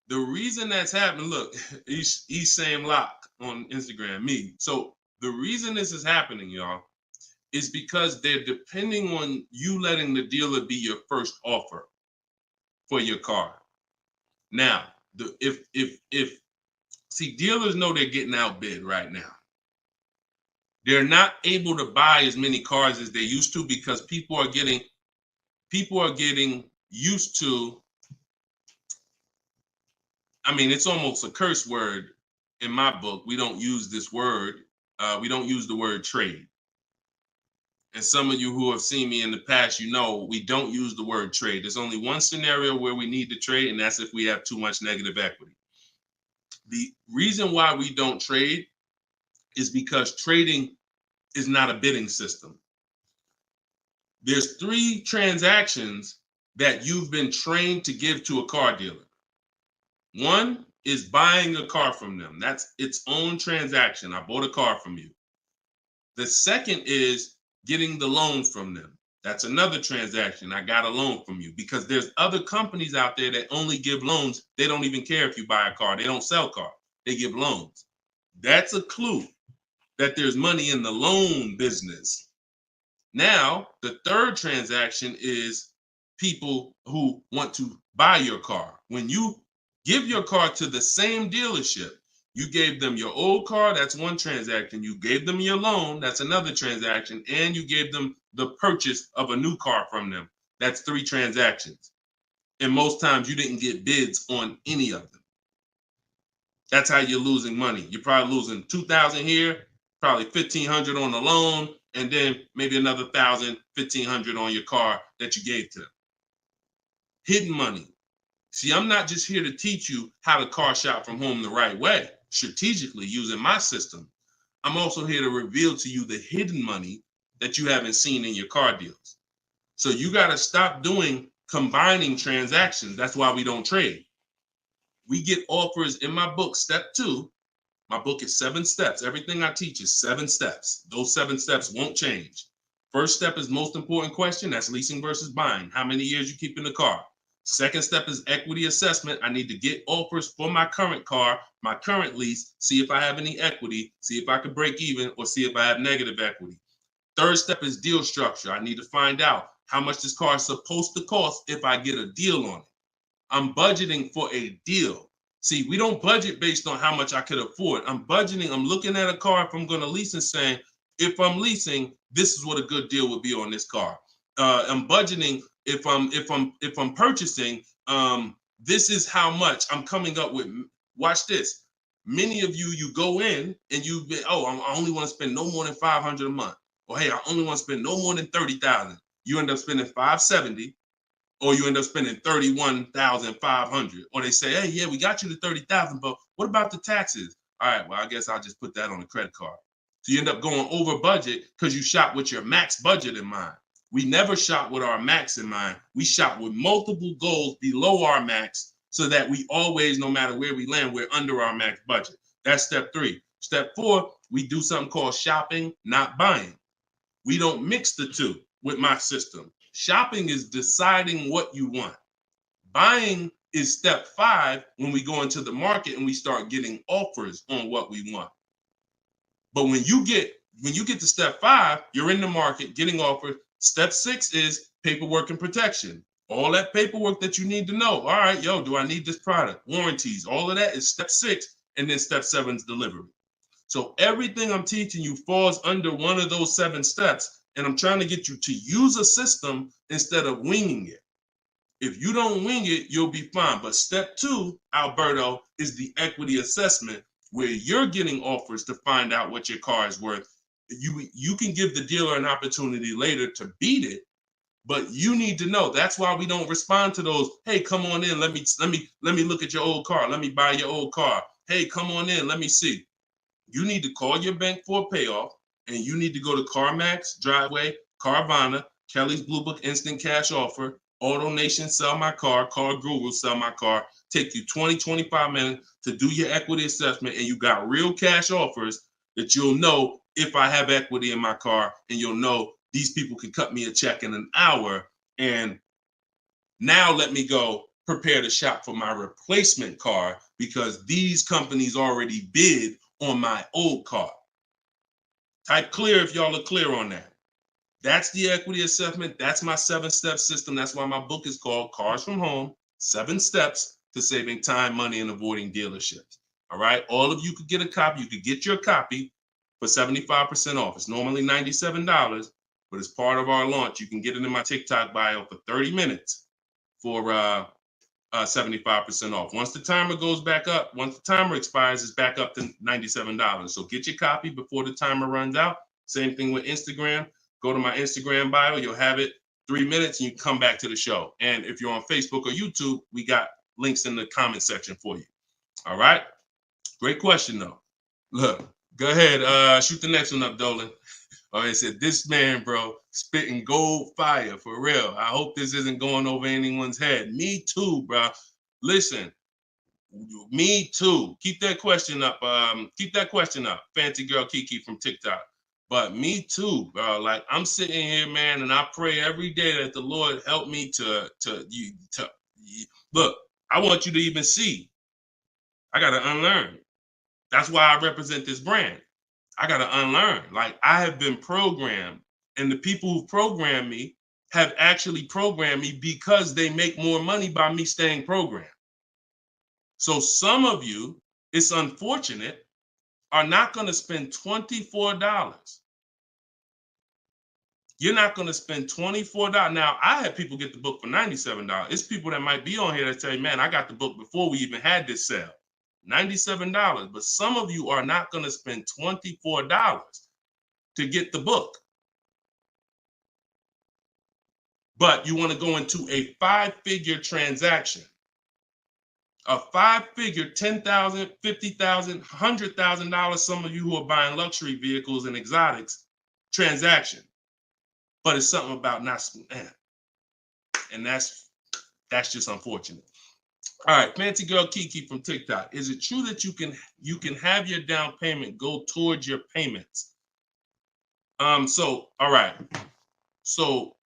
The reason that's happening, look, he's saying lock on Instagram, me. So the reason this is happening, y'all, is because they're depending on you letting the dealer be your first offer for your car. Now, see, dealers know they're getting outbid right now. They're not able to buy as many cars as they used to because people are getting used to, I mean, it's almost a curse word in my book. We don't use this word. We don't use the word trade. And some of you who have seen me in the past, you know we don't use the word trade. There's only one scenario where we need to trade, and that's if we have too much negative equity. The reason why we don't trade is because trading is not a bidding system. There's 3 transactions that you've been trained to give to a car dealer. One is buying a car from them. That's its own transaction. I bought a car from you. The second is getting the loan from them. That's another transaction. I got a loan from you, because there's other companies out there that only give loans. They don't even care if you buy a car. They don't sell cars. They give loans. That's a clue that there's money in the loan business. Now, the third transaction is people who want to buy your car. When you give your car to the same dealership, you gave them your old car, that's one transaction. You gave them your loan, that's another transaction. And you gave them the purchase of a new car from them. That's 3 transactions. And most times you didn't get bids on any of them. That's how you're losing money. You're probably losing $2,000 here, probably $1,500 on the loan, and then maybe another $1,000, $1,500 on your car that you gave to them. Hidden money. See, I'm not just here to teach you how to car shop from home the right way, strategically using my system. I'm also here to reveal to you the hidden money that you haven't seen in your car deals. So you got to stop doing combining transactions. That's why we don't trade. We get offers in my book, step 2. My book is 7 steps. Everything I teach is 7 steps. Those 7 steps won't change. First step is most important question. That's leasing versus buying. How many years you keep in the car? Second step is equity assessment. I need to get offers for my current car, my current lease, see if I have any equity, see if I can break even, or see if I have negative equity. Third step is deal structure. I need to find out how much this car is supposed to cost if I get a deal on it. I'm budgeting for a deal. See, we don't budget based on how much I could afford. I'm budgeting, I'm looking at a car if I'm going to lease and saying, if I'm leasing, this is what a good deal would be on this car. I'm budgeting if I'm purchasing, this is how much I'm coming up with. Watch this. Many of you go in and I only want to spend no more than $500 a month. Or hey, I only want to spend no more than $30,000. You end up spending $570, or you end up spending $31,500. Or they say, hey, yeah, we got you to $30,000, but what about the taxes? All right, well, I guess I'll just put that on a credit card. So you end up going over budget because you shop with your max budget in mind. We never shop with our max in mind. We shop with multiple goals below our max so that we always, no matter where we land, we're under our max budget. That's step 3. Step 4, we do something called shopping, not buying. We don't mix the two with my system. Shopping is deciding what you want. Buying is step 5 when we go into the market and we start getting offers on what we want. But when you get to step 5, you're in the market getting offers. Step 6 is paperwork and protection. All that paperwork that you need to know. All right, do I need this product? Warranties, all of that is step 6. And then step 7 is delivery. So everything I'm teaching you falls under one of those 7 steps. And I'm trying to get you to use a system instead of winging it. If you don't wing it, you'll be fine. But step 2, Alberto, is the equity assessment, where you're getting offers to find out what your car is worth. You can give the dealer an opportunity later to beat it, but you need to know. That's why we don't respond to those. Hey, come on in. Let me look at your old car. Let me buy your old car. Hey, come on in. Let me see. You need to call your bank for a payoff, and you need to go to CarMax, Driveway, Carvana, Kelly's Blue Book Instant Cash Offer, AutoNation, Sell My Car, Car Google, Sell My Car. Take you 20, 25 minutes to do your equity assessment, and you got real cash offers that you'll know if I have equity in my car, and you'll know these people can cut me a check in an hour. And now let me go prepare to shop for my replacement car because these companies already bid on my old car. Type clear if y'all are clear on that. That's the equity assessment. That's my 7-step system. That's why my book is called Cars from Home, 7 Steps to Saving Time, Money, and Avoiding Dealerships. All right. All of you could get a copy. You could get your copy for 75% off. It's normally $97, but as part of our launch, you can get it in my TikTok bio for 30 minutes for 75% off. Once the timer goes back up, once the timer expires, it's back up to $97. So get your copy before the timer runs out. Same thing with Instagram. Go to my Instagram bio. You'll have it 3 minutes and you come back to the show. And if you're on Facebook or YouTube, we got links in the comment section for you. All right. Great question, though. Look, go ahead. Shoot the next one up, Dolan. It said, this man, bro, spitting gold fire for real. I hope this isn't going over anyone's head. Me too, bro. Listen, me too. Keep that question up. Fancy girl Kiki from TikTok. But me too, bro. Like, I'm sitting here, man, and I pray every day that the Lord help me to look. I want you to even see. I gotta unlearn. That's why I represent this brand. I got to unlearn. Like, I have been programmed, and the people who programmed me have actually programmed me because they make more money by me staying programmed. So some of you, it's unfortunate, are not going to spend $24. You're not going to spend $24. Now, I had people get the book for $97. It's people that might be on here that say, man, I got the book before we even had this sale. $97, but some of you are not going to spend $24 to get the book. But you want to go into a 5-figure transaction, a 5-figure, $10,000, $50,000, $100,000. Some of you who are buying luxury vehicles and exotics transaction, but it's something about not, and that's just unfortunate. All right, fancy girl Kiki from TikTok. Is it true that you can have your down payment go towards your payments? So all right. So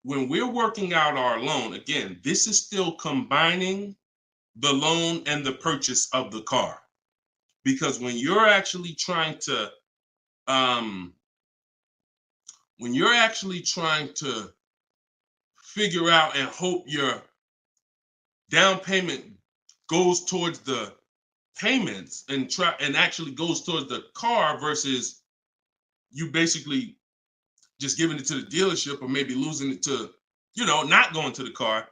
when we're working out our loan, again, this is still combining the loan and the purchase of the car. Because when you're actually trying to figure out and hope your down payment goes towards the payments and actually goes towards the car versus you basically just giving it to the dealership or maybe losing it to, not going to the car,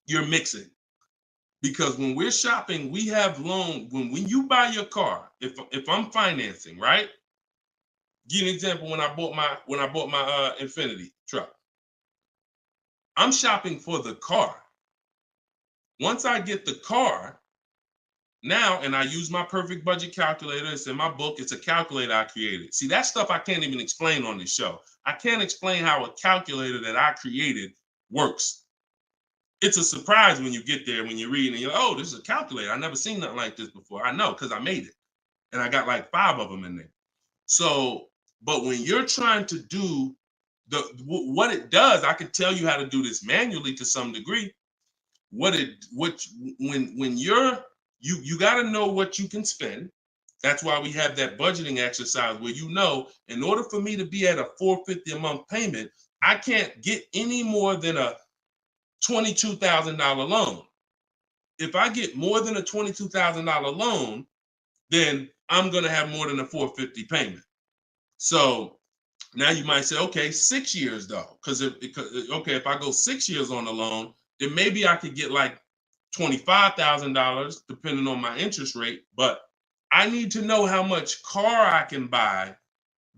you're mixing. Because when we're shopping, we have loan. When you buy your car, if I'm financing, right? Give you an example. When I bought my Infiniti truck, I'm shopping for the car. Once I get the car, now, and I use my perfect budget calculator. It's in my book. It's a calculator I created. See, that stuff I can't even explain on this show. I can't explain how a calculator that I created works. It's a surprise when you get there, when you're reading and you're like, oh, this is a calculator. I've never seen nothing like this before. I know, because I made it. And I got like 5 of them in there. So, but when you're trying to do what it does, I can tell you how to do this manually to some degree. When you got to know what you can spend. That's why we have that budgeting exercise where in order for me to be at a $450 a month payment, I can't get any more than a $22,000 loan. If I get more than a $22,000 loan, then I'm going to have more than a $450 payment. So now you might say, okay, 6 years though, because if I go 6 years on the loan, then maybe I could get like $25,000 depending on my interest rate. But I need to know how much car I can buy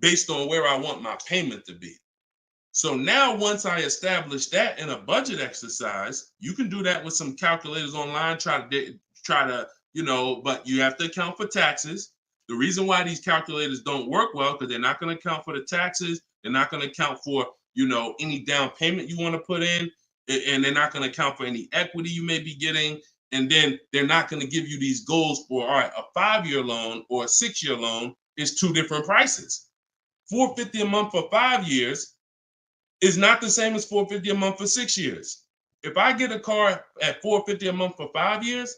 based on where I want my payment to be. So now once I establish that in a budget exercise, you can do that with some calculators online, try to, but you have to account for taxes. The reason why these calculators don't work well, because they're not going to account for the taxes. They're not going to account for, any down payment you want to put in, and they're not going to account for any equity you may be getting. And then they're not going to give you these goals for, all right, a 5-year loan or a 6-year loan is 2 different prices. $450 a month for 5 years is not the same as $450 a month for 6 years. If I get a car at $450 a month for 5 years,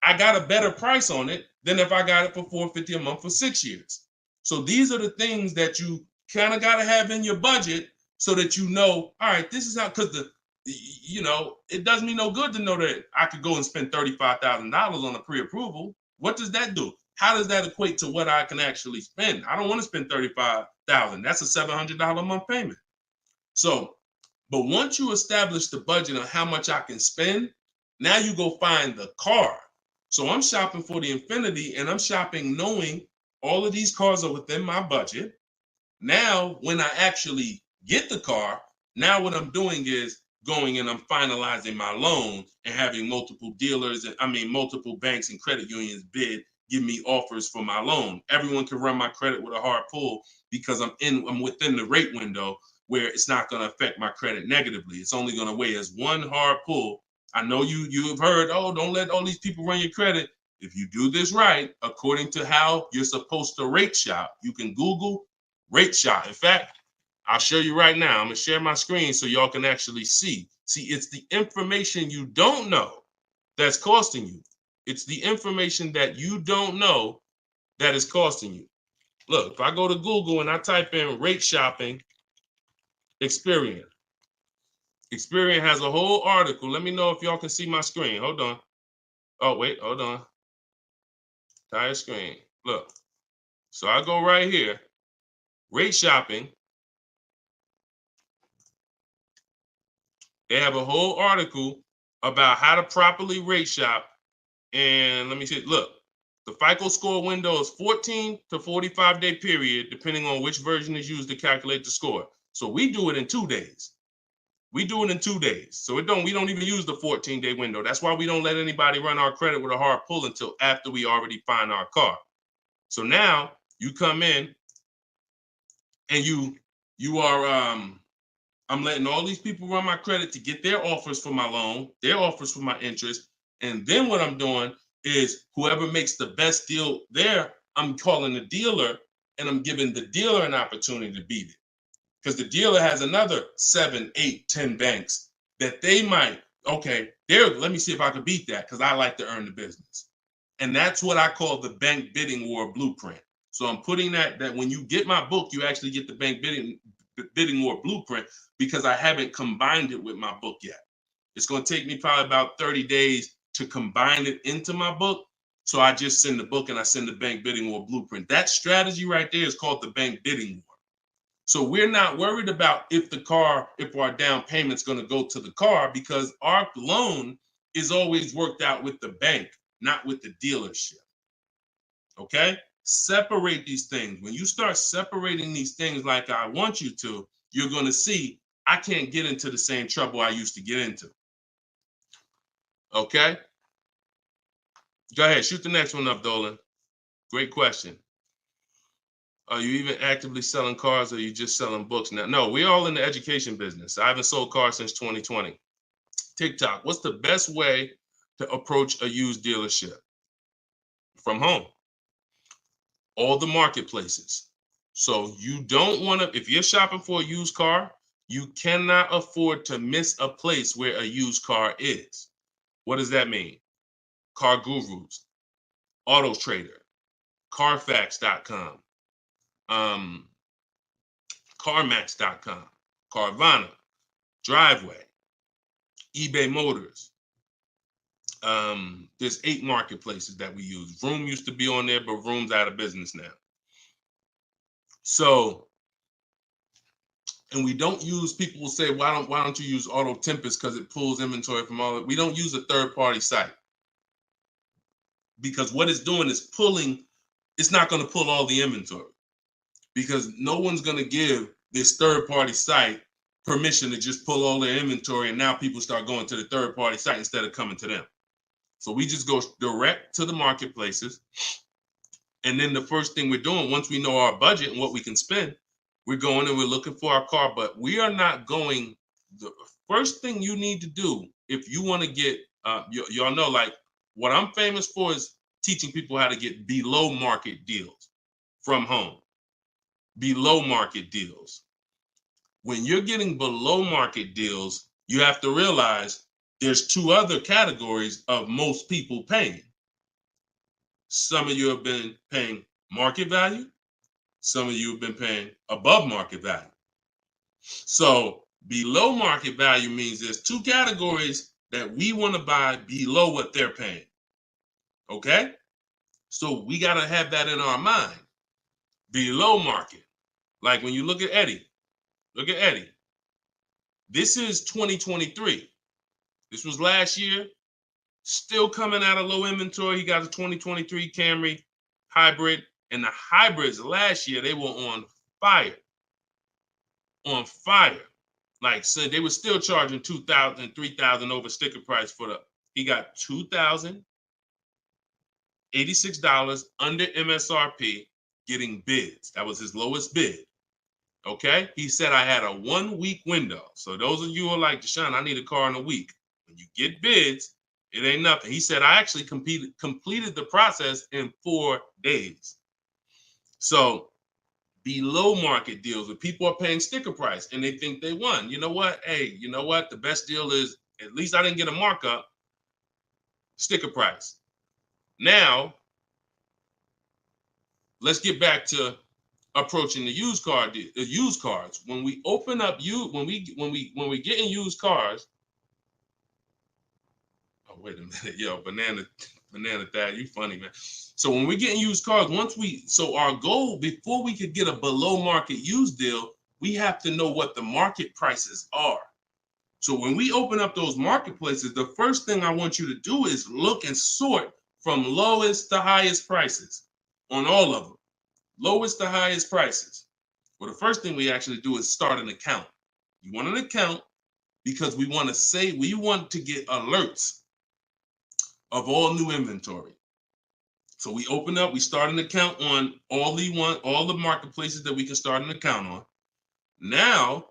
I got a better price on it than if I got it for $450 a month for 6 years. So these are the things that you kind of got to have in your budget so that all right, this is how, because it does me no good to know that I could go and spend $35,000 on a pre-approval. What does that do? How does that equate to what I can actually spend? I don't want to spend $35,000. That's a $700 a month payment. So, but once you establish the budget on how much I can spend, now you go find the car. So I'm shopping for the Infiniti, and I'm shopping knowing all of these cars are within my budget. Now, when I actually get the car, now what I'm doing is going and I'm finalizing my loan and having multiple dealers, multiple banks and credit unions give me offers for my loan. Everyone can run my credit with a hard pull because I'm within the rate window where it's not going to affect my credit negatively. It's only going to weigh as one hard pull. I know you have heard, oh, don't let all these people run your credit. If you do this right, according to how you're supposed to rate shop, you can Google rate shop. In fact, I'll show you right now. I'm going to share my screen so y'all can actually see. See, it's the information you don't know that's costing you. It's the information that you don't know that is costing you. Look, if I go to Google and I type in rate shopping, Experian. Experian has a whole article. Let me know if y'all can see my screen. Hold on. Oh, wait, hold on. Entire screen. Look. So I go right here. Rate shopping. They have a whole article about how to properly rate shop. And let me see. Look, the FICO score window is 14 to 45-day period, depending on which version is used to calculate the score. So we do it in 2 days. We do it in 2 days. So we don't even use the 14-day window. That's why we don't let anybody run our credit with a hard pull until after we already find our car. So now you come in and you are I'm letting all these people run my credit to get their offers for my loan, their offers for my interest. And then what I'm doing is whoever makes the best deal there, I'm calling the dealer and I'm giving the dealer an opportunity to beat it. Because the dealer has another 7, 8, 10 banks that they might, let me see if I can beat that because I like to earn the business. And that's what I call the bank bidding war blueprint. So I'm putting that when you get my book, you actually get the bank bidding war blueprint because I haven't combined it with my book yet. It's going to take me probably about 30 days to combine it into my book. So I just send the book and I send the bank bidding war blueprint. That strategy right there is called the bank bidding war. So we're not worried about if our down payment's going to go to the car, because our loan is always worked out with the bank, not with the dealership. Okay? Separate these things. When you start separating these things like I want you to, you're going to see I can't get into the same trouble I used to get into. Okay? Go ahead. Shoot the next one up, Dolan. Great question. Are you even actively selling cars, or are you just selling books now? No, we're all in the education business. I haven't sold cars since 2020. TikTok, what's the best way to approach a used dealership? From home. All the marketplaces. So you don't want to, if you're shopping for a used car, you cannot afford to miss a place where a used car is. What does that mean? Car Gurus, Auto Trader, Carfax.com, CarMax.com, Carvana, Driveway, eBay Motors. There's 8 marketplaces that we use. Vroom used to be on there, but Vroom's out of business now. So, and we don't use, people will say, why don't you use Auto Tempest because it pulls inventory from all of it. We don't use a third-party site, because what it's doing is pulling, it's not going to pull all the inventory, because no one's going to give this third-party site permission to just pull all their inventory, and now people start going to the third-party site instead of coming to them. So we just go direct to the marketplaces. And then the first thing we're doing, once we know our budget and what we can spend, we're going and we're looking for our car. But we are not going, the first thing you need to do if you want to get, y'all know, like, what I'm famous for is teaching people how to get below market deals from home. Below market deals. When you're getting below market deals, you have to realize there's 2 other categories of most people paying. Some of you have been paying market value. Some of you have been paying above market value. So below market value means there's 2 categories that we want to buy below what they're paying. Okay? So we got to have that in our mind. Below market. Like when you look at Eddie. Look at Eddie. This is 2023. This was last year. Still coming out of low inventory. He got a 2023 Camry hybrid. And the hybrids last year, they were on fire. On fire. Like, so they were still charging $2,000, $3,000 over sticker price for the, he got $2,086 under MSRP getting bids. That was his lowest bid. Okay? He said, I had a 1-week window. So those of you who are like, Deshone, I need a car in a week. When you get bids, it ain't nothing. He said, I actually completed the process in 4 days. So below market deals where people are paying sticker price and they think they won. You know what? Hey, you know what? The best deal is, at least I didn't get a markup, sticker price. Now, let's get back to approaching the used cars. When we open up when we get in used cars. Oh, wait a minute, yo, banana dad, you funny, man. So when we get in used cars, so our goal before we could get a below market used deal, we have to know what the market prices are. So when we open up those marketplaces, the first thing I want you to do is look and sort from lowest to highest prices on all of them. Lowest to highest prices. Well, the first thing we actually do is start an account. You want an account because we want to get alerts of all new inventory. So we start an account on all the marketplaces that we can start an account on. Now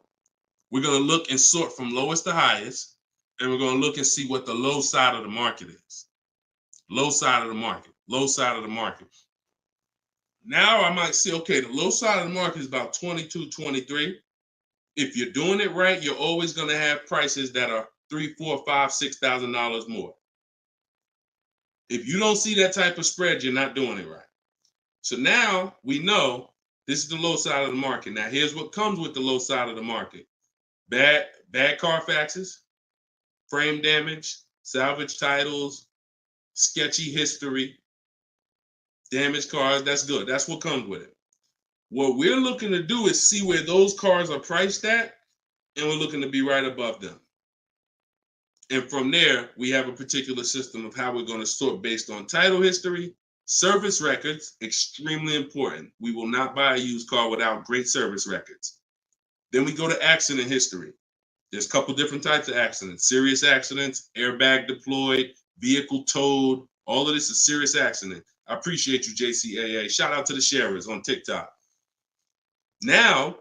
we're going to look and sort from lowest to highest, and we're going to look and see what the low side of the market is. Low side of the market, low side of the market. Now I might say, okay, the low side of the market is about 22, 23. If you're doing it right, you're always going to have prices that are $3,000, $4,000, $5,000, $6,000 more. If you don't see that type of spread, you're not doing it right. So now we know this is the low side of the market. Now here's what comes with the low side of the market. Bad Carfaxes, frame damage, salvage titles, sketchy history, Damaged cars, that's good. That's what comes with it. What we're looking to do is see where those cars are priced at, and we're looking to be right above them. And from there, we have a particular system of how we're going to sort based on title history, service records, extremely important. We will not buy a used car without great service records. Then we go to accident history. There's a couple different types of accidents: serious accidents, airbag deployed, vehicle towed. All of this is serious accident. I appreciate you, JCAA. Shout out to the sharers on TikTok. Now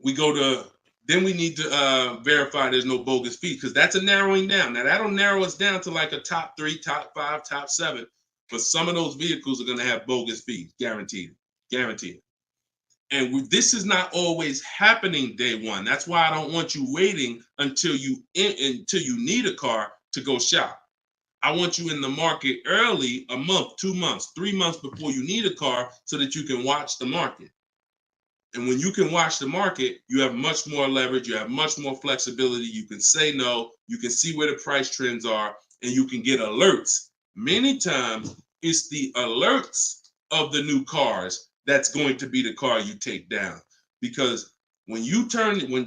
we go to, then we need to verify there's no bogus fees, because that's a narrowing down. Now that'll narrow us down to like a top 3, top 5, top 7. But some of those vehicles are going to have bogus fees, guaranteed, guaranteed. And this is not always happening day one. That's why I don't want you waiting until you need a car to go shop. I want you in the market early, a month, 2 months, 3 months before you need a car, so that you can watch the market. And when you can watch the market, you have much more leverage. You have much more flexibility. You can say no. You can see where the price trends are, and you can get alerts. Many times, it's the alerts of the new cars that's going to be the car you take down. Because when you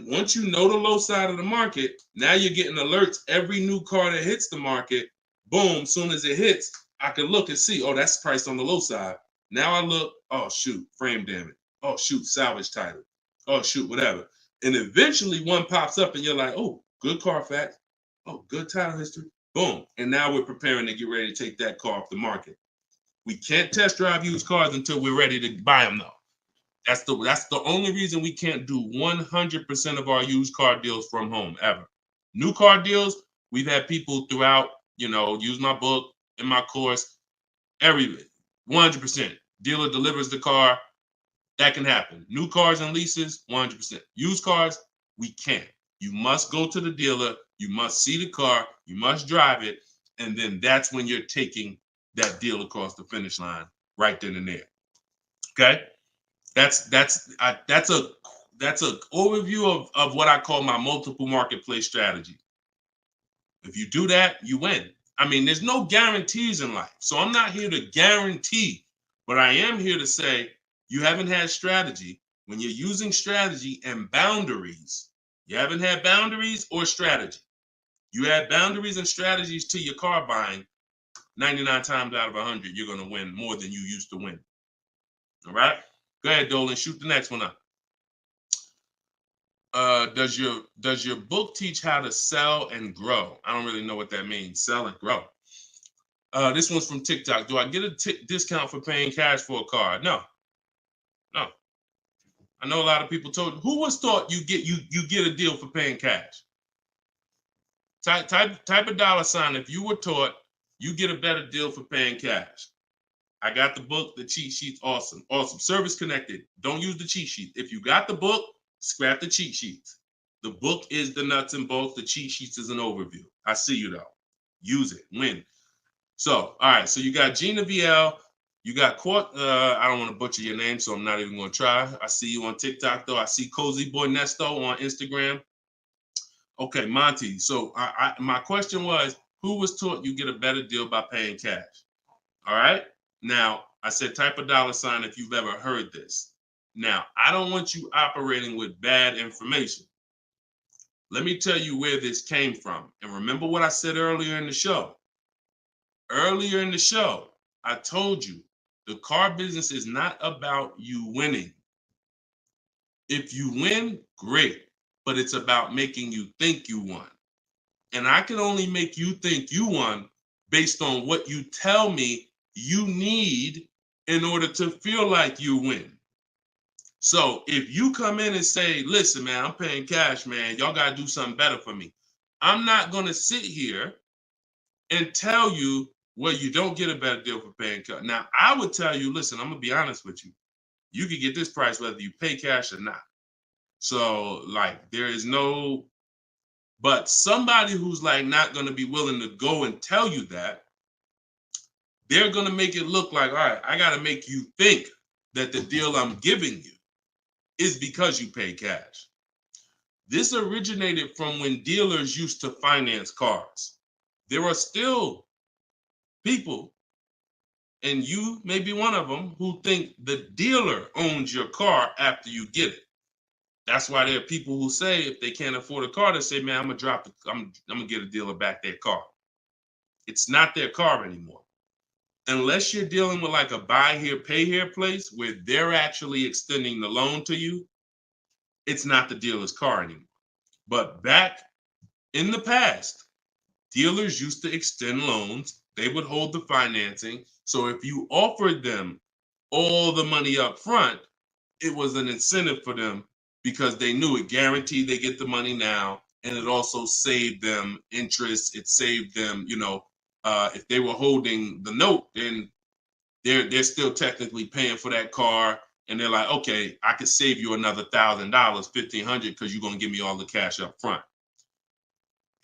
once you know the low side of the market, now you're getting alerts. Every new car that hits the market, boom, soon as it hits, I can look and see, oh, that's priced on the low side. Now I look, oh, shoot, frame damage. Oh, shoot, salvage title. Oh, shoot, whatever. And eventually one pops up and you're like, oh, good Carfax. Oh, good title history. Boom. And now we're preparing to get ready to take that car off the market. We can't test drive used cars until we're ready to buy them, though. That's the only reason we can't do 100% of our used car deals from home, ever. New car deals, we've had people throughout, use my book, in my course, everything. 100%. Dealer delivers the car. That can happen. New cars and leases, 100%. Used cars, we can't. You must go to the dealer. You must see the car. You must drive it. And then that's when you're taking that deal across the finish line right then and there. Okay? That's a overview of what I call my multiple marketplace strategy. If you do that, you win. I mean, there's no guarantees in life. So I'm not here to guarantee, but I am here to say, you haven't had strategy. When you're using strategy and boundaries, you haven't had boundaries or strategy. You add boundaries and strategies to your car buying, 99 times out of 100, you're going to win more than you used to win. All right? Go ahead, Dolan. Shoot the next one up. Does your book teach how to sell and grow? I don't really know what that means. Sell and grow. This one's from TikTok. Do I get a discount for paying cash for a car? No. I know a lot of people told. Who was taught you get a deal for paying cash? Type a $sign if you were taught you get a better deal for paying cash. I got the book, the cheat sheets, awesome. Service connected. Don't use the cheat sheet. If you got the book, scrap the cheat sheets. The book is the nuts and bolts. The cheat sheets is an overview. I see you though. Use it. Win. So, all right. So you got Gina VL. You got I don't want to butcher your name, so I'm not even going to try. I see you on TikTok, though. I see Cozy Boy Nesto on Instagram. Okay, Monty. So my question was, who was taught you get a better deal by paying cash? All right. Now, I said type a $sign if you've ever heard this. Now, I don't want you operating with bad information. Let me tell you where this came from. And remember what I said earlier in the show. Earlier in the show, I told you, the car business is not about you winning. If you win, great, but it's about making you think you won. And I can only make you think you won based on what you tell me you need in order to feel like you win. So if you come in and say, listen, man, I'm paying cash, man, y'all got to do something better for me. I'm not going to sit here and tell you, well, you don't get a better deal for paying cash. Now, I would tell you, listen, I'm going to be honest with you. You can get this price whether you pay cash or not. So, like, there is no, but somebody who's like not going to be willing to go and tell you that, they're going to make it look like, all right, I got to make you think that the deal I'm giving you is because you pay cash. This originated from when dealers used to finance cars. There are still people And you may be one of them who think the dealer owns your car after you get it. That's why there are people who say if they can't afford a car, they say, man, I'm gonna get a dealer back their car. It's not their car anymore. Unless you're dealing with like a buy here, pay here place where they're actually extending the loan to you, it's not the dealer's car anymore. But back in the past, dealers used to extend loans. They would hold the financing. So if you offered them all the money up front, it was an incentive for them because they knew it guaranteed they get the money now. And it also saved them interest. It saved them, if they were holding the note, then they're still technically paying for that car. And they're like, okay, I could save you another $1,000, $1,500 because you're going to give me all the cash up front.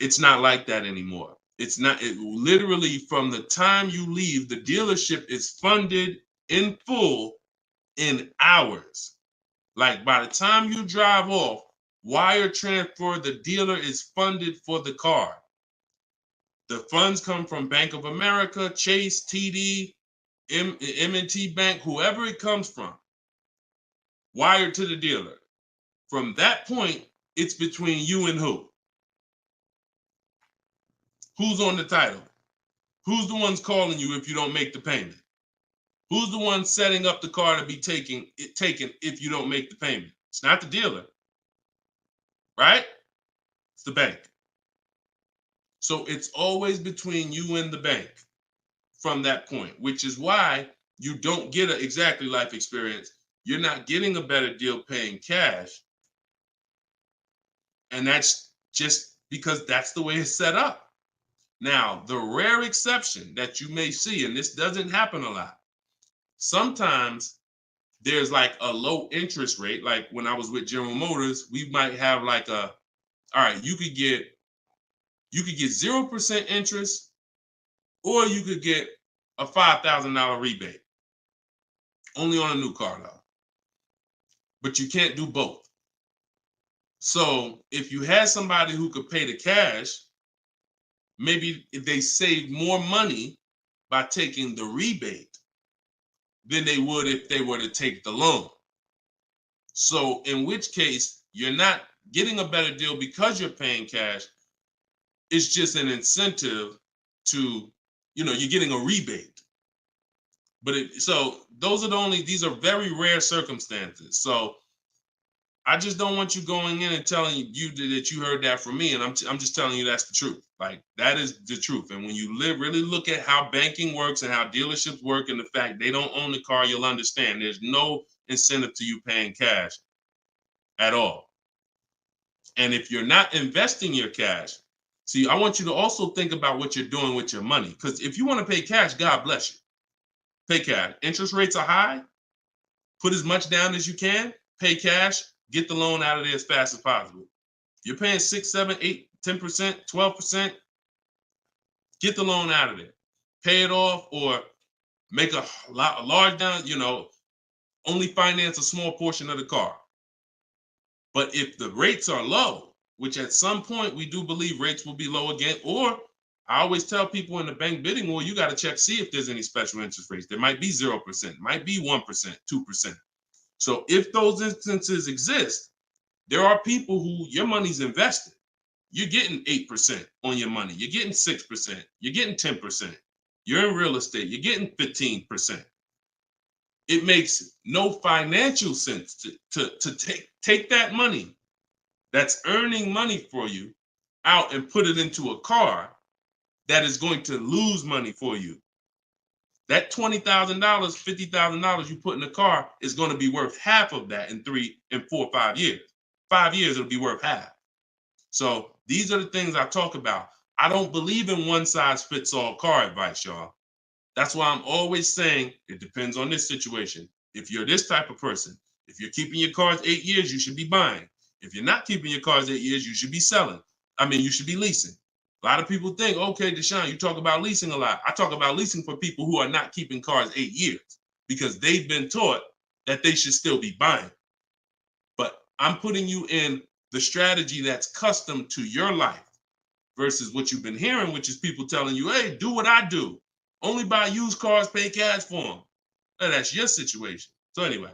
It's not like that anymore. It's not. It literally from the time you leave, the dealership is funded in full in hours. Like by the time you drive off, wire transfer, the dealer is funded for the car. The funds come from Bank of America, Chase, TD, M&T Bank, whoever it comes from, wired to the dealer. From that point, it's between you and who? Who's on the title? Who's the ones calling you if you don't make the payment? Who's the one setting up the car to be taken if you don't make the payment? It's not the dealer, right? It's the bank. So it's always between you and the bank from that point, which is why you don't get an exactly life experience. You're not getting a better deal paying cash. And that's just because that's the way it's set up. Now, the rare exception that you may see, and this doesn't happen a lot, sometimes there's like a low interest rate. Like when I was with General Motors, we might have like all right, you could get 0% interest, or you could get a $5,000 rebate. Only on a new car though. But you can't do both. So if you had somebody who could pay the cash, maybe if they save more money by taking the rebate than they would if they were to take the loan. So in which case, you're not getting a better deal because you're paying cash. It's just an incentive to, you're getting a rebate. But so those are these are very rare circumstances. So I just don't want you going in and telling you that you heard that from me. And I'm just telling you that's the truth. Like that is the truth. And when you really look at how banking works and how dealerships work and the fact they don't own the car, you'll understand there's no incentive to you paying cash at all. And if you're not investing your cash, see, I want you to also think about what you're doing with your money. Because if you want to pay cash, God bless you. Pay cash. Interest rates are high. Put as much down as you can. Pay cash. Get the loan out of there as fast as possible. You're paying 6, 7, 8, 10%, 12%. Get the loan out of there. Pay it off or make a large down, only finance a small portion of the car. But if the rates are low, which at some point we do believe rates will be low again, or I always tell people in the bank bidding war, you got to check, see if there's any special interest rates. There might be 0%, might be 1%, 2%. So if those instances exist, there are people who your money's invested. You're getting 8% on your money. You're getting 6%. You're getting 10%. You're in real estate. You're getting 15%. It makes no financial sense to take that money that's earning money for you out and put it into a car that is going to lose money for you. That $20,000, $50,000 you put in the car is going to be worth half of that in 3 and 4, 5 years. 5 years, it'll be worth half. So these are the things I talk about. I don't believe in one size fits all car advice, y'all. That's why I'm always saying it depends on this situation. If you're this type of person, if you're keeping your cars 8 years, you should be buying. If you're not keeping your cars 8 years, you should be selling. You should be leasing. A lot of people think, okay, Deshone, you talk about leasing a lot. I talk about leasing for people who are not keeping cars 8 years because they've been taught that they should still be buying. But I'm putting you in the strategy that's custom to your life versus what you've been hearing, which is people telling you, hey, do what I do. Only buy used cars, pay cash for them. Now, that's your situation. So anyway,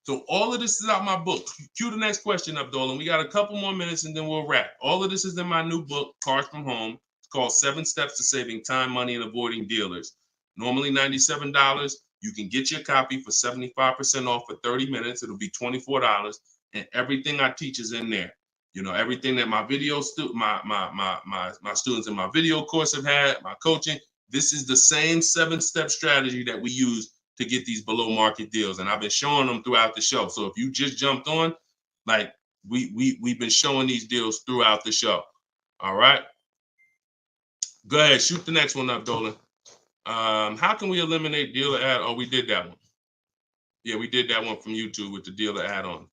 so all of this is out my book. Cue the next question up, Dolan. We got a couple more minutes and then we'll wrap. All of this is in my new book, Cars from Home. It's called 7 Steps to Saving Time, Money, and Avoiding Dealers. Normally $97. You can get your copy for 75% off for 30 minutes. It'll be $24. And everything I teach is in there. You know, everything that my video my students in my video course have had, my coaching. This is the same 7-step strategy that we use to get these below market deals. And I've been showing them throughout the show. So if you just jumped on, like we've been showing these deals throughout the show. All right. Go ahead, shoot the next one up, Dolan. How can we eliminate dealer ad? Oh, we did that one. Yeah, we did that one from YouTube with the dealer add-on.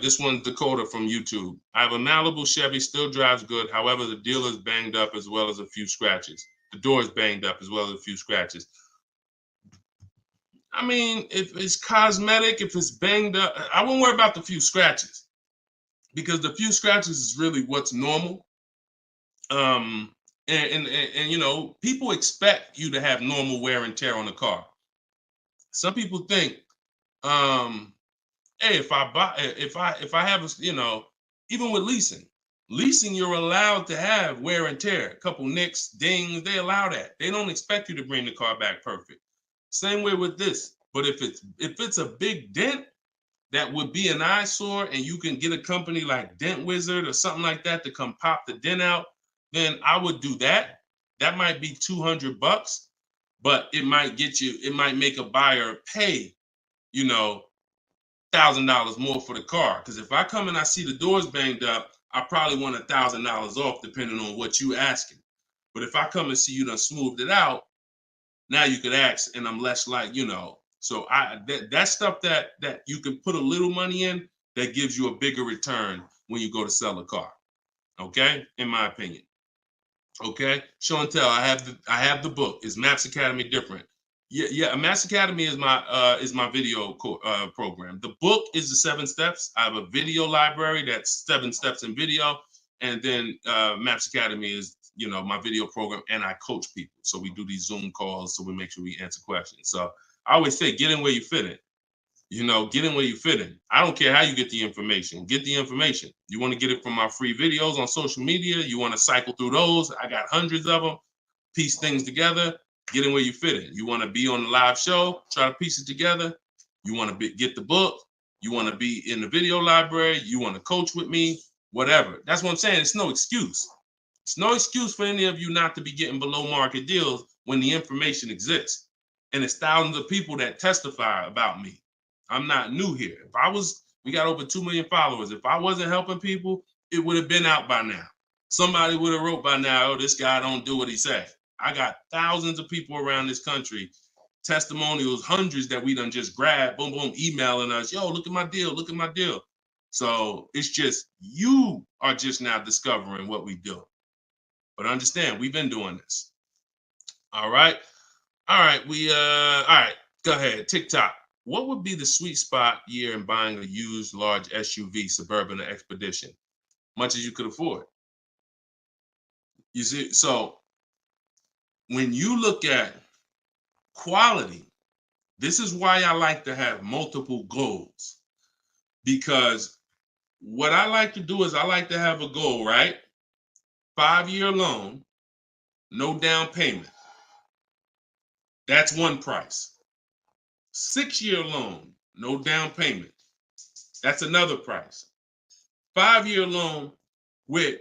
This one's Dakota from YouTube. I have a Malibu Chevy, still drives good. However, the dealer's banged up as well as a few scratches. The door is banged up as well as a few scratches. I mean, if it's cosmetic, if it's banged up, I won't worry about the few scratches because the few scratches is really what's normal. And you know, people expect you to have normal wear and tear on the car. Some people think, hey, if I have a, you know, even with leasing, you're allowed to have wear and tear, a couple nicks, dings, they allow that. They don't expect you to bring the car back perfect. Same way with this. But if it's a big dent that would be an eyesore and you can get a company like Dent Wizard or something like that to come pop the dent out, then I would do that. That might be $200, but it might make a buyer pay, you know, $1,000 more for the car. Because if I come and I see the doors banged up, I probably want $1,000 off depending on what you asking. But if I come and see you done smoothed it out, now you could ask, and I'm less like, you know. So that stuff that you can put a little money in that gives you a bigger return when you go to sell a car. Okay, in my opinion. Okay, show and tell. I have the book. Is Maps Academy different? Yeah. Maps Academy is my video program. The book is the 7 steps. I have a video library that's 7 steps in video, and then Maps Academy is, you know, my video program, and I coach people. So we do these Zoom calls, so we make sure we answer questions. So I always say, get in where you fit in. You know, get in where you fit in. I don't care how you get the information. Get the information. You want to get it from my free videos on social media. You want to cycle through those. I got hundreds of them. Piece things together. Get in where you fit in. You want to be on the live show. Try to piece it together. You want to get the book. You want to be in the video library. You want to coach with me. Whatever. That's what I'm saying. It's no excuse. It's no excuse for any of you not to be getting below market deals when the information exists. And it's thousands of people that testify about me. I'm not new here. We got over 2 million followers. If I wasn't helping people, it would have been out by now. Somebody would have wrote by now, oh, this guy don't do what he said. I got thousands of people around this country, testimonials, hundreds that we done just grabbed, boom, boom, emailing us, yo, look at my deal, look at my deal. So it's just, you are just now discovering what we do. But understand, we've been doing this. All right. All right. All right. Go ahead. TikTok. What would be the sweet spot year in buying a used large SUV, Suburban or Expedition? Much as you could afford. You see, so when you look at quality, this is why I like to have multiple goals. Because what I like to do is I like to have a goal, right? 5-year loan, no down payment. That's one price. 6-year loan, no down payment. That's another price. 5-year loan with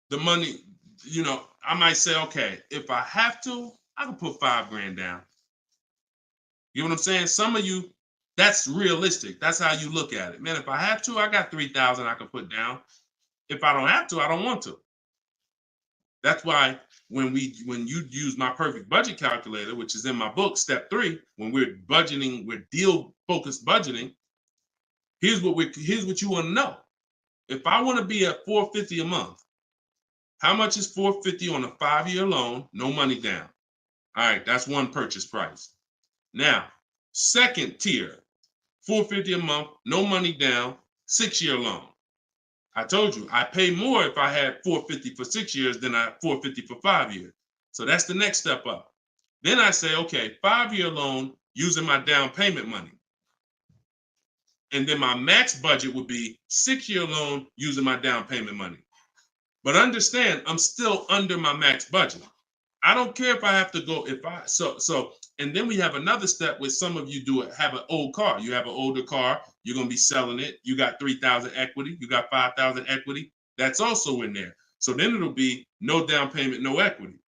the money, you know, I might say, okay, if I have to, I can put $5,000 down. You know what I'm saying? Some of you, that's realistic. That's how you look at it. Man, if I have to, I got $3,000 I can put down. If I don't have to, I don't want to. That's why when you use my perfect budget calculator, which is in my book, step 3, when we're budgeting, we're deal focused budgeting. Here's what you want to know. If I want to be at $450 a month, how much is $450 on a 5-year loan, no money down? All right, that's one purchase price. Now, second tier, $450 a month, no money down, 6-year loan. I told you, I pay more if I had $450 for 6 years than I $450 for 5 years. So that's the next step up. Then I say, okay, 5-year loan using my down payment money. And then my max budget would be 6-year loan using my down payment money. But understand, I'm still under my max budget. I don't care if I have to go, and then we have another step where some of you have an old car. You have an older car, you're going to be selling it. You got 3,000 equity, you got 5,000 equity. That's also in there. So then it'll be no down payment, no equity.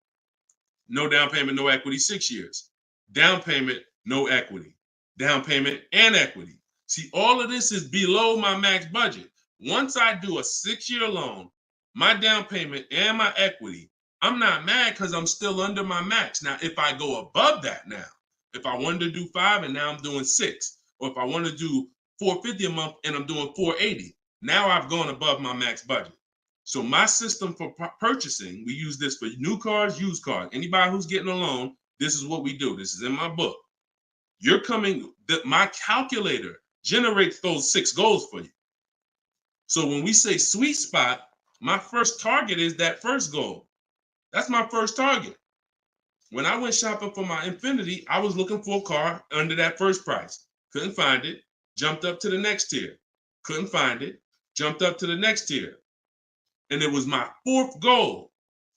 No down payment, no equity, 6 years. Down payment, no equity. Down payment and equity. See, all of this is below my max budget. Once I do a 6-year loan, my down payment and my equity, I'm not mad because I'm still under my max. Now, if I go above that now, if I wanted to do 5 and now I'm doing 6, or if I want to do $450 a month and I'm doing $480, now I've gone above my max budget. So my system for purchasing, we use this for new cars, used cars. Anybody who's getting a loan, this is what we do. This is in my book. My calculator generates those 6 goals for you. So when we say sweet spot, my first target is that first goal. That's my first target. When I went shopping for my Infiniti, I was looking for a car under that first price. Couldn't find it. Jumped up to the next tier. Couldn't find it. Jumped up to the next tier. And it was my 4th goal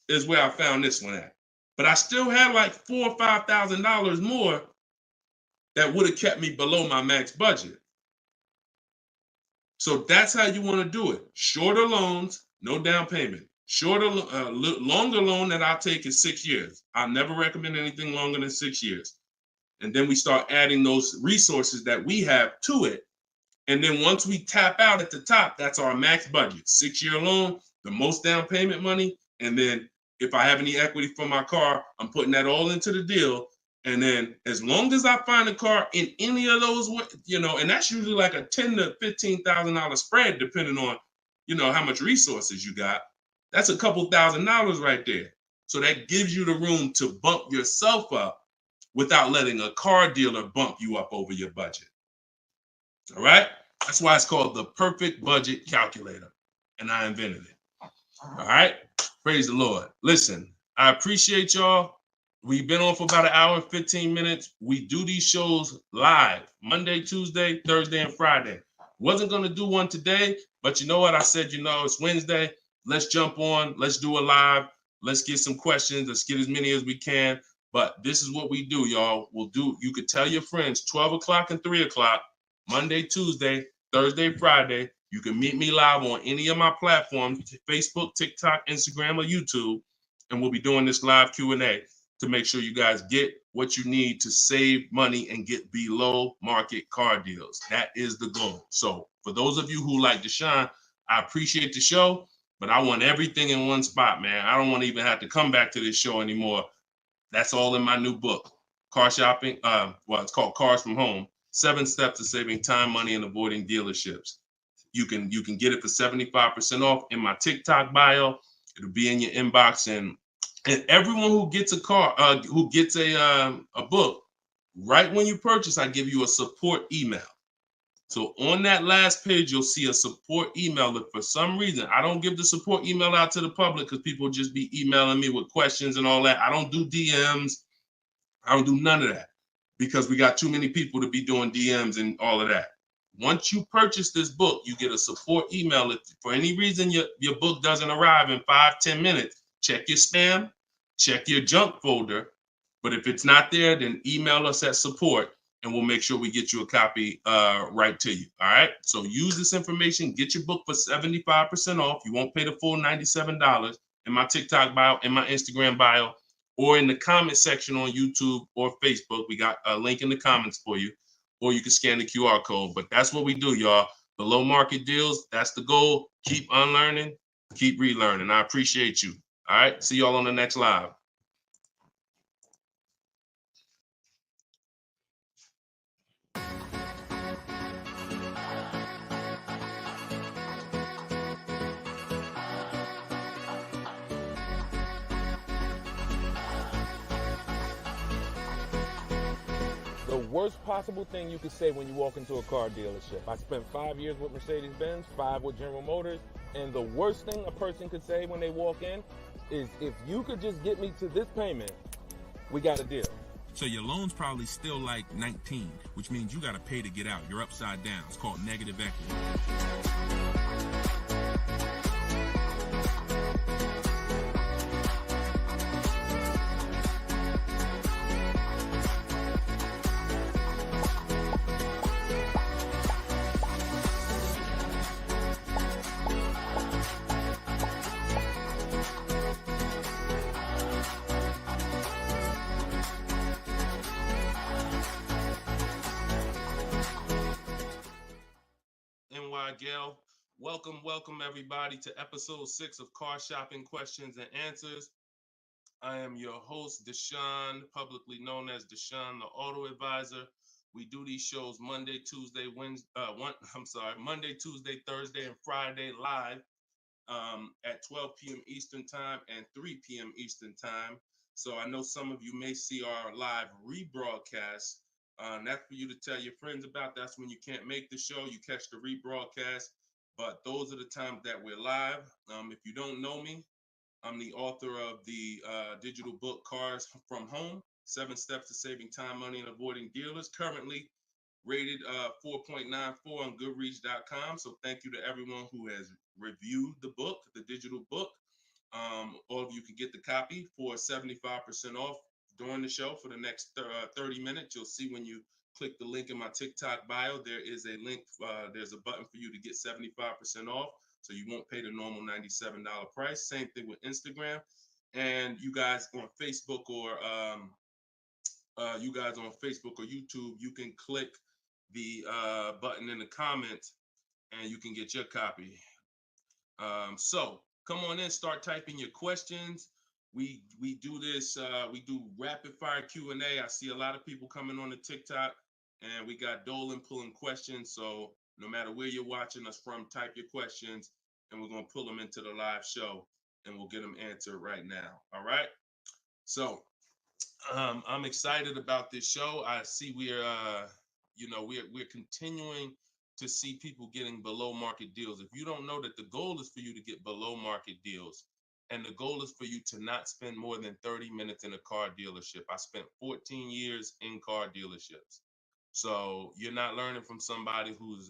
is where I found this one at. But I still had like $4,000 or $5,000 more that would have kept me below my max budget. So that's how you want to do it. Shorter loans, no down payment. Longer loan that I'll take is 6 years. I never recommend anything longer than 6 years. And then we start adding those resources that we have to it. And then once we tap out at the top, that's our max budget. 6-year loan, the most down payment money. And then if I have any equity for my car, I'm putting that all into the deal. And then as long as I find a car in any of those, and that's usually like a $10,000 to $15,000 spread, depending on, how much resources you got. That's a couple $1,000s right there. So that gives you the room to bump yourself up without letting a car dealer bump you up over your budget. All right? That's why it's called the perfect budget calculator. And I invented it. All right? Praise the Lord. Listen, I appreciate y'all. We've been on for about 1 hour and 15 minutes. We do these shows live Monday, Tuesday, Thursday, and Friday. Wasn't going to do one today, but you know what? I said, it's Wednesday. Let's jump on. Let's do a live. Let's get some questions. Let's get as many as we can. But this is what we do, y'all. You could tell your friends 12 o'clock and 3 o'clock, Monday, Tuesday, Thursday, Friday. You can meet me live on any of my platforms, Facebook, TikTok, Instagram, or YouTube. And we'll be doing this live Q&A to make sure you guys get what you need to save money and get below market car deals. That is the goal. So for those of you who like Deshone, I appreciate the show, but I want everything in one spot, man. I don't want to even have to come back to this show anymore. That's all in my new book, Car Shopping. It's called Cars from Home, 7 Steps to Saving Time, Money, and Avoiding Dealerships. You can get it for 75% off in my TikTok bio. It'll be in your inbox, and everyone who gets a car, who gets a book, right when you purchase, I give you a support email. So on that last page, you'll see a support email. If for some reason I don't give the support email out to the public because people just be emailing me with questions and all that, I don't do DMs. I don't do none of that because we got too many people to be doing DMs and all of that. Once you purchase this book, you get a support email. If for any reason your book doesn't arrive in 5-10 minutes, check your spam, check your junk folder. But if it's not there, then email us at support and we'll make sure we get you a copy right to you. All right. So use this information, get your book for 75% off. You won't pay the full $97 in my TikTok bio, in my Instagram bio, or in the comment section on YouTube or Facebook. We got a link in the comments for you, or you can scan the QR code. But that's what we do, y'all. Below market deals. That's the goal. Keep unlearning, keep relearning. I appreciate you. All right. See y'all on the next live. The worst possible thing you could say when you walk into a car dealership. I spent 5 years with Mercedes-Benz, 5 with General Motors, and the worst thing a person could say when they walk in is if you could just get me to this payment, we got a deal. So your loan's probably still like 19, which means you got to pay to get out. You're upside down. It's called negative equity. NY Gail, welcome everybody to episode 6 of Car Shopping Questions and Answers. I am your host, Deshone, publicly known as Deshone the Auto Advisor. We do these shows Monday, Tuesday, Thursday, and Friday live at 12 p.m. Eastern Time and 3 p.m. Eastern Time. So I know some of you may see our live rebroadcast. That's for you to tell your friends about. That's when you can't make the show, you catch the rebroadcast. But those are the times that we're live. If you don't know me, I'm the author of the digital book Cars from Home, 7 Steps to Saving Time, Money, and Avoiding Dealers, currently rated 4.94 on Goodreads.com. So thank you to everyone who has reviewed the book, the digital book. All of you can get the copy for 75% off during the show for the next 30 minutes. You'll see when you click the link in my TikTok bio, there is a link, there's a button for you to get 75% off. So you won't pay the normal $97 price. Same thing with Instagram. And you guys on Facebook or YouTube, you can click the button in the comments and you can get your copy. So come on in, start typing your questions. We do this, we do rapid fire Q&A. I see a lot of people coming on the TikTok, and we got Dolan pulling questions. So no matter where you're watching us from, type your questions and we're going to pull them into the live show and we'll get them answered right now. All right. So I'm excited about this show. I see we're continuing to see people getting below market deals. If you don't know that the goal is for you to get below market deals, and the goal is for you to not spend more than 30 minutes in a car dealership. I spent 14 years in car dealerships. So you're not learning from somebody who's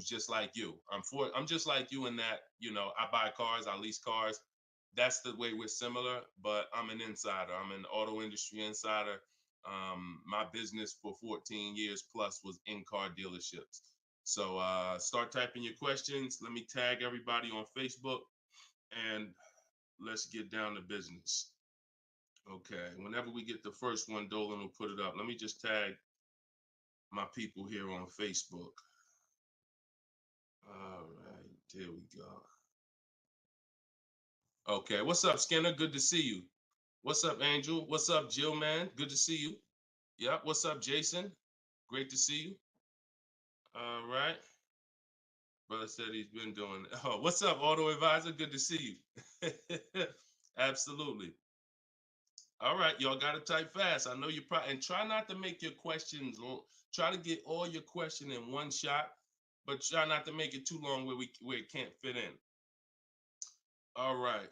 just like you. I'm just like you in that, I buy cars, I lease cars. That's the way we're similar, but I'm an insider. I'm an auto industry insider. My business for 14 years plus was in car dealerships. So start typing your questions. Let me tag everybody on Facebook and let's get down to business. Okay, whenever we get the first one, Dolan will put it up. Let me just tag my people here on Facebook. All right, there we go. Okay, what's up, Skinner? Good to see you. What's up, Angel? What's up, Jill, man? Good to see you. Yep, what's up, Jason? Great to see you. All right. Brother said he's been doing it. Oh, what's up, Auto Advisor? Good to see you. Absolutely. All right, y'all got to type fast. I know you probably, and try not to make your questions long. Try to get all your question in one shot, but try not to make it too long where it can't fit in. All right,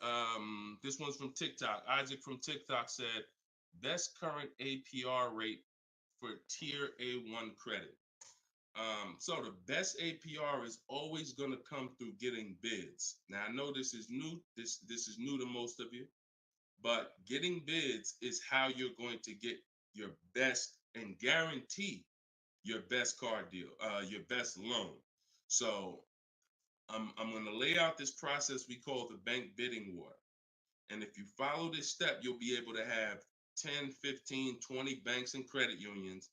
this one's from TikTok. Isaac from TikTok said, best current APR rate for tier A1 credit. So the best APR is always going to come through getting bids. Now I know this is new. This is new to most of you. But getting bids is how you're going to get your best and guarantee your best car deal, your best loan. So I'm going to lay out this process we call the bank bidding war. And if you follow this step, you'll be able to have 10, 15, 20 banks and credit unions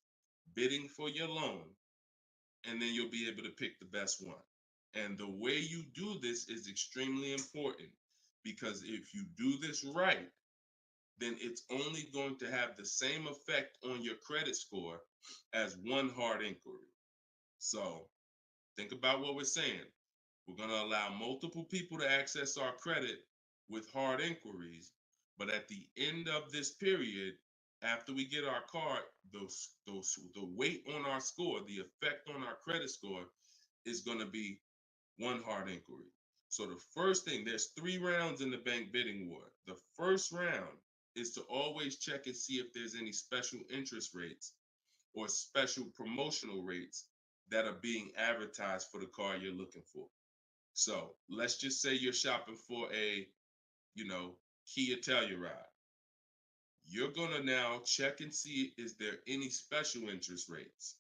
bidding for your loan. And then you'll be able to pick the best one. And the way you do this is extremely important, because if you do this right, then it's only going to have the same effect on your credit score as one hard inquiry. So think about what we're saying. We're going to allow multiple people to access our credit with hard inquiries, but at the end of this period, after we get our car, the weight on our score, the effect on our credit score is going to be one hard inquiry. So the first thing, there's 3 rounds in the bank bidding war. The first round is to always check and see if there's any special interest rates or special promotional rates that are being advertised for the car you're looking for. So let's just say you're shopping for a, Kia Telluride. You're gonna now check and see, is there any special interest rates?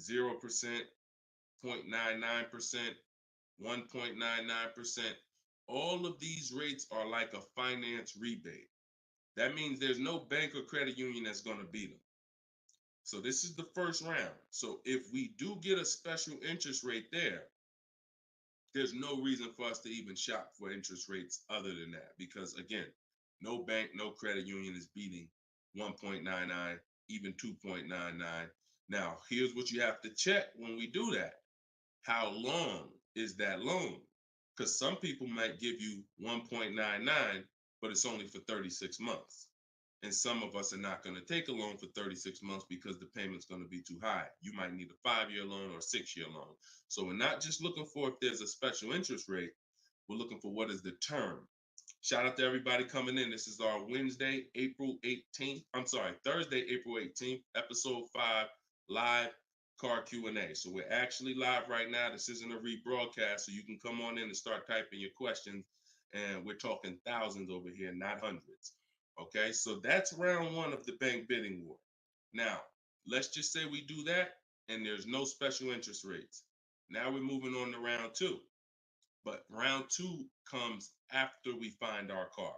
0%, 0.99%, 1.99%. All of these rates are like a finance rebate. That means there's no bank or credit union that's gonna beat them. So this is the first round. So if we do get a special interest rate there's no reason for us to even shop for interest rates other than that. Because again, no bank, no credit union is beating 1.99, even 2.99. Now, here's what you have to check when we do that. How long is that loan? Because some people might give you 1.99, but it's only for 36 months. And some of us are not going to take a loan for 36 months because the payment's going to be too high. You might need a 5-year loan or a 6-year loan. So we're not just looking for if there's a special interest rate, we're looking for what is the term. Shout out to everybody coming in. This is our Thursday, April 18th, episode 5, live car Q&A. So we're actually live right now. This isn't a rebroadcast, so you can come on in and start typing your questions. And we're talking thousands over here, not hundreds. Okay, so that's round 1 of the bank bidding war. Now, let's just say we do that and there's no special interest rates. Now we're moving on to round 2. But round 2 comes after we find our car.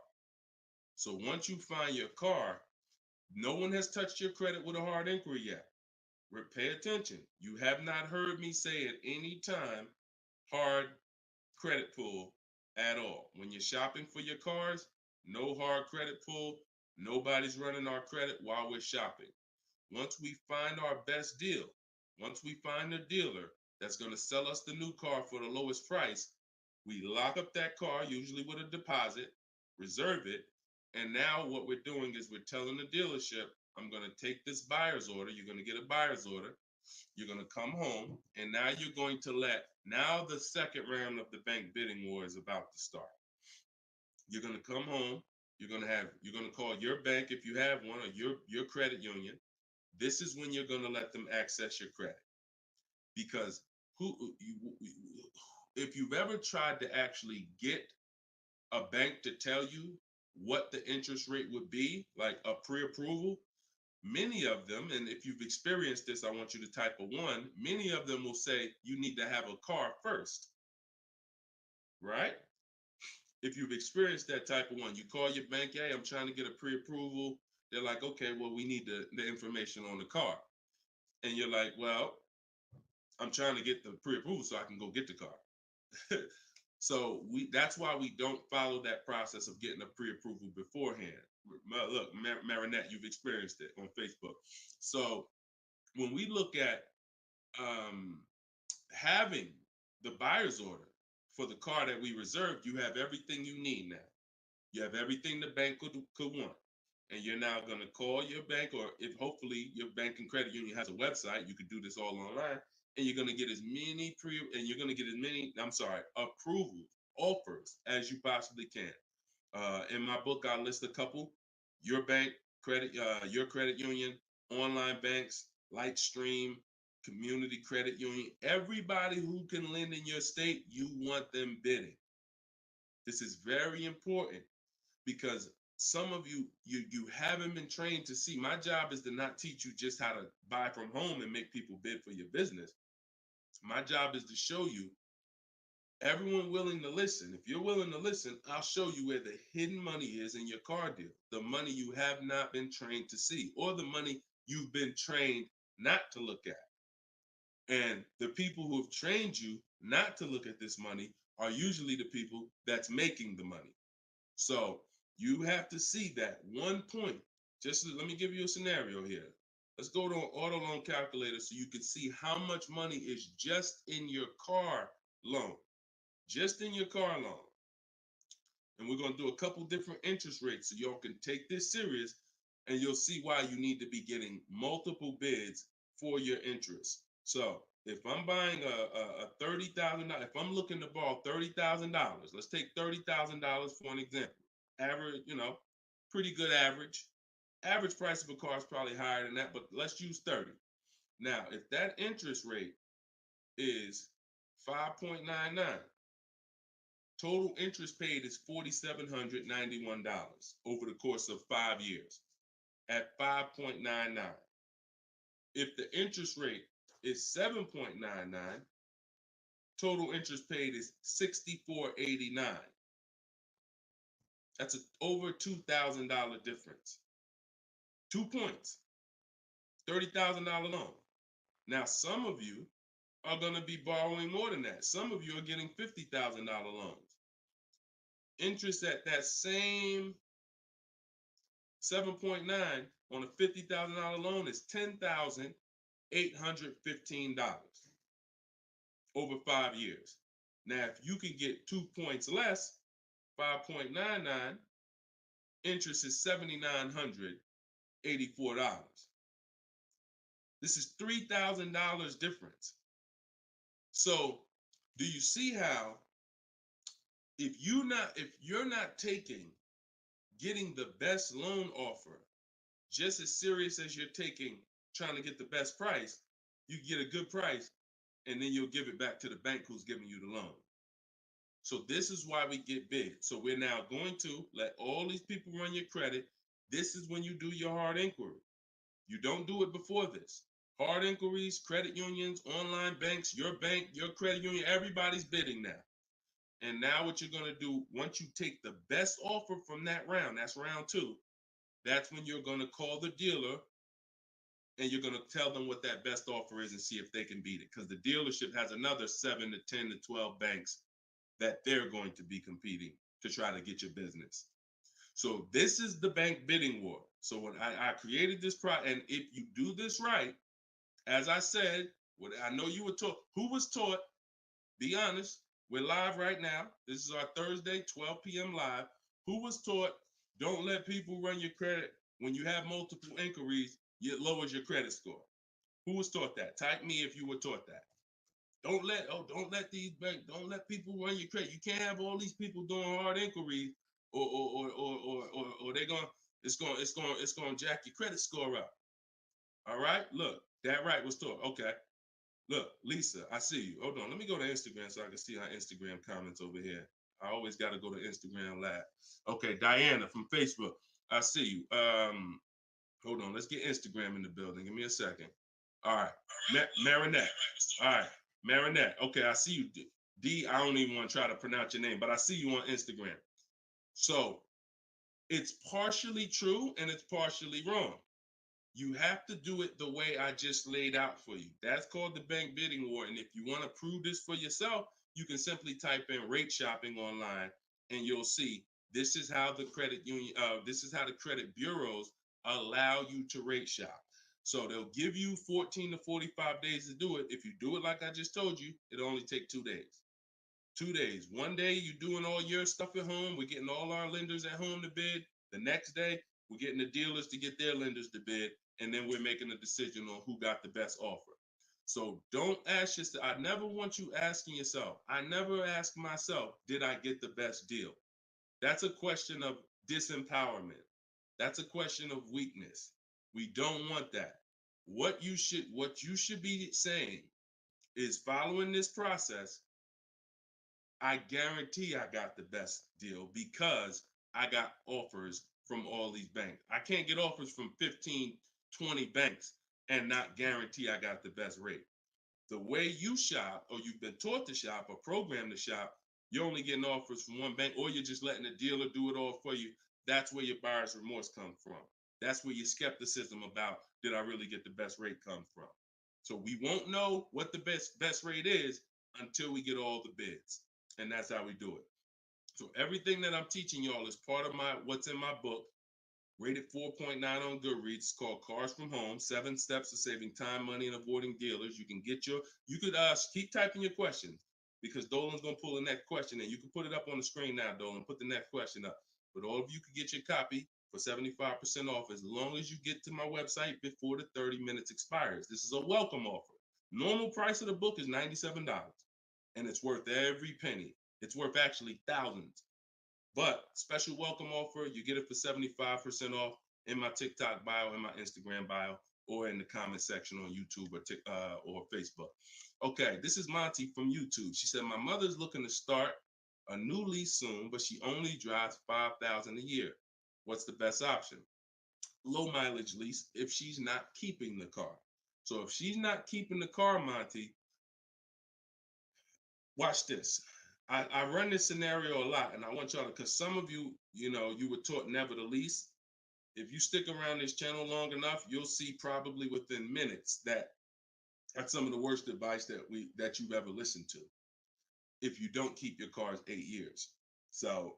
So once you find your car, no one has touched your credit with a hard inquiry yet. Pay attention. You have not heard me say at any time hard credit pull at all. When you're shopping for your cars, no hard credit pull. Nobody's running our credit while we're shopping. Once we find our best deal, once we find a dealer that's going to sell us the new car for the lowest price, we lock up that car, usually with a deposit, reserve it. And now what we're doing is we're telling the dealership, I'm going to take this buyer's order. You're going to get a buyer's order. You're going to come home. And now you're going to now the second round of the bank bidding war is about to start. You're going to come home. You're going to call your bank if you have one, or your credit union. This is when you're going to let them access your credit. Because if you've ever tried to actually get a bank to tell you what the interest rate would be, like a pre-approval, many of them, and if you've experienced this, I want you to type a 1, many of them will say you need to have a car first, right? If you've experienced that type of 1, you call your bank, hey, I'm trying to get a pre-approval. They're like, okay, well, we need the information on the car. And you're like, well, I'm trying to get the pre-approval so I can go get the car. So that's why we don't follow that process of getting a pre-approval beforehand. Look, Marinette, you've experienced it on Facebook. So when we look at having the buyer's order for the car that we reserved, you have everything you need now. You have everything the bank could want. And you're now going to call your bank, or if hopefully your bank and credit union has a website, you could do this all online. And you're going to get as many approvals, offers as you possibly can. In my book, I list a couple: your bank, your credit union, online banks, Lightstream, community credit union, everybody who can lend in your state, you want them bidding. This is very important because some of you haven't been trained to see. My job is to not teach you just how to buy from home and make people bid for your business. My job is to show you everyone willing to listen. If you're willing to listen, I'll show you where the hidden money is in your car deal. The money you have not been trained to see, or the money you've been trained not to look at. And the people who have trained you not to look at this money are usually the people that's making the money. So you have to see that one point. Let me give you a scenario here. Let's go to an auto loan calculator so you can see how much money is just in your car loan. Just in your car loan. And we're going to do a couple different interest rates so y'all can take this serious, and you'll see why you need to be getting multiple bids for your interest. So if I'm buying a $30,000, if I'm looking to borrow $30,000, let's take $30,000 for an example. Average, pretty good average. Average price of a car is probably higher than that, but let's use 30. Now, if that interest rate is 5.99, total interest paid is $4,791 over the course of 5 years at 5.99. If the interest rate is 7.99, total interest paid is $64.89. That's over $2,000 difference. 2 points, $30,000 loan. Now, some of you are going to be borrowing more than that. Some of you are getting $50,000 loans. Interest at that same 7.9 on a $50,000 loan is $10,815 over 5 years. Now, if you can get 2 points less, 5.99, interest is $7,984. This is $3,000 difference. So, do you see how if you're not getting the best loan offer just as serious as you're taking trying to get the best price, you get a good price and then you'll give it back to the bank who's giving you the loan. So this is why we get big. So we're now going to let all these people run your credit. This is when you do your hard inquiry. You don't do it before this. Hard inquiries, credit unions, online banks, your bank, your credit union, everybody's bidding now. And now what you're going to do, once you take the best offer from that round, that's round 2, that's when you're going to call the dealer and you're going to tell them what that best offer is and see if they can beat it. Because the dealership has another 7 to 10 to 12 banks that they're going to be competing to try to get your business. So this is the bank bidding war. So when I created this product, and if you do this right, as I said, what I know you were taught, who was taught, be honest, we're live right now. This is our Thursday, 12 p.m. live. Who was taught, don't let people run your credit. When you have multiple inquiries, it lowers your credit score. Who was taught that? Type me if you were taught that. Don't let these banks, don't let people run your credit. You can't have all these people doing hard inquiries or they're going, it's going to jack your credit score up. All right, look, that right was taught. Okay, look, Lisa, I see you. Hold on, let me go to Instagram so I can see our Instagram comments over here. I always got to go to Instagram Live. Okay, Diana from Facebook, I see you. Hold on, let's get Instagram in the building. Give me a second. All right, Marinette. All right, Marinette. Okay, I see you. D, I don't even want to try to pronounce your name, but I see you on Instagram. So it's partially true and it's partially wrong. You have to do it the way I just laid out for you. That's called the bank bidding war. And if you want to prove this for yourself, you can simply type in rate shopping online and you'll see this is how the credit union, this is how the credit bureaus allow you to rate shop. So they'll give you 14 to 45 days to do it. If you do it like I just told you, it'll only take 2 days. 2 days. One day you're doing all your stuff at home. We're getting all our lenders at home to bid. The next day, we're getting the dealers to get their lenders to bid. And then we're making a decision on who got the best offer. So don't ask yourself. I never want you asking yourself. I never ask myself, did I get the best deal? That's a question of disempowerment. That's a question of weakness. We don't want that. What you should be saying is, following this process, I guarantee I got the best deal because I got offers from all these banks. I can't get offers from 15, 20 banks and not guarantee I got the best rate. The way you shop, or you've been taught to shop or programmed to shop, you're only getting offers from one bank, or you're just letting the dealer do it all for you. That's where your buyer's remorse comes from. That's where your skepticism about, did I really get the best rate, come from. So we won't know what the best rate is until we get all the bids. And that's how we do it. So everything that I'm teaching y'all is part of what's in my book, rated 4.9 on Goodreads. It's called Cars from Home, 7 Steps to Saving Time, Money, and Avoiding Dealers. You could keep typing your questions because Dolan's going to pull the next question and you can put it up on the screen now, Dolan. Put the next question up. But all of you can get your copy for 75% off as long as you get to my website before the 30 minutes expires. This is a welcome offer. Normal price of the book is $97, and it's worth every penny. It's worth actually thousands. But special welcome offer, you get it for 75% off in my TikTok bio, in my Instagram bio, or in the comment section on YouTube or Facebook. Okay, this is Monty from YouTube. She said, my mother's looking to start a new lease soon, but she only drives 5,000 a year. What's the best option? Low mileage lease if she's not keeping the car. So if she's not keeping the car, Monty, watch this. I run this scenario a lot, and I want y'all to, because some of you, you were taught never to lease. If you stick around this channel long enough, you'll see probably within minutes that that's some of the worst advice that you've ever listened to. If you don't keep your cars 8 years, so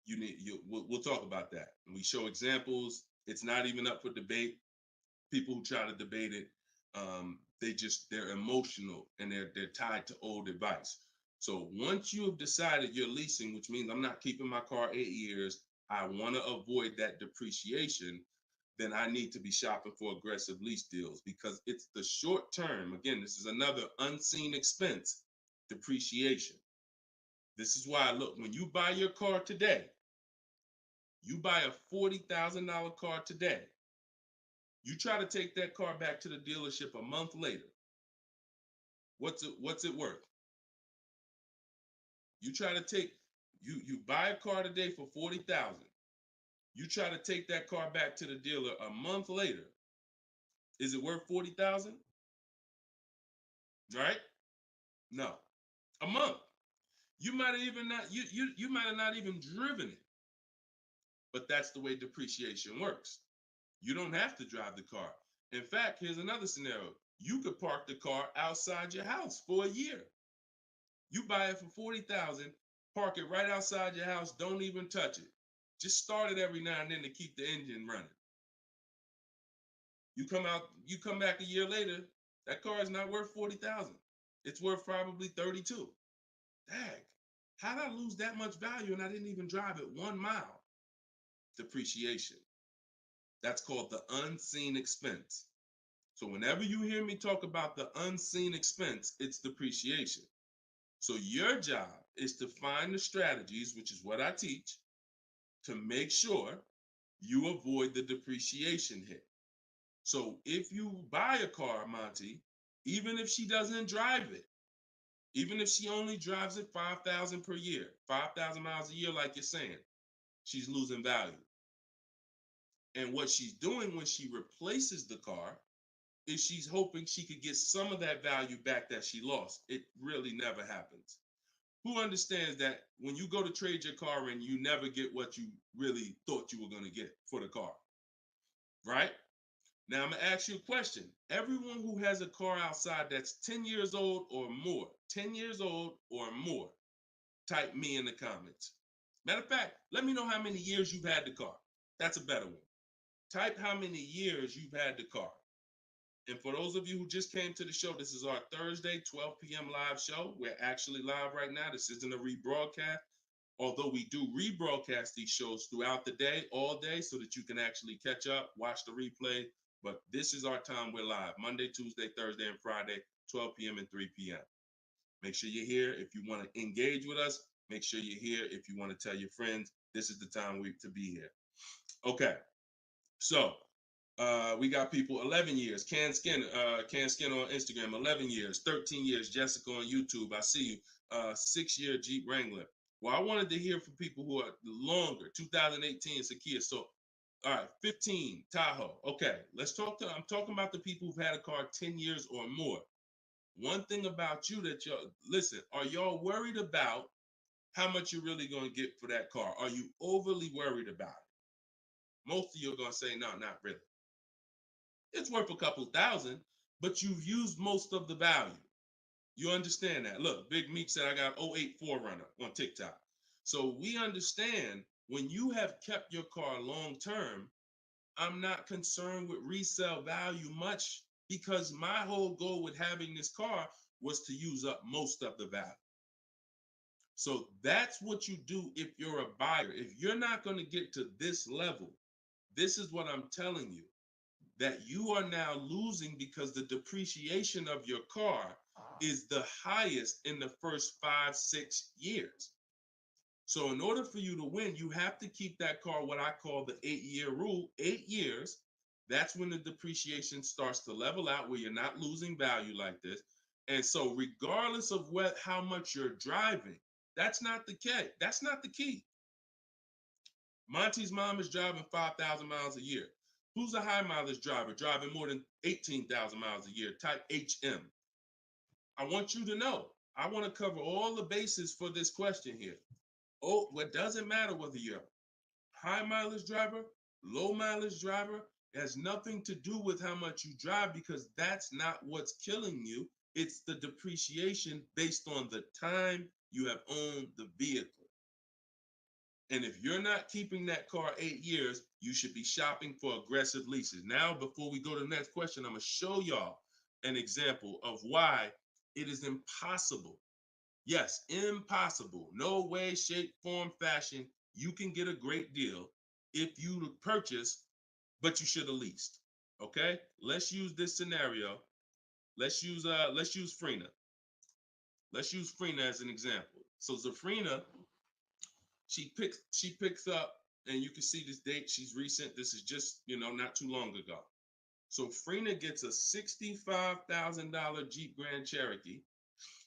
we'll talk about that. And we show examples. It's not even up for debate. People who try to debate it, they're emotional and they're tied to old advice. So once you have decided you're leasing, which means I'm not keeping my car 8 years, I want to avoid that depreciation, then I need to be shopping for aggressive lease deals, because it's the short term. Again, this is another unseen expense, depreciation. This is why, look, when you buy your car today, you buy a $40,000 car today, you try to take that car back to the dealership a month later, what's it worth? You try to take, you buy a car today for $40,000. You try to take that car back to the dealer a month later. Is it worth $40,000? Right? No. A month. You might have even not you might have not even driven it. But that's the way depreciation works. You don't have to drive the car. In fact, here's another scenario. You could park the car outside your house for a year. You buy it for $40,000, park it right outside your house, don't even touch it. Just start it every now and then to keep the engine running. You come back a year later, that car is not worth $40,000. It's worth probably $32,000. Dang, how did I lose that much value and I didn't even drive it 1 mile? Depreciation. That's called the unseen expense. So whenever you hear me talk about the unseen expense, it's depreciation. So your job is to find the strategies, which is what I teach, to make sure you avoid the depreciation hit. So if you buy a car, Monty, even if she doesn't drive it, even if she only drives it 5,000 per year, 5,000 miles a year, like you're saying, she's losing value. And what she's doing when she replaces the car is she's hoping she could get some of that value back that she lost. It really never happens. Who understands that when you go to trade your car in, you never get what you really thought you were going to get for the car, right? Now I'm going to ask you a question. Everyone who has a car outside that's 10 years old or more, 10 years old or more, type me in the comments. Matter of fact, let me know how many years you've had the car. That's a better one. Type how many years you've had the car. And for those of you who just came to the show, this is our Thursday, 12 p.m. live show. We're actually live right now. This isn't a rebroadcast, although we do rebroadcast these shows throughout the day, all day, so that you can actually catch up, watch the replay. But this is our time. We're live Monday, Tuesday, Thursday, and Friday, 12 p.m. and 3 p.m. Make sure you're here. If you want to engage with us, make sure you're here. If you want to tell your friends, this is the time to be here. Okay. So we got people 11 years. Can Skin on Instagram, 11 years, 13 years. Jessica on YouTube, I see you. 6-year Jeep Wrangler. Well, I wanted to hear from people who are longer. 2018 Sakia. So, all right, 15 Tahoe. Okay, I'm talking about the people who've had a car 10 years or more. One thing about you that listen, are y'all worried about how much you're really going to get for that car? Are you overly worried about it? Most of you are going to say, no, not really. It's worth a couple thousand, but you've used most of the value. You understand that? Look, Big Meek said I got 08 4Runner on TikTok. So we understand when you have kept your car long term, I'm not concerned with resale value much, because my whole goal with having this car was to use up most of the value. So that's what you do if you're a buyer. If you're not going to get to this level, this is what I'm telling you. that you are now losing because the depreciation of your car is the highest in the first 5-6 years. So in order for you to win, you have to keep that car, what I call the 8-year rule. 8 years, that's when the depreciation starts to level out, where you're not losing value like this. And so regardless of how much you're driving, that's not the key. That's not the key. Monty's mom is driving 5,000 miles a year. Who's a high mileage driver driving more than 18,000 miles a year, type HM? I want you to know, I want to cover all the bases for this question here. Oh, what doesn't matter whether you're a high mileage driver, low mileage driver, it has nothing to do with how much you drive, because that's not what's killing you. It's the depreciation based on the time you have owned the vehicle. And if you're not keeping that car 8 years, you should be shopping for aggressive leases. Now, before we go to the next question, I'm going to show y'all an example of why it is impossible. Yes, impossible. No way, shape, form, fashion. You can get a great deal if you purchase, but you should have leased. Okay? Let's use this scenario. Let's use Frina. Let's use Frina as an example. So Zafrina, she picks up, and you can see this date. She's recent. This is just, not too long ago. So Frina gets a $65,000 Jeep Grand Cherokee.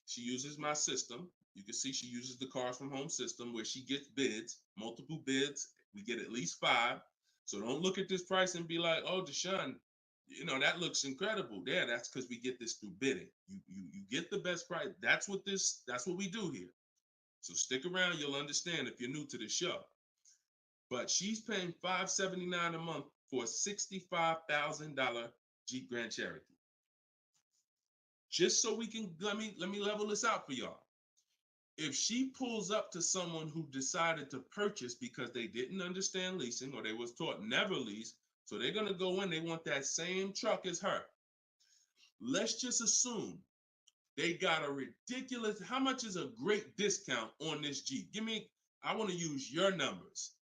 She uses my system. You can see she uses the Cars from Home system, where she gets bids, multiple bids. We get at least 5. So don't look at this price and be like, oh, Deshone, that looks incredible. Yeah, that's because we get this through bidding. You get the best price. That's what we do here. So stick around, you'll understand if you're new to the show. But she's paying $579 a month for a $65,000 Jeep Grand Cherokee. Just so we can, let me level this out for y'all. If she pulls up to someone who decided to purchase because they didn't understand leasing, or they was taught never lease, so they're gonna go in, they want that same truck as her. Let's just assume they got a ridiculous, how much is a great discount on this Jeep? I want to use your numbers.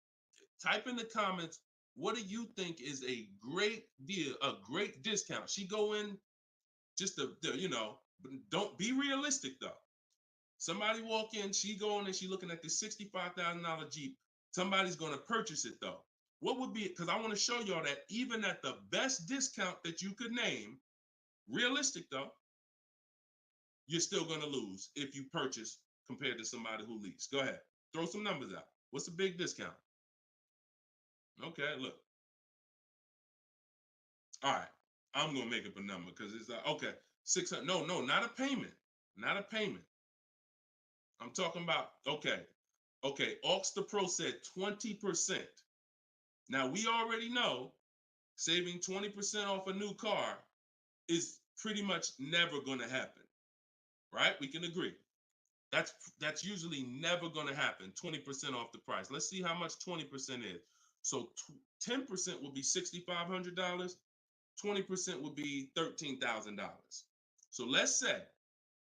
Type in the comments, what do you think is a great deal, a great discount? She go in just don't be realistic though. Somebody walk in, she go in and she looking at this $65,000 Jeep. Somebody's going to purchase it though. What would be, because I want to show y'all that even at the best discount that you could name, realistic though, you're still going to lose if you purchase compared to somebody who leased. Go ahead. Throw some numbers out. What's a big discount? Okay, look. All right. I'm going to make up a number because it's like, okay, 600. No, not a payment. Not a payment. I'm talking about, okay. Aux the Pro said 20%. Now, we already know saving 20% off a new car is pretty much never going to happen, right? We can agree. That's usually never going to happen, 20% off the price. Let's see how much 20% is. So 10% would be $6,500. 20% would be $13,000. So let's say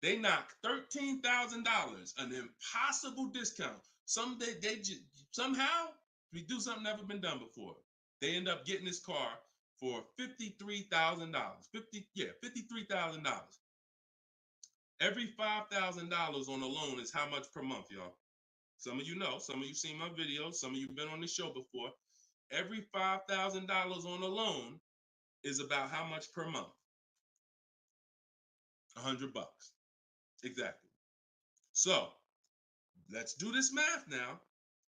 they knock $13,000, an impossible discount. Somehow we do something never been done before. They end up getting this car for $53,000. $53,000. Every $5,000 on a loan is how much per month, y'all? Some of you know, some of you seen my videos, some of you been on the show before. Every $5,000 on a loan is about how much per month? $100. Exactly. So let's do this math now.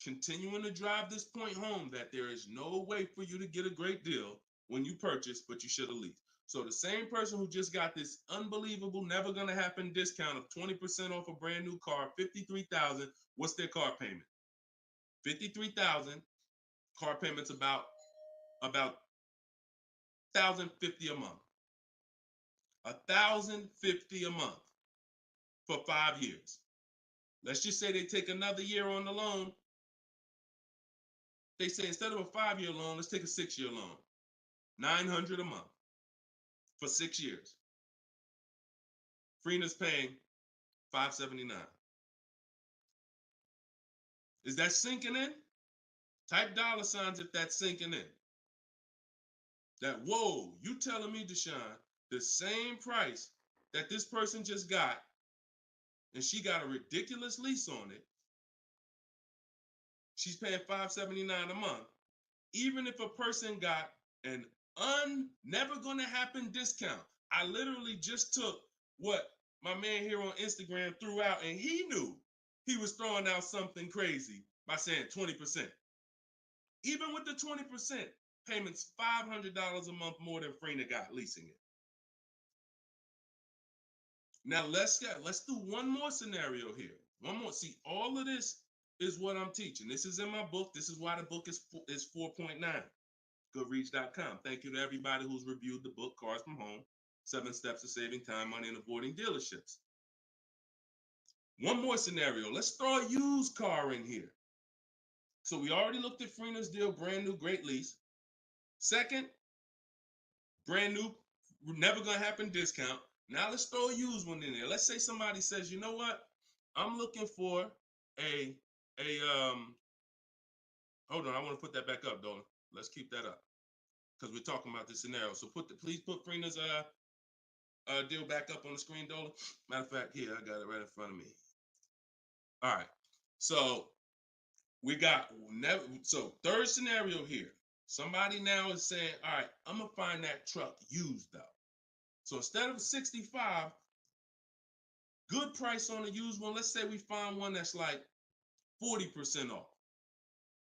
Continuing to drive this point home that there is no way for you to get a great deal when you purchase, but you should have leased. So the same person who just got this unbelievable, never gonna happen discount of 20% off a brand new car, $53,000, what's their car payment? $53,000, car payment's about $1,050 a month. $1,050 a month for 5 years. Let's just say they take another year on the loan. They say instead of a 5-year loan, let's take a 6-year loan. $900 a month for 6 years. Freena's paying $579. Is that sinking in? Type $ if that's sinking in. that, whoa, you telling me, Deshone, the same price that this person just got, and she got a ridiculous lease on it, she's paying $579 a month, even if a person got an never gonna happen discount. I literally just took what my man here on Instagram threw out, and he knew he was throwing out something crazy by saying 20%. Even with the 20%, payments $500 a month more than Freener got leasing it. Now let's do one more scenario here. One more. See, all of this is what I'm teaching. This is in my book. This is why the book is 4.9. Goodreads.com. Thank you to everybody who's reviewed the book, Cars from Home, 7 Steps to Saving Time, Money, and Avoiding Dealerships. One more scenario. Let's throw a used car in here. So we already looked at Freener's deal, brand new, great lease. Second, brand new, never gonna happen discount. Now let's throw a used one in there. Let's say somebody says, you know what? I'm looking for a hold on, I want to put that back up, Dolan. Let's keep that up because we're talking about this scenario. So please put Freener's deal back up on the screen, Dolan. Matter of fact, here, I got it right in front of me. All right. So we got third scenario here. Somebody now is saying, all right, I'm gonna find that truck used though. So instead of 65, good price on a used one. Let's say we find one that's like 40% off,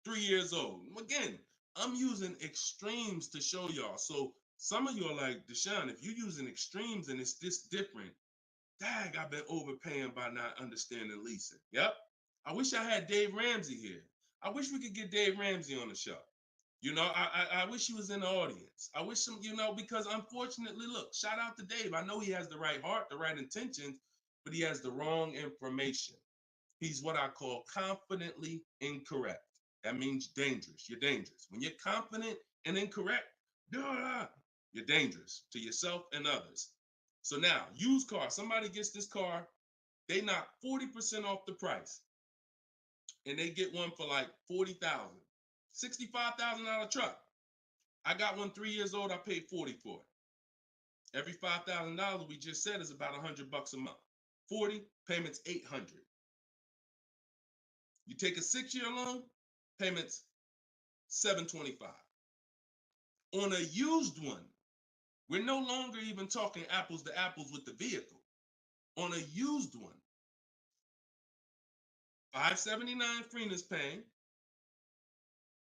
3 years old. Again, I'm using extremes to show y'all. So some of you are like, Deshone, if you're using extremes and it's this different, dang, I've been overpaying by not understanding leasing. Yep. I wish I had Dave Ramsey here. I wish we could get Dave Ramsey on the show. You know, I wish he was in the audience. I wish him, because unfortunately, look, shout out to Dave. I know he has the right heart, the right intentions, but he has the wrong information. He's what I call confidently incorrect. That means dangerous. You're dangerous. When you're confident and incorrect, you're dangerous to yourself and others. So now, used car, somebody gets this car, they knock 40% off the price, and they get one for like $40,000, $65,000 truck. I got one 3 years old. I paid $40 for it. Every $5,000 we just said is about $100 a month. 40 payments, $800. You take a 6-year loan, payments $725. On a used one, we're no longer even talking apples to apples with the vehicle. On a used one, $579 Freener's paying,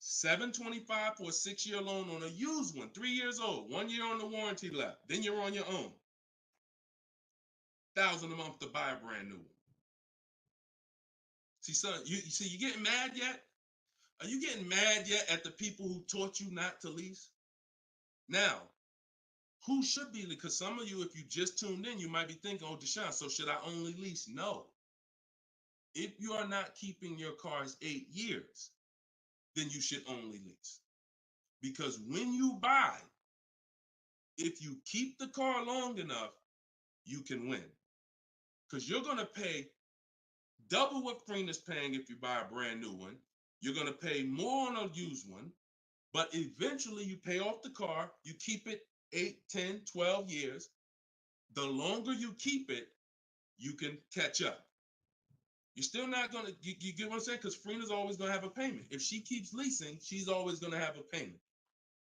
$725 for a 6-year loan on a used one, 3 years old, 1 year on the warranty left. Then you're on your own. $1,000 a month to buy a brand new one. See, son, you getting mad yet? Are you getting mad yet at the people who taught you not to lease? Now, who should be? Because some of you, if you just tuned in, you might be thinking, oh, Deshone, so should I only lease? No. If you are not keeping your cars 8 years, then you should only lease. Because when you buy, if you keep the car long enough, you can win. Because you're going to pay double what Freener's paying if you buy a brand new one. You're going to pay more on a used one, but eventually you pay off the car, you keep it 8, 10, 12 years. The longer you keep it, you can catch up. You're still not going to, you get what I'm saying? Because Freener's always going to have a payment. If she keeps leasing, she's always going to have a payment.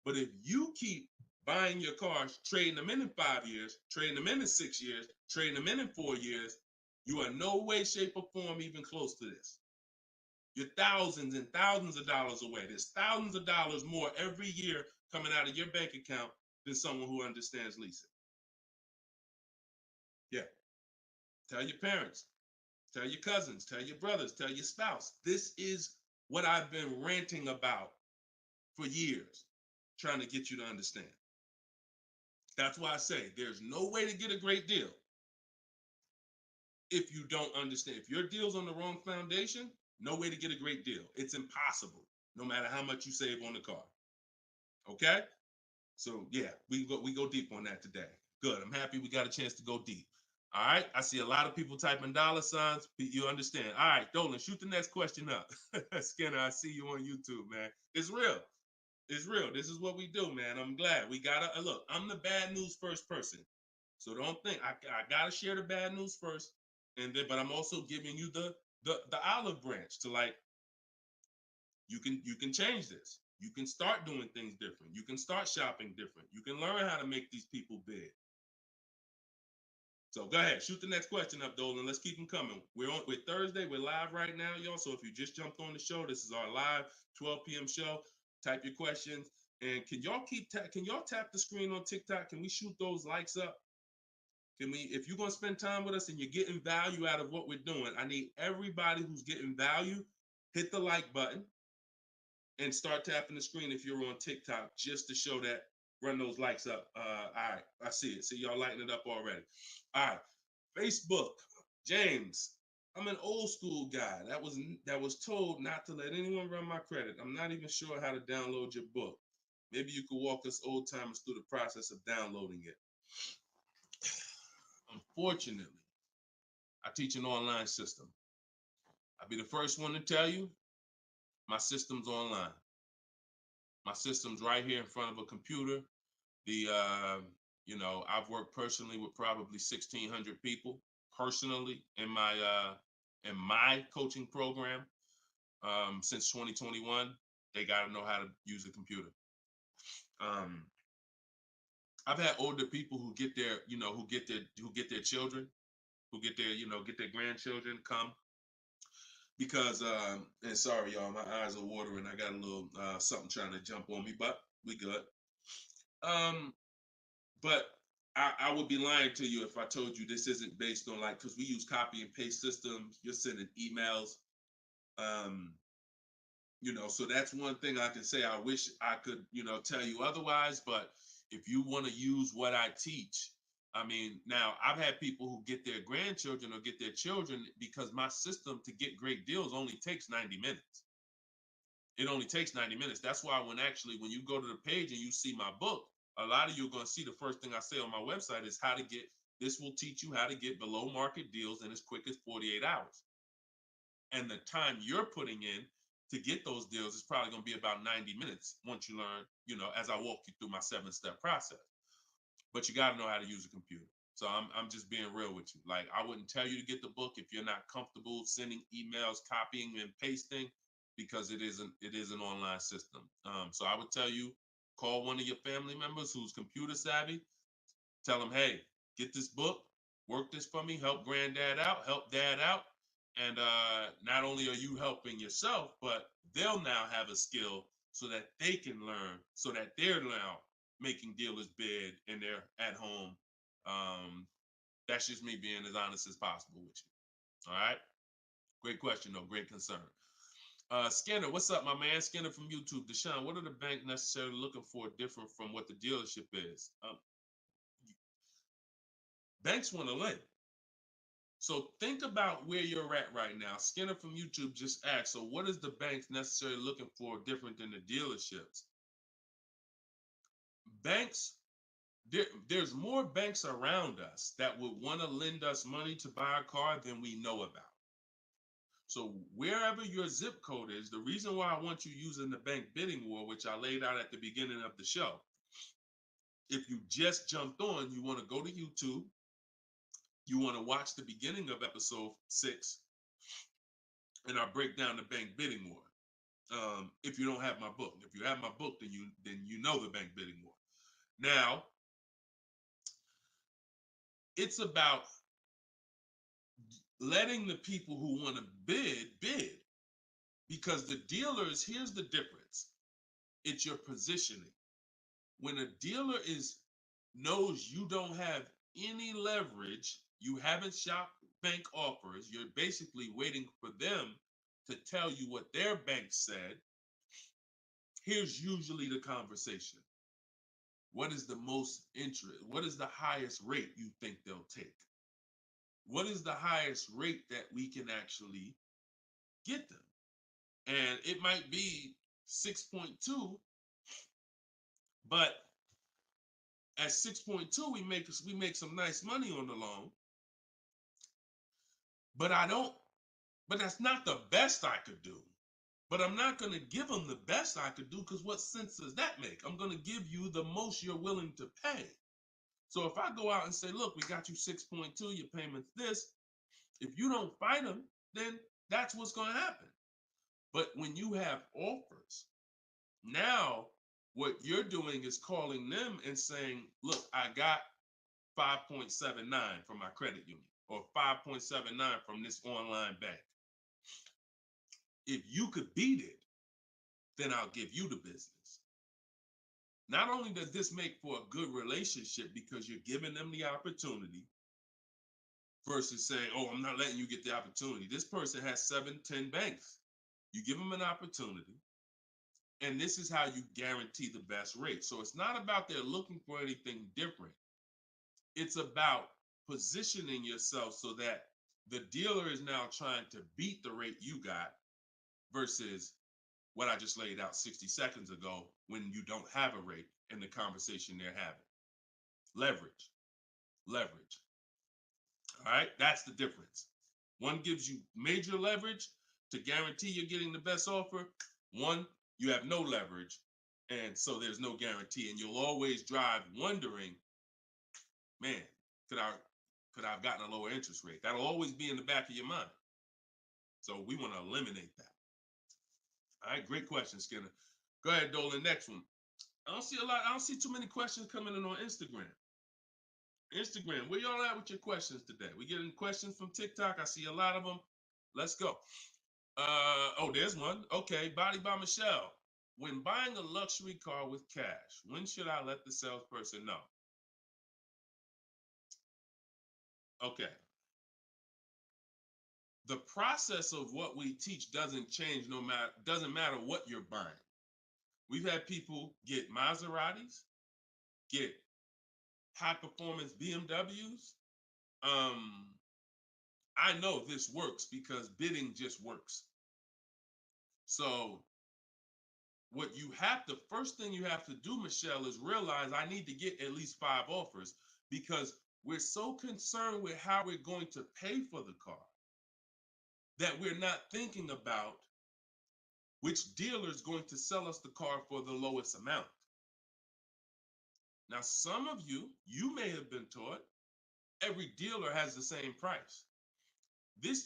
But if you keep buying your cars, trading them in 5 years, trading them in 6 years, trading them in 4 years, you are no way, shape, or form even close to this. You're thousands and thousands of dollars away. There's thousands of dollars more every year coming out of your bank account than someone who understands leasing. Yeah. Tell your parents, tell your cousins, tell your brothers, tell your spouse. This is what I've been ranting about for years, trying to get you to understand. That's why I say there's no way to get a great deal if you don't understand. If your deal's on the wrong foundation, no way to get a great deal. It's impossible, no matter how much you save on the car. Okay? So yeah, we go deep on that today. Good. I'm happy we got a chance to go deep. All right. I see a lot of people typing $signs. You understand. All right, Dolan, shoot the next question up. Skinner, I see you on YouTube, man. It's real. It's real. This is what we do, man. I'm glad we gotta look. I'm the bad news first person, so don't think I gotta share the bad news first, and then but I'm also giving you the olive branch to like you can change this. You can start doing things different. You can start shopping different. You can learn how to make these people big. So go ahead, shoot the next question up, Dolan. Let's keep them coming. We're Thursday. We're live right now, y'all. So if you just jumped on the show, this is our live 12 p.m. show. Type your questions, and can y'all tap the screen on TikTok? Can we shoot those likes up? Can we? If you're gonna spend time with us and you're getting value out of what we're doing, I need everybody who's getting value hit the like button and start tapping the screen if you're on TikTok just to show that. Run those likes up. All right, I see it. See y'all lighting it up already. All right, Facebook, James. I'm an old school guy that was told not to let anyone run my credit. I'm not even sure how to download your book. Maybe you could walk us old timers through the process of downloading it. Unfortunately, I teach an online system. I'll be the first one to tell you my system's online. My system's right here in front of a computer. I've worked personally with probably 1,600 people personally in my coaching program since 2021. They got to know how to use a computer. I've had older people who get their children, who get their grandchildren come because and sorry y'all, my eyes are watering. I got a little something trying to jump on me, but we good. But I would be lying to you if I told you this isn't based on because we use copy and paste systems. You're sending emails, so that's one thing I can say. I wish I could, tell you otherwise. But if you want to use what I teach, I mean, now I've had people who get their grandchildren or get their children because my system to get great deals only takes 90 minutes. It only takes 90 minutes. That's why when you go to the page and you see my book, a lot of you are going to see the first thing I say on my website is this will teach you how to get below market deals in as quick as 48 hours. And the time you're putting in to get those deals is probably going to be about 90 minutes once you learn, as I walk you through my 7-step process. But you got to know how to use a computer. So I'm just being real with you. Like, I wouldn't tell you to get the book if you're not comfortable sending emails, copying and pasting, because it is an online system. So I would tell you, call one of your family members who's computer savvy. Tell them, hey, get this book, work this for me, help granddad out, help dad out. And not only are you helping yourself, but they'll now have a skill so that they can learn, so that they're now making dealers bid and they're at home. That's just me being as honest as possible with you. All right. Great question, though. Great concern. Skinner, what's up, my man? Skinner from YouTube. Deshone, what are the bank necessarily looking for different from what the dealership is? Banks want to lend. So think about where you're at right now. Skinner from YouTube just asked, so what is the banks necessarily looking for different than the dealerships? Banks, there's more banks around us that would want to lend us money to buy a car than we know about. So wherever your zip code is, the reason why I want you using the bank bidding war, which I laid out at the beginning of the show, if you just jumped on, you want to go to YouTube, you want to watch the beginning of episode 6, and I break down the bank bidding war. If you don't have my book, if you have my book, then you know the bank bidding war. Now, it's about letting the people who want to bid, because the dealers, here's the difference. It's your positioning. When a dealer knows you don't have any leverage, you haven't shopped bank offers, you're basically waiting for them to tell you what their bank said. Here's usually the conversation. What is the most interest? What is the highest rate you think they'll take? What is the highest rate that we can actually get them? And it might be 6.2, but at 6.2, we make some nice money on the loan. But that's not the best I could do. But I'm not going to give them the best I could do, because what sense does that make? I'm going to give you the most you're willing to pay. So if I go out and say, look, we got you 6.2, your payment's this. If you don't fight them, then that's what's going to happen. But when you have offers, now what you're doing is calling them and saying, look, I got 5.79 from my credit union, or 5.79 from this online bank. If you could beat it, then I'll give you the business. Not only does this make for a good relationship because you're giving them the opportunity versus saying, oh, I'm not letting you get the opportunity. This person has 7, 10 banks. You give them an opportunity, and this is how you guarantee the best rate. So it's not about they're looking for anything different. It's about positioning yourself so that the dealer is now trying to beat the rate you got versus what I just laid out 60 seconds ago when you don't have a rate in the conversation they're having. Leverage. Leverage. All right, that's the difference. One gives you major leverage to guarantee you're getting the best offer. One, you have no leverage, and so there's no guarantee. And you'll always drive wondering, man, could I have gotten a lower interest rate? That'll always be in the back of your mind. So we want to eliminate that. All right, great question, Skinner. Go ahead, Dolan. Next one. I don't see too many questions coming in on Instagram. Instagram, where y'all at with your questions today? We getting questions from TikTok. I see a lot of them. Let's go. Oh, there's one. Okay, Body by Michelle. When buying a luxury car with cash, when should I let the salesperson know? Okay. The process of what we teach doesn't change doesn't matter what you're buying. We've had people get Maseratis, get high performance BMWs. I know this works because bidding just works. So first thing you have to do, Michelle, is realize I need to get at least 5 offers, because we're so concerned with how we're going to pay for the car that we're not thinking about which dealer is going to sell us the car for the lowest amount. Now, some of you may have been taught every dealer has the same price.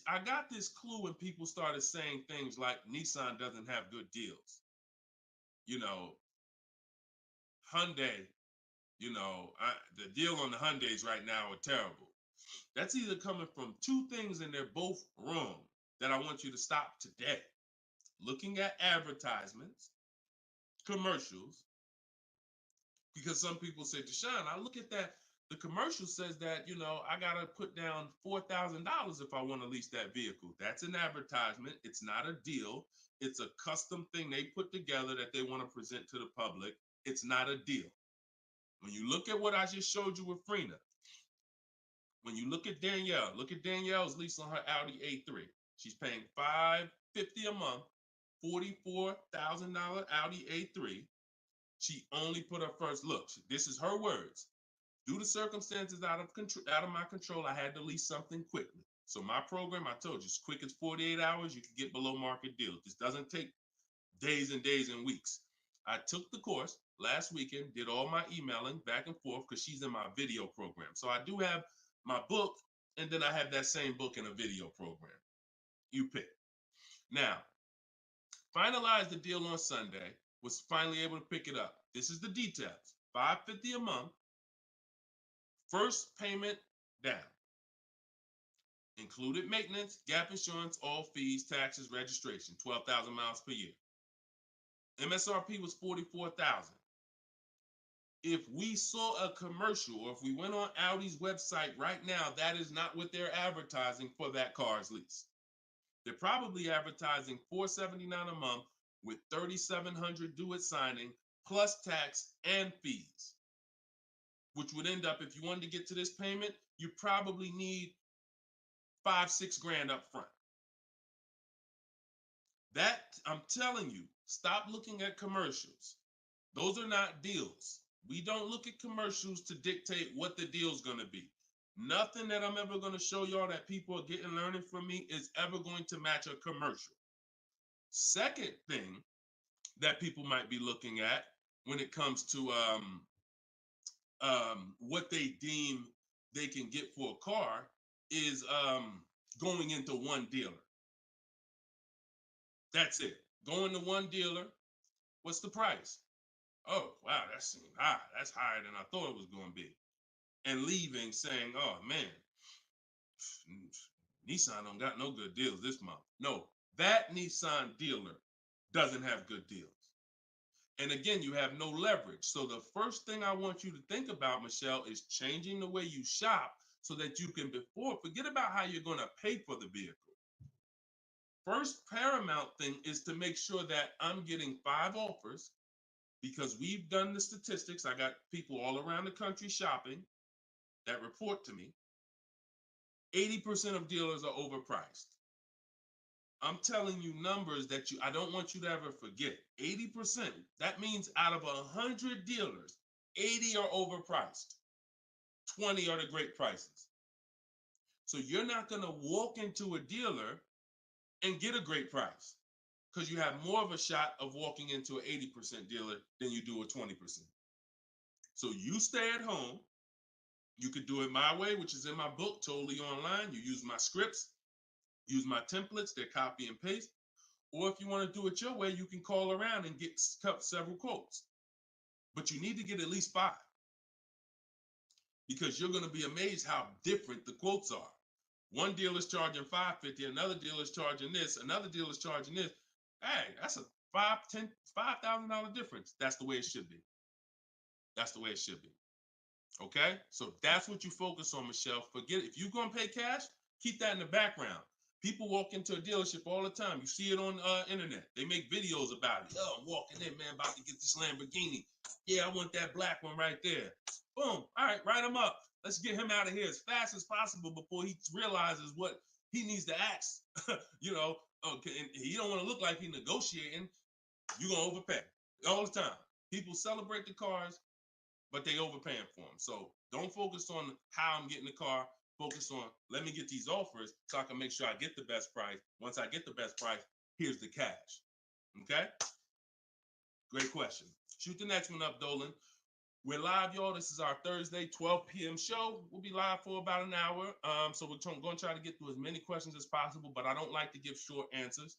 I got this clue when people started saying things like Nissan doesn't have good deals. Hyundai, the deal on the Hyundais right now are terrible. That's either coming from 2 things, and they're both wrong, that I want you to stop today. Looking at advertisements, commercials, because some people say, Deshone, I look at that, the commercial says that, I got to put down $4,000 if I want to lease that vehicle. That's an advertisement. It's not a deal. It's a custom thing they put together that they want to present to the public. It's not a deal. When you look at what I just showed you with Frina, when you look at Danielle's lease on her Audi A3. She's paying $550 a month, $44,000 Audi A3. She only put her first look. This is her words. Due to circumstances out of my control, I had to lease something quickly. So my program, I told you, as quick as 48 hours, you can get below market deals. This doesn't take days and days and weeks. I took the course last weekend, did all my emailing back and forth because she's in my video program. So I do have my book, and then I have that same book in a video program. You pick. Now, finalized the deal on Sunday, was finally able to pick it up. This is the details. $550 a month, first payment down. Included maintenance, gap insurance, all fees, taxes, registration, 12,000 miles per year. MSRP was $44,000. If we saw a commercial, or if we went on Audi's website right now, that is not what they're advertising for that car's lease. They're probably advertising $479 a month with $3,700 due at signing, plus tax and fees, which would end up, if you wanted to get to this payment, you probably need $5-6 grand up front. That, I'm telling you, stop looking at commercials. Those are not deals. We don't look at commercials to dictate what the deal's going to be. Nothing that I'm ever going to show y'all that people are getting learning from me is ever going to match a commercial. Second thing that people might be looking at when it comes to what they deem they can get for a car is going into one dealer. That's it. Going to one dealer. What's the price? Oh, wow, that seems high. That's higher than I thought it was going to be. And leaving saying, oh, man, Nissan don't got no good deals this month. No, that Nissan dealer doesn't have good deals. And again, you have no leverage. So the first thing I want you to think about, Michelle, is changing the way you shop so that you can forget about how you're going to pay for the vehicle. First paramount thing is to make sure that I'm getting 5 offers, because we've done the statistics. I got people all around the country shopping that report to me. 80% of dealers are overpriced. I'm telling you numbers that I don't want you to ever forget. 80%. That means out of 100 dealers, 80 are overpriced. 20 are the great prices. So you're not going to walk into a dealer and get a great price, because you have more of a shot of walking into an 80% dealer than you do a 20%. So you stay at home. You could do it my way, which is in my book, totally online. You use my scripts, use my templates, they're copy and paste. Or if you want to do it your way, you can call around and get several quotes. But you need to get at least 5, because you're going to be amazed how different the quotes are. One dealer's charging $550, another dealer's charging this, another dealer's charging this. Hey, that's a $5,000 difference. That's the way it should be. That's the way it should be. Okay? So that's what you focus on, Michelle. Forget it. If you're going to pay cash, keep that in the background. People walk into a dealership all the time. You see it on internet. They make videos about it. Oh, I'm walking in, man, about to get this Lamborghini. Yeah, I want that black one right there. Boom. All right, write him up. Let's get him out of here as fast as possible before he realizes what he needs to ask. Okay, and he don't want to look like he's negotiating. You're going to overpay all the time. People celebrate the cars, but they overpaying for them. So don't focus on how I'm getting the car. Focus on, let me get these offers so I can make sure I get the best price. Once I get the best price, here's the cash. Okay? Great question. Shoot the next one up, Dolan. We're live, y'all. This is our Thursday, 12 p.m. show. We'll be live for about an hour. So we're going to try to get through as many questions as possible, but I don't like to give short answers.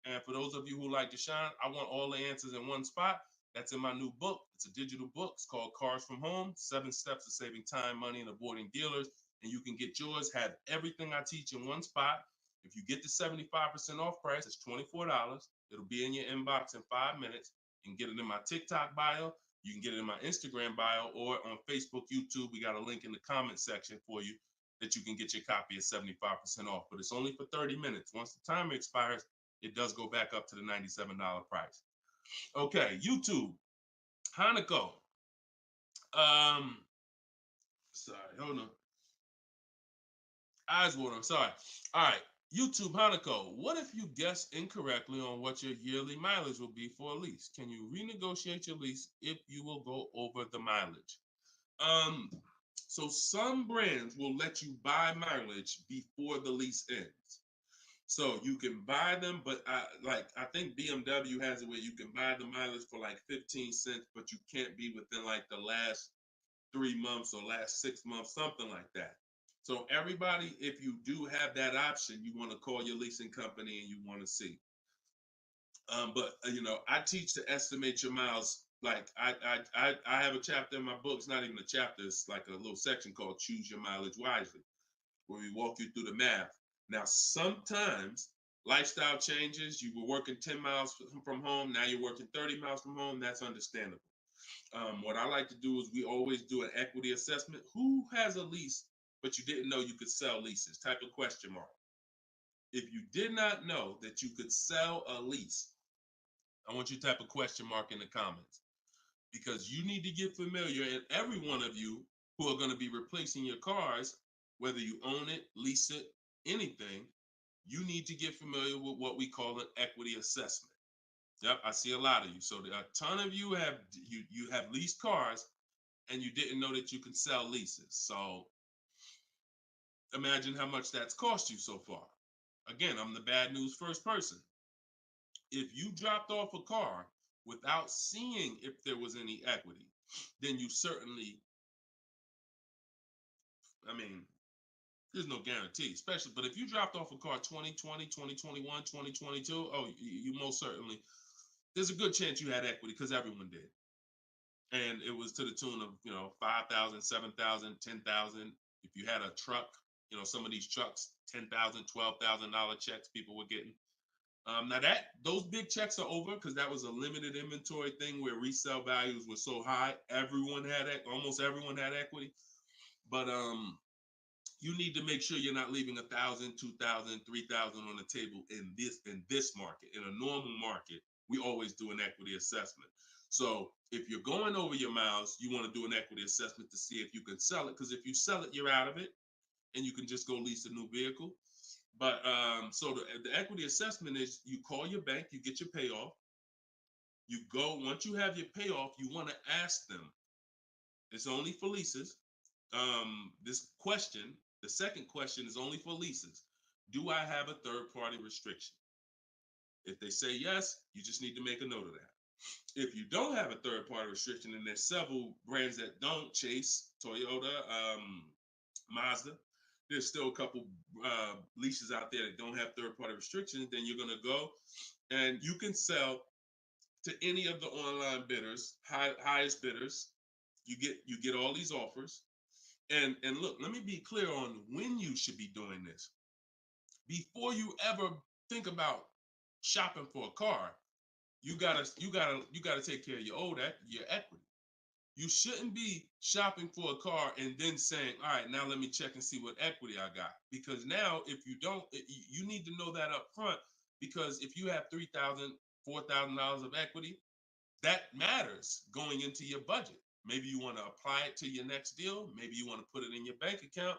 And for those of you who like Deshone, I want all the answers in one spot. That's in my new book. It's a digital book. It's called Cars from Home, 7 Steps to Saving Time, Money, and Avoiding Dealers. And you can get yours, have everything I teach in one spot. If you get the 75% off price, it's $24. It'll be in your inbox in 5 minutes. You can get it in my TikTok bio. You can get it in my Instagram bio, or on Facebook, YouTube. We got a link in the comment section for you that you can get your copy at 75% off. But it's only for 30 minutes. Once the timer expires, it does go back up to the $97 price. Okay, YouTube, Hanako. Sorry, hold on. Eyes water, I'm sorry. All right, YouTube, Hanako. What if you guess incorrectly on what your yearly mileage will be for a lease? Can you renegotiate your lease if you will go over the mileage? So some brands will let you buy mileage before the lease ends. So you can buy them, but I think BMW has it where you can buy the mileage for like 15 cents, but you can't be within like the last 3 months or last 6 months, something like that. So everybody, if you do have that option, you want to call your leasing company and you want to see. But I teach to estimate your miles. Like I have a chapter in my book. It's not even a chapter. It's like a little section called Choose Your Mileage Wisely, where we walk you through the math. Now, sometimes lifestyle changes. You were working 10 miles from home. Now you're working 30 miles from home. That's understandable. What I like to do is we always do an equity assessment. Who has a lease, but you didn't know you could sell leases? Type of question mark. If you did not know that you could sell a lease, I want you to type a question mark in the comments, because you need to get familiar, and every one of you who are going to be replacing your cars, whether you own it, lease it, anything, you need to get familiar with what we call an equity assessment. Yep, I see a lot of you. So a ton of you have leased cars and you didn't know that you can sell leases. So imagine how much that's cost you so far. Again, I'm the bad news first person. If you dropped off a car without seeing if there was any equity, then you certainly, I mean, there's no guarantee, especially, but if you dropped off a car 2020, 2021, 2022, oh, you most certainly, there's a good chance you had equity because everyone did. And it was to the tune of, 5,000, 7,000, 10,000. If you had a truck, some of these trucks, $10,000, $12,000 checks people were getting. Now those big checks are over because that was a limited inventory thing where resale values were so high. Almost everyone had equity. But you need to make sure you're not leaving 1,000, 2,000, 3,000 on the table in this market. In a normal market, we always do an equity assessment. So if you're going over your miles, you want to do an equity assessment to see if you can sell it. Because if you sell it, you're out of it, and you can just go lease a new vehicle. But so the equity assessment is you call your bank, you get your payoff. You go, once you have your payoff, you want to ask them. It's only for leases. The second question is only for leases. Do I have a third party restriction? If they say yes, you just need to make a note of that. If you don't have a third party restriction, and there's several brands that don't, Chase, Toyota, Mazda, there's still a couple leases out there that don't have third party restrictions, then you're going to go and you can sell to any of the online bidders, highest bidders. You get all these offers. And look, let me be clear on when you should be doing this. Before you ever think about shopping for a car, you gotta take care of your equity. You shouldn't be shopping for a car and then saying, all right, now let me check and see what equity I got. Because now if you don't, you need to know that up front, because if you have $3,000, $4,000 of equity, that matters going into your budget. Maybe you want to apply it to your next deal. Maybe you want to put it in your bank account,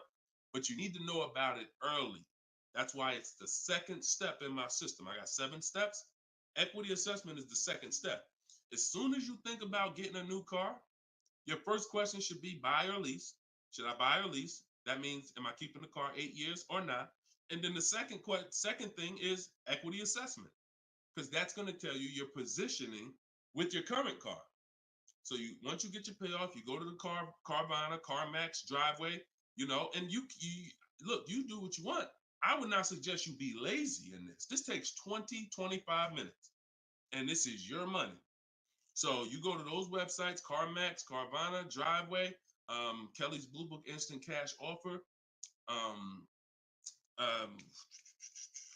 but you need to know about it early. That's why it's the second step in my system. I got 7 steps. Equity assessment is the second step. As soon as you think about getting a new car, your first question should be buy or lease. Should I buy or lease? That means, am I keeping the car 8 years or not? And then the second thing is equity assessment, because that's going to tell you your positioning with your current car. So once you get your payoff, you go to the Carvana, CarMax, Driveway, and you look, you do what you want. I would not suggest you be lazy in this. This takes 20, 25 minutes, and this is your money. So you go to those websites, CarMax, Carvana, Driveway, Kelly's Blue Book Instant Cash Offer,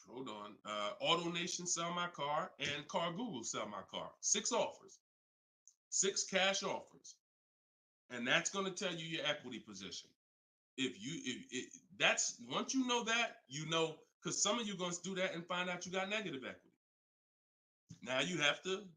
hold on, AutoNation Sell My Car, and Car Google Sell My Car. 6 offers. 6 cash offers, and that's going to tell you your equity position. That's once you know that, because some of you are going to do that and find out you got negative equity. Now you have to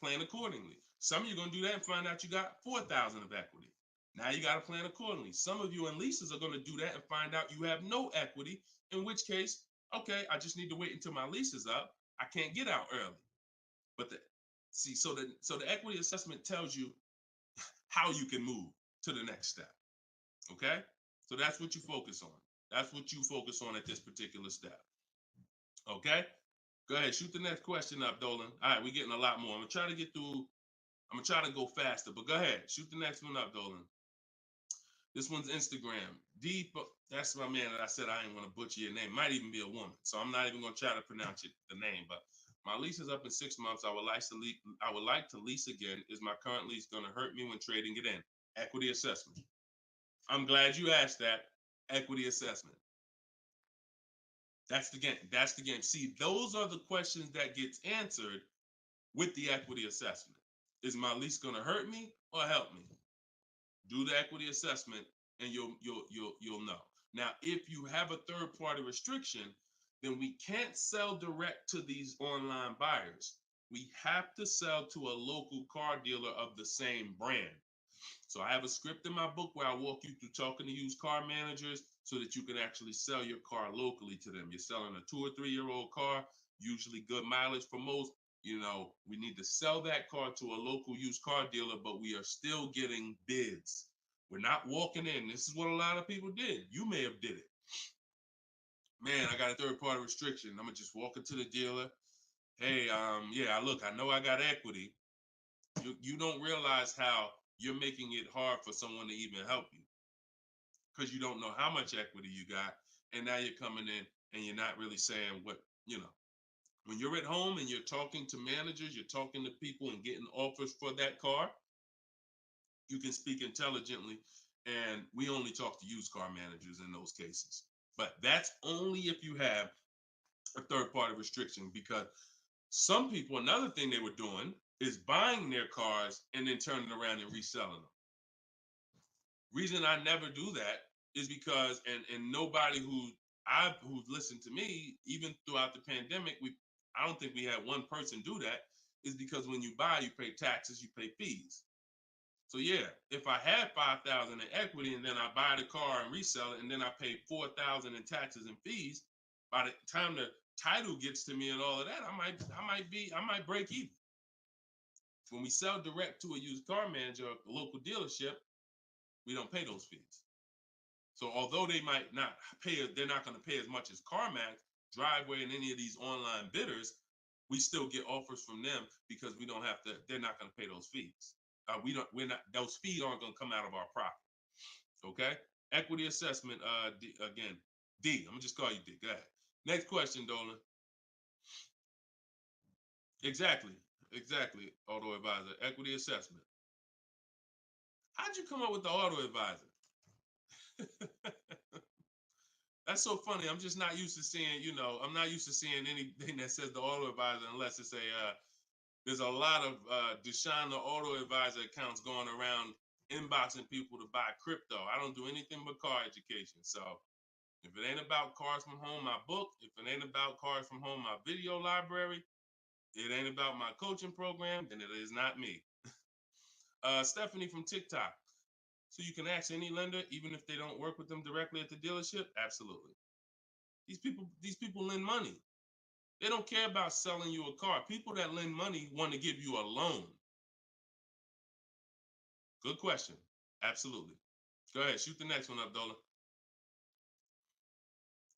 plan accordingly. Some of you are going to do that and find out you got 4,000 of equity. Now you got to plan accordingly. Some of you in leases are going to do that and find out you have no equity, in which case, okay, I just need to wait until my lease is up. I can't get out early. But so the equity assessment tells you how you can move to the next step. Okay? So that's what you focus on. That's what you focus on at this particular step. Okay? Go ahead, shoot the next question up, Dolan. All right, we're getting a lot more. I'm gonna try to get through. I'm gonna try to go faster, but go ahead, shoot the next one up, Dolan. This one's Instagram. That's my man that I said I didn't want to butcher your name. Might even be a woman, so I'm not even gonna try to pronounce the name, but my lease is up in 6 months. I would like to lease again. Is my current lease going to hurt me when trading it in? Equity assessment. I'm glad you asked that. Equity assessment. That's the game. That's the game. See, those are the questions that gets answered with the equity assessment. Is my lease going to hurt me or help me? Do the equity assessment, and you'll know. Now, if you have a third party restriction, then we can't sell direct to these online buyers. We have to sell to a local car dealer of the same brand. So I have a script in my book where I walk you through talking to used car managers so that you can actually sell your car locally to them. You're selling a 2 or 3 year old car, usually good mileage for most. We need to sell that car to a local used car dealer, but we are still getting bids. We're not walking in. This is what a lot of people did. You may have did it. Man, I got a third party restriction. I'm gonna just walk into the dealer. hey, yeah, look, I know I got equity. You don't realize how you're making it hard for someone to even help you because you don't know how much equity you got, and now you're coming in and you're not really saying what you know. When you're at home and you're talking to managers, you're talking to people and getting offers for that car, you can speak intelligently. And we only talk to used car managers in those cases. But that's only if you have a third party restriction, because some people, another thing they were doing is buying their cars and then turning around and reselling them. Reason I never do that is because, and nobody who's listened to me, even throughout the pandemic, I don't think we had one person do that, is because when you buy, you pay taxes, you pay fees. So yeah, if I had 5,000 in equity and then I buy the car and resell it and then I pay 4,000 in taxes and fees, by the time the title gets to me and all of that, I might break even. When we sell direct to a used car manager, a local dealership, we don't pay those fees. So although they might not pay, they're not going to pay as much as CarMax, Driveway, and any of these online bidders, we still get offers from them because we don't have to. They're not going to pay those fees. We're not. Those fees aren't going to come out of our profit. Okay. Equity assessment. Again, D. I'm gonna just call you D. Go ahead. Next question, Dolan. Exactly. Exactly. Auto advisor. Equity assessment. How'd you come up with the auto advisor? That's so funny. I'm just not used to seeing, I'm not used to seeing anything that says the auto advisor unless it's there's a lot of Deshone the Auto Advisor accounts going around inboxing people to buy crypto. I don't do anything but car education. So if it ain't about Cars from Home, my book, if it ain't about Cars from Home, my video library, it ain't about my coaching program, then it is not me. Stephanie from TikTok. So you can ask any lender, even if they don't work with them directly at the dealership? Absolutely. These people lend money. They don't care about selling you a car. People that lend money want to give you a loan. Good question. Absolutely. Go ahead. Shoot the next one up, Dola.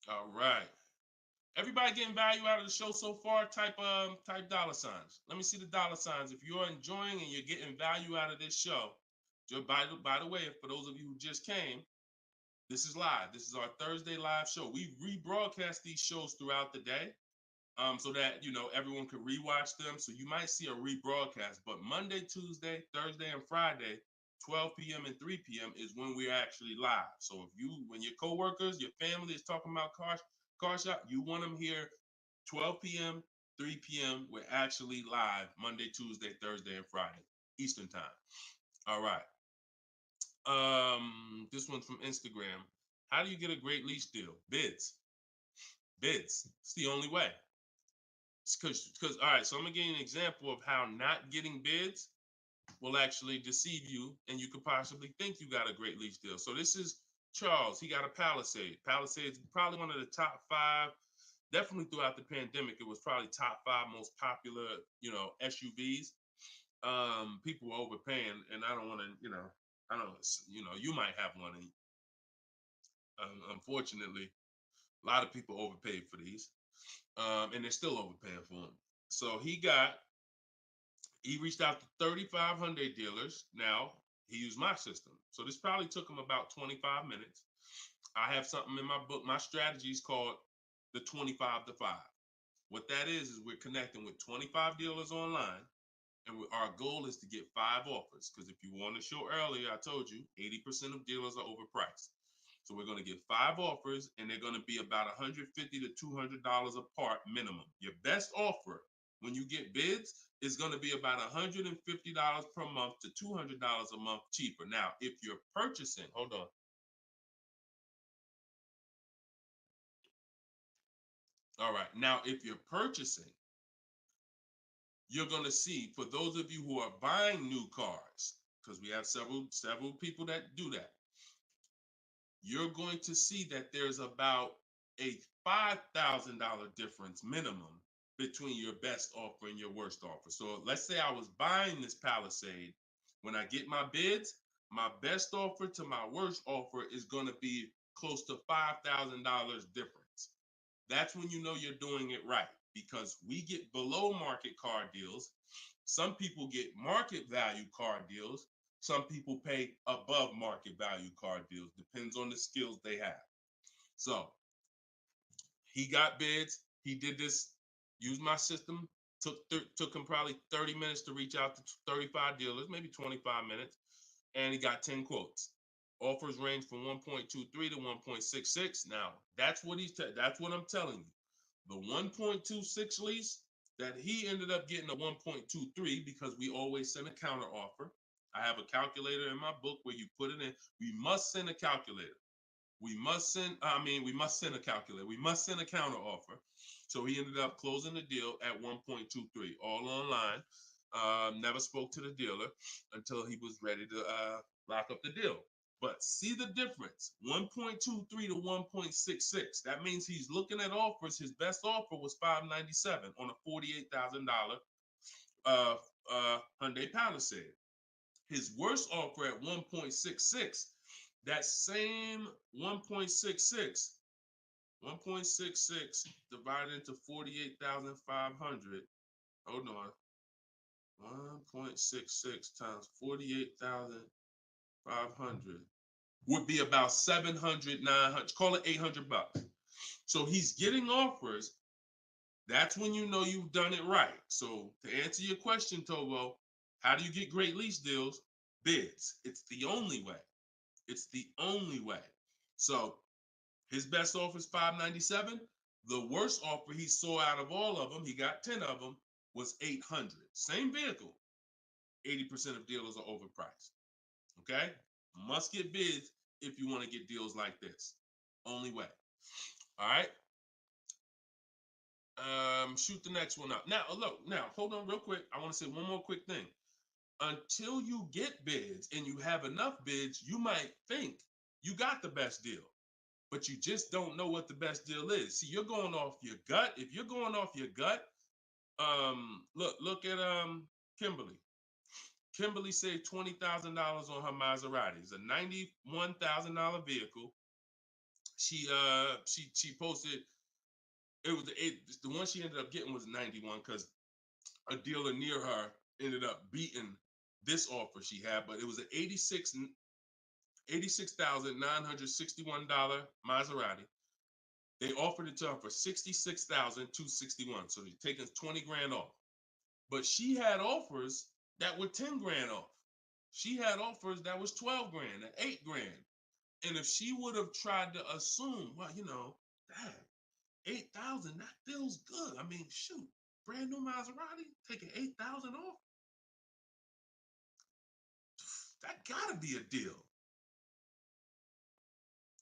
All right. Everybody getting value out of the show so far? Type dollar signs. Let me see the dollar signs. If you're enjoying and you're getting value out of this show, by the way, for those of you who just came, this is live. This is our Thursday live show. We rebroadcast these shows throughout the day, so that everyone can rewatch them. So you might see a rebroadcast, but Monday, Tuesday, Thursday, and Friday, 12 p.m. and 3 p.m. is when we're actually live. So when your coworkers, your family is talking about car shop, you want them here 12 p.m., 3 p.m. We're actually live Monday, Tuesday, Thursday, and Friday, Eastern time. All right. This one's from Instagram. How do you get a great lease deal? Bids. It's the only way. Because all right, so I'm gonna give you an example of how not getting bids will actually deceive you, and you could possibly think you got a great lease deal. So this is Charles. He got a Palisade. Palisade is probably one of the top 5. Definitely throughout the pandemic, it was probably top 5 most popular, SUVs. People were overpaying, and I don't want to, I don't, you might have one. And unfortunately, a lot of people overpaid for these, and they're still overpaying for them. So he reached out to 3,500 dealers. Now he used my system. So this probably took him about 25 minutes. I have something in my book. My strategy is called the 25 to 5. What that is we're connecting with 25 dealers online. And our goal is to get 5 offers. Because if you want to show earlier, I told you 80% of dealers are overpriced. So we're going to get 5 offers, and they're going to be about $150 to $200 apart minimum. Your best offer when you get bids is going to be about $150 per month to $200 a month cheaper. Now, if you're purchasing, hold on. All right. Now, if you're purchasing, you're going to see, for those of you who are buying new cars, because we have several people that do that, you're going to see that there's about a $5,000 difference minimum between your best offer and your worst offer. So let's say I was buying this Palisade. When I get my bids, my best offer to my worst offer is going to be close to $5,000 difference. That's when you know you're doing it right. because we get below market car deals. Some people get market value car deals. Some people pay above market value car deals. Depends on the skills they have. So he got bids. He did this, used my system. Took him probably 30 minutes to reach out to 35 dealers, maybe 25 minutes, and he got 10 quotes. Offers range from 1.23 to 1.66. Now, that's what that's what I'm telling you. The 1.26 lease that he ended up getting a 1.23 because we always send a counter offer. I have a calculator in my book where you put it in. We must send a calculator. We must send a calculator. We must send a counter offer. So he ended up closing the deal at 1.23, all online. Never spoke to the dealer until he was ready to lock up the deal. But see the difference, 1.23 to 1.66. That means he's looking at offers. His best offer was $597 on a $48,000 Hyundai Palisade. His worst offer at 1.66, that same 1.66 divided into 48,500. Hold on. 1.66 times 48,500 would be about 700, 900, call it 800 bucks. So he's getting offers. That's when you know you've done it right. So to answer your question, Tobo, how do you get great lease deals? Bids. It's the only way. It's the only way. So his best offer is $597. The worst offer he saw out of all of them, he got 10 of them, was $800. Same vehicle. 80% of dealers are overpriced. Okay? Must get bids if you want to get deals like this. Only way. All right? Shoot the next one up. Now, look, hold on real quick. I want to say one more quick thing. Until you get bids and you have enough bids, you might think you got the best deal, but you just don't know what the best deal is. See, you're going off your gut. If you're going off your gut, look at Kimberly. Kimberly saved $20,000 on her Maserati. It's a $91,000 vehicle. She posted, the one she ended up getting was 91 because a dealer near her ended up beating this offer she had, but it was an $86,961 Maserati. They offered it to her for $66,261. So they're taking 20 grand off. But she had offers that were 10 grand off. She had offers that was 12 grand and 8 grand. And if she would have tried to assume, well, damn, 8,000, that feels good. I mean, shoot, brand new Maserati, taking 8,000 off. That gotta be a deal.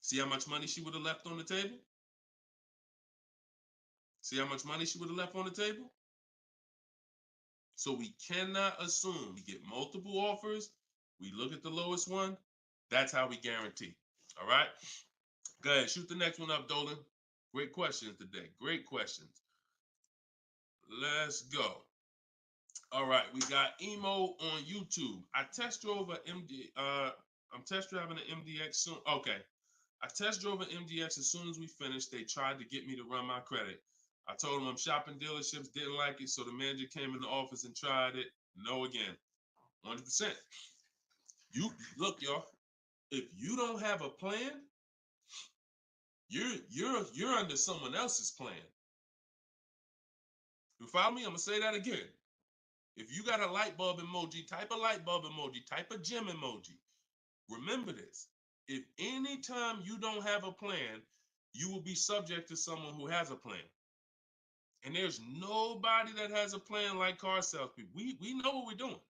See how much money she would have left on the table? See how much money she would have left on the table? So we cannot assume. We get multiple offers. We look at the lowest one. That's how we guarantee. All right? Go ahead. Shoot the next one up, Dolan. Great questions today. Great questions. Let's go. All right. We got Emo on YouTube. I test drove an MD. I'm test driving an MDX soon. Okay. I test drove an MDX as soon as we finished. They tried to get me to run my credit. I told them I'm shopping dealerships, didn't like it, so the manager came in the office and tried it. No again. 100%. You look, y'all. If you don't have a plan, you're under someone else's plan. You follow me? I'm gonna say that again. If you got a light bulb emoji, type a light bulb emoji, type a gem emoji. Remember this. If anytime you don't have a plan, you will be subject to someone who has a plan. And there's nobody that has a plan like car salespeople. We know what we're doing.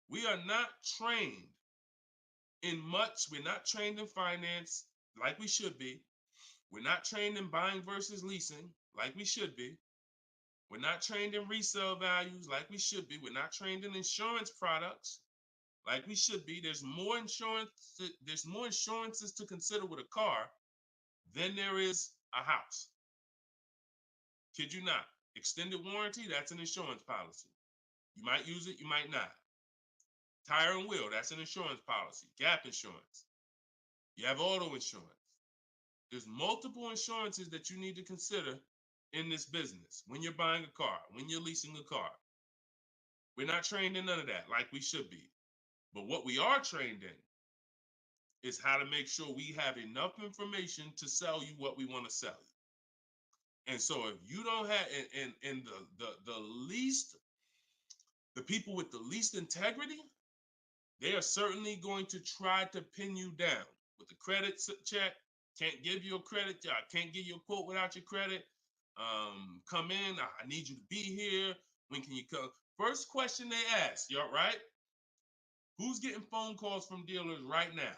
We are not trained in much. We're not trained in finance like we should be. We're not trained in buying versus leasing like we should be. We're not trained in resale values like we should be. We're not trained in insurance products like we should be. There's more insurances to consider with a car than there is a house. Kid you not. Extended warranty, that's an insurance policy. You might use it, you might not. Tire and wheel, that's an insurance policy. Gap insurance. You have auto insurance. There's multiple insurances that you need to consider in this business, when you're buying a car, when you're leasing a car. We're not trained in none of that like we should be. But what we are trained in is how to make sure we have enough information to sell you what we want to sell you. And so if you don't have, and the least, the people with the least integrity, they are certainly going to try to pin you down with the credit check. Can't give you a credit. I can't give you a quote without your credit. Come in. I need you to be here. When can you come? First question they ask, y'all, right? Who's getting phone calls from dealers right now?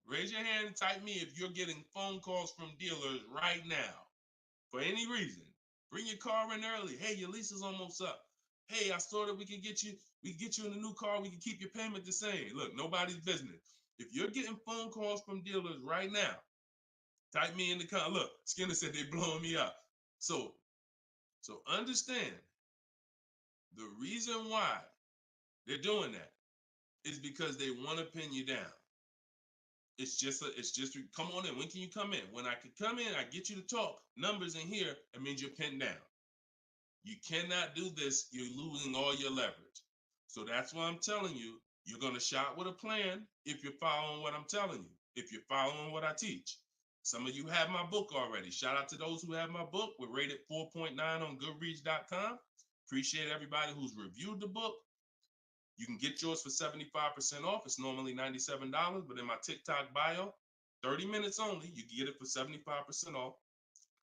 Raise your hand and type me if you're getting phone calls from dealers right now for any reason. Bring your car in early. Hey, your lease is almost up. Hey, I saw that we can get you in a new car. We can keep your payment the same. Look, nobody's business. If you're getting phone calls from dealers right now, type me in the comment. Look, Skinner said they blowing me up. So understand the reason why they're doing that is because they want to pin you down. It's just come on in. When can you come in? When I can come in, I get you to talk. Numbers in here, it means you're pinned down. You cannot do this. You're losing all your leverage. So that's why I'm telling you, you're going to shop with a plan if you're following what I'm telling you, if you're following what I teach. Some of you have my book already. Shout out to those who have my book. We're rated 4.9 on Goodreads.com. Appreciate everybody who's reviewed the book. You can get yours for 75% off. It's normally $97, but in my TikTok bio, 30 minutes only, you can get it for 75% off.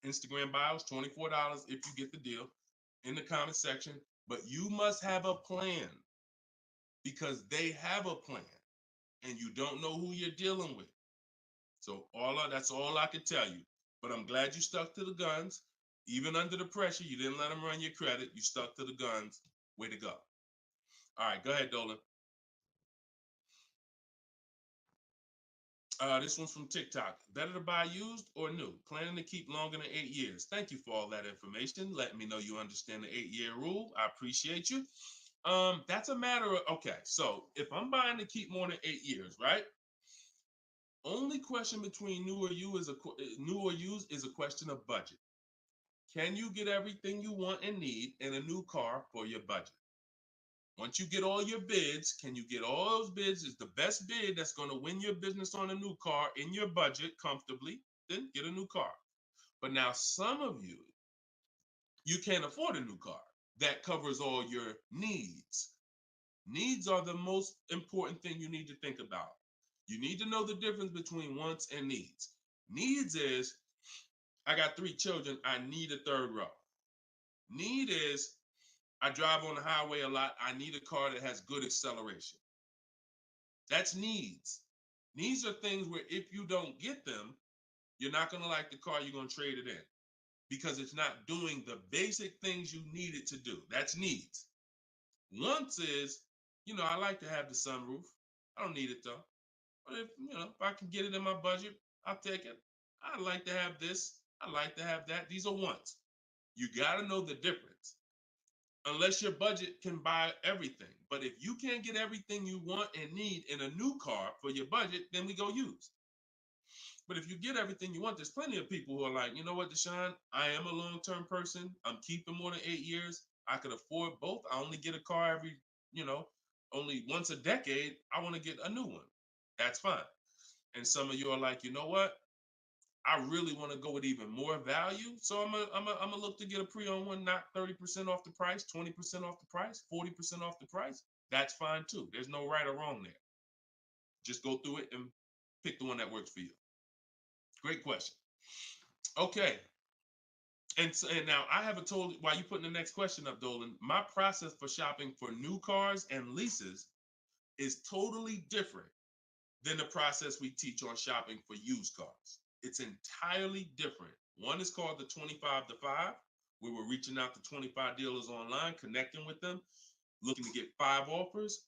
Instagram bio is $24 if you get the deal in the comment section. But you must have a plan because they have a plan and you don't know who you're dealing with. So that's all I can tell you. But I'm glad you stuck to the guns. Even under the pressure, you didn't let them run your credit. You stuck to the guns. Way to go. All right, go ahead, Dolan. This one's from TikTok. Better to buy used or new? Planning to keep longer than 8 years. Thank you for all that information. Letting me know you understand the 8-year rule. I appreciate you. That's a matter of, okay, so if I'm buying to keep more than 8 years, right? Only question between new or used is a question of budget. Can you get everything you want and need in a new car for your budget? Once you get all your bids, can you get all those bids? Is the best bid that's going to win your business on a new car in your budget comfortably, then get a new car. But now some of you can't afford a new car that covers all your needs. Needs are the most important thing you need to think about. You need to know the difference between wants and needs. Needs is, I got 3 children, I need a third row. Need is, I drive on the highway a lot. I need a car that has good acceleration. That's needs. Needs are things where if you don't get them, you're not going to like the car, you're going to trade it in because it's not doing the basic things you need it to do. That's needs. Wants is, I like to have the sunroof. I don't need it though. But if I can get it in my budget, I'll take it. I like to have this. I like to have that. These are wants. You got to know the difference. Unless your budget can buy everything. But if you can't get everything you want and need in a new car for your budget, then we go used. But if you get everything you want, there's plenty of people who are like, you know what, Deshone, I am a long-term person. I'm keeping more than 8 years. I could afford both. I only get a car every, only once a decade. I want to get a new one. That's fine. And some of you are like, you know what? I really want to go with even more value. So I'm gonna look to get a pre-owned one, not 30% off the price, 20% off the price, 40% off the price. That's fine too. There's no right or wrong there. Just go through it and pick the one that works for you. Great question. Okay. And now I have while you putting the next question up, Dolan, my process for shopping for new cars and leases is totally different than the process we teach on shopping for used cars. It's entirely different. One is called the 25 to 5, where we're reaching out to 25 dealers online, connecting with them, looking to get 5 offers.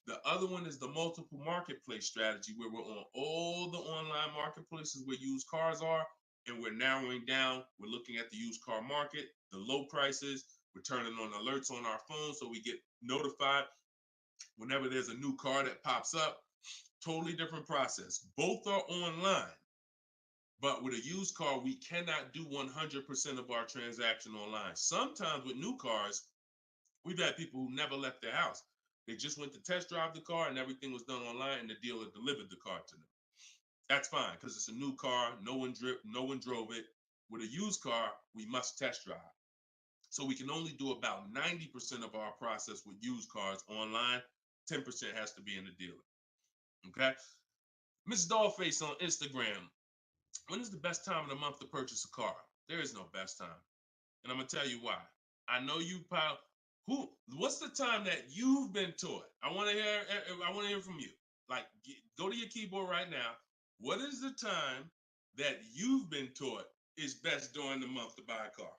The other one is the multiple marketplace strategy, where we're on all the online marketplaces where used cars are, and we're narrowing down. We're looking at the used car market, the low prices. We're turning on alerts on our phone so we get notified whenever there's a new car that pops up. Totally different process. Both are online, But with a used car, we cannot do 100% of our transaction online. Sometimes with new cars, we've had people who never left their house. They just went to test drive the car and everything was done online and the dealer delivered the car to them. That's fine because it's a new car. No one drove it. With a used car, we must test drive. So we can only do about 90% of our process with used cars online. 10% has to be in the dealer. Okay. Miss Dollface on Instagram. When is the best time of the month to purchase a car? There is no best time. And I'm gonna tell you why. I know you pal. What's the time that you've been taught? I want to hear from you. Like, go to your keyboard right now. What is the time that you've been taught is best during the month to buy a car?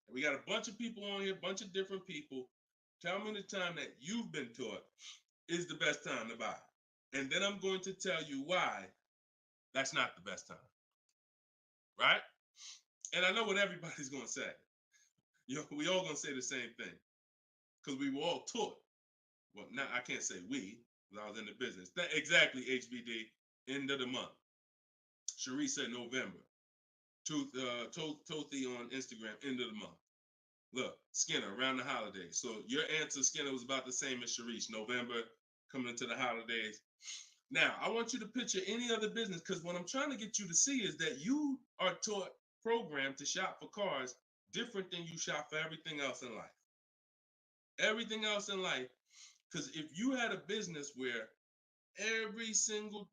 And we got a bunch of people on here, a bunch of different people. Tell me the time that you've been taught is the best time to buy. And then I'm going to tell you why that's not the best time. Right? And I know what everybody's going to say. We all going to say the same thing because we were all taught. Well, now I can't say we because I was in the business. Exactly, HBD, end of the month. Cherie said November. Tothy on Instagram, end of the month. Look, Skinner, around the holidays. So your answer, Skinner, was about the same as Sharice. November, coming into the holidays. Now, I want you to picture any other business because what I'm trying to get you to see is that you are taught, programmed to shop for cars different than you shop for everything else in life. Everything else in life, because if you had a business where every single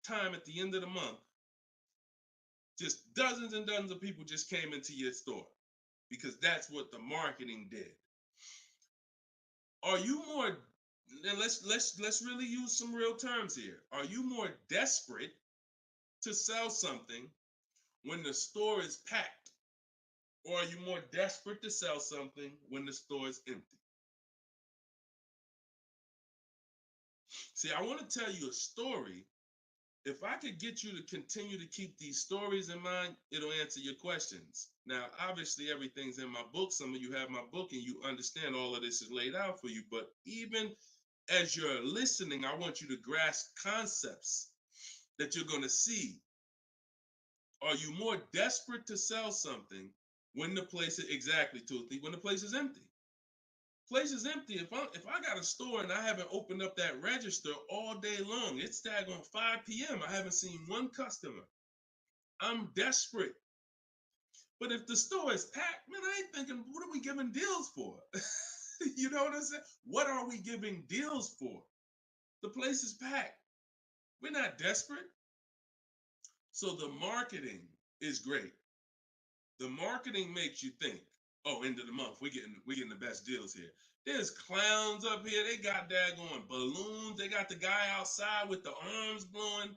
time at the end of the month, just dozens and dozens of people just came into your store because that's what the marketing did. Are you more, and let's really use some real terms here. Are you more desperate to sell something when the store is packed? Or are you more desperate to sell something when the store is empty? See, I want to tell you a story. If I could get you to continue to keep these stories in mind, it'll answer your questions. Now, obviously, everything's in my book. Some of you have my book and you understand all of this is laid out for you. But even as you're listening, I want you to grasp concepts that you're going to see. Are you more desperate to sell something when the place is exactly, Toothy, when the place is empty? Place is empty. If I got a store and I haven't opened up that register all day long, it's daggone 5 p.m. I haven't seen one customer. I'm desperate. But if the store is packed, man, I ain't thinking, what are we giving deals for? You know what I'm saying? What are we giving deals for? The place is packed. We're not desperate. So the marketing is great. The marketing makes you think, oh, end of the month, we're getting the best deals here. There's clowns up here. They got daggone balloons. They got the guy outside with the arms blowing.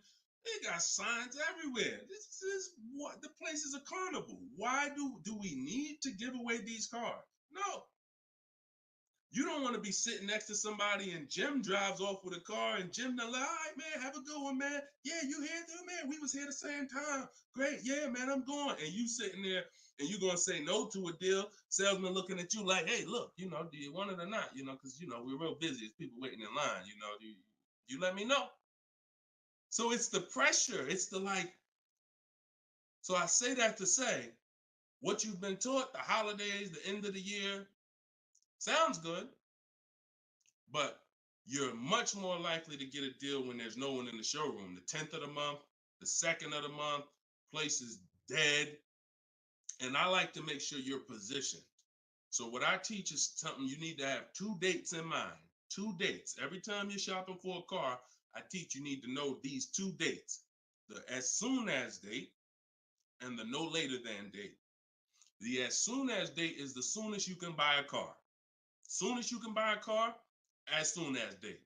They got signs everywhere. This is what the place is a carnival. Why do we need to give away these cars? No. You don't want to be sitting next to somebody and Jim drives off with a car and Jim like, all right, man, have a good one, man. Yeah, you here too, man. We was here the same time. Great. Yeah, man, I'm going. And you sitting there and you going to say no to a deal. Salesman looking at you like, hey, look, do you want it or not? Because, we're real busy. It's people waiting in line. Do you let me know? So it's the pressure. It's the like. So I say that to say what you've been taught, the holidays, the end of the year, sounds good. But you're much more likely to get a deal when there's no one in the showroom. The 10th of the month, the 2nd of the month, place is dead. And I like to make sure you're positioned. So what I teach is something you need to have 2 dates in mind. 2 dates. Every time you're shopping for a car, I teach you need to know these 2 dates. The as soon as date and the no later than date. The as soon as date is the soonest you can buy a car. Soon as you can buy a car, as soon as date.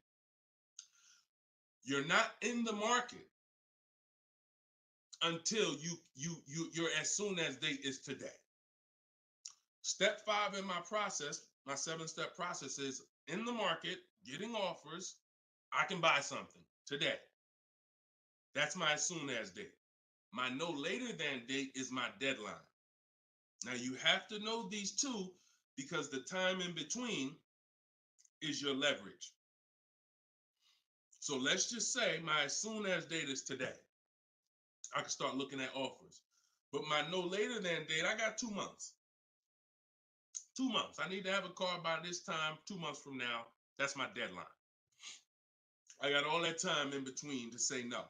You're not in the market until your as soon as date is today. Step 5 in my process, my 7-step process is in the market, getting offers. I can buy something today. That's my as soon as date. My no later than date is my deadline. Now you have to know these 2 because the time in between is your leverage. So let's just say my as soon as date is today. I can start looking at offers. But my no later than date, I got 2 months. 2 months. I need to have a car by this time, 2 months from now. That's my deadline. I got all that time in between to say no.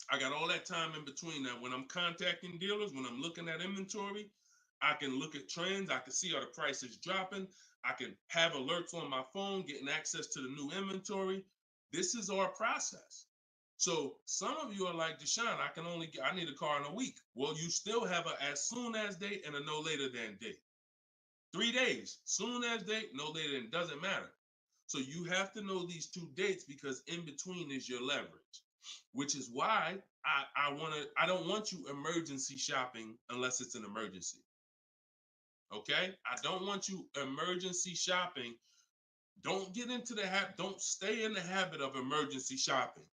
I got all that time in between. Now, when I'm contacting dealers, when I'm looking at inventory, I can look at trends. I can see are the prices dropping. I can have alerts on my phone, getting access to the new inventory. This is our process. So some of you are like, Deshone, I need a car in a week. Well, you still have a as soon as date and a no later than date. 3 days, soon as date, no later than, doesn't matter. So you have to know these 2 dates because in between is your leverage, which is why I don't want you emergency shopping unless it's an emergency. Okay? I don't want you emergency shopping. Don't get into the habit, don't stay in the habit of emergency shopping.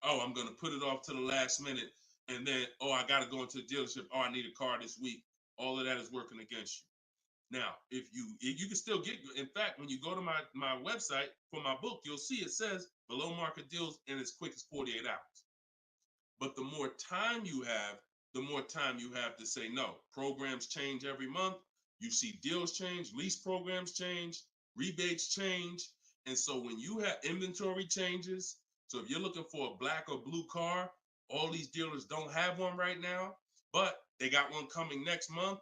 Oh, I'm going to put it off to the last minute. And then, oh, I got to go into the dealership. Oh, I need a car this week. All of that is working against you. Now, if you can still get, in fact, when you go to my website for my book, you'll see it says below market deals in as quick as 48 hours. But the more time you have, the more time you have to say no. Programs change every month. You see deals change, lease programs change, rebates change. And so when you have inventory changes, so if you're looking for a black or blue car, all these dealers don't have one right now, but they got one coming next month.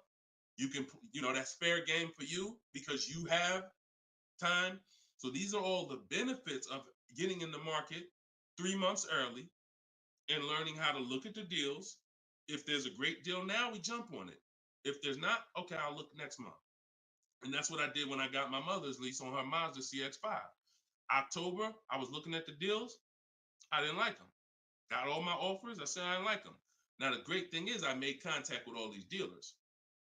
You can, that's fair game for you because you have time. So these are all the benefits of getting in the market 3 months early and learning how to look at the deals. If there's a great deal now, we jump on it. If there's not, okay, I'll look next month. And that's what I did when I got my mother's lease on her Mazda CX-5. October, I was looking at the deals. I didn't like them. Got all my offers. I said I didn't like them. Now, the great thing is I made contact with all these dealers.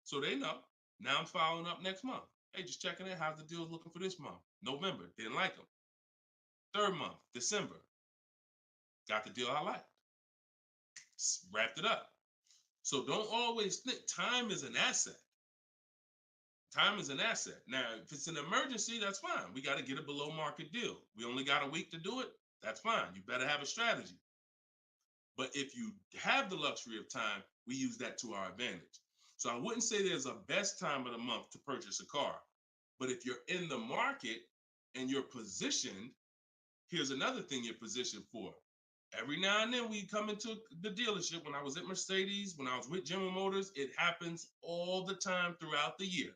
So they know. Now I'm following up next month. Hey, just checking in. How's the deals looking for this month? November, didn't like them. 3rd month, December, got the deal I liked. Wrapped it up. So don't always think time is an asset. Time is an asset. Now, if it's an emergency, that's fine. We got to get a below market deal. We only got a week to do it. That's fine. You better have a strategy. But if you have the luxury of time, we use that to our advantage. So I wouldn't say there's a best time of the month to purchase a car. But if you're in the market and you're positioned, here's another thing you're positioned for. Every now and then we come into the dealership. When I was at Mercedes, when I was with General Motors, it happens all the time throughout the year.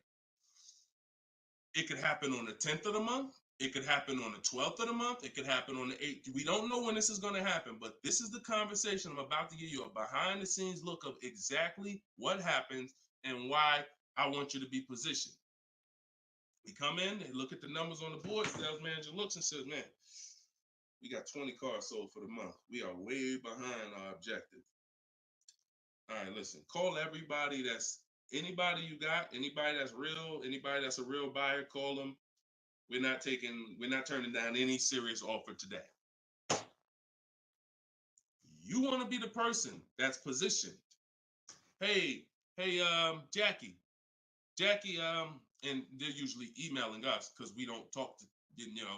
It could happen on the 10th of the month. It could happen on the 12th of the month. It could happen on the 8th. We don't know when this is going to happen, but this is the conversation I'm about to give you a behind the scenes look of exactly what happens and why I want you to be positioned. We come in, they look at the numbers on the board. Sales manager looks and says, man, we got 20 cars sold for the month. We are way behind our objective. All right, listen, call everybody anybody you got, anybody that's real, anybody that's a real buyer, call them. We're not turning down any serious offer today. You want to be the person that's positioned. Hey, Jackie, and they're usually emailing us because we don't talk to,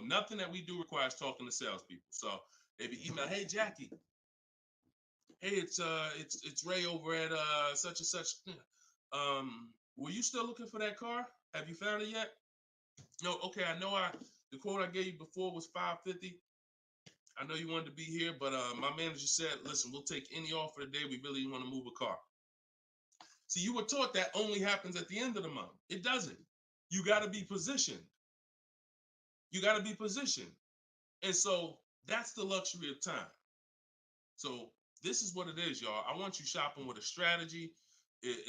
nothing that we do requires talking to salespeople. So they be email, hey Jackie, hey, it's Ray over at such and such. Were you still looking for that car? Have you found it yet? No, okay, I know the quote I gave you before was $550. I know you wanted to be here, but my manager said, listen, we'll take any offer today. We really want to move a car. See, you were taught that only happens at the end of the month. It doesn't. You got to be positioned. You got to be positioned. And so that's the luxury of time. So this is what it is, y'all. I want you shopping with a strategy.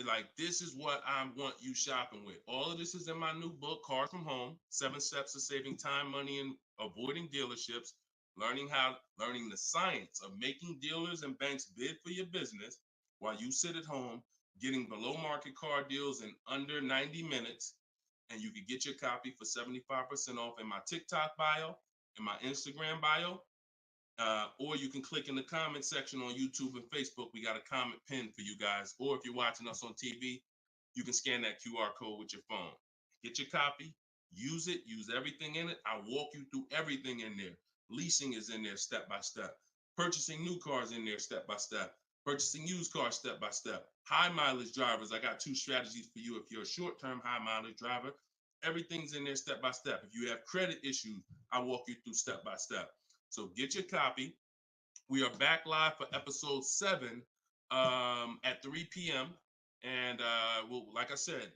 Like, this is what I want you shopping with. All of this is in my new book, Cars from Home, 7 Steps to Saving Time, Money, and Avoiding Dealerships. Learning the science of making dealers and banks bid for your business while you sit at home, getting below market car deals in under 90 minutes. And you can get your copy for 75% off in my TikTok bio, in my Instagram bio, or you can click in the comment section on YouTube and Facebook. We got a comment pinned for you guys. Or if you're watching us on TV, you can scan that QR code with your phone. Get your copy, use it, use everything in it. I'll walk you through everything in there. Leasing is in there step by step. Purchasing new cars in there step by step. Purchasing used cars step by step. High mileage drivers, I got 2 strategies for you. If you're a short-term high mileage driver, everything's in there step by step. If you have credit issues, I walk you through step by step. So get your copy. We are back live for episode 7 at 3 p.m. And like I said,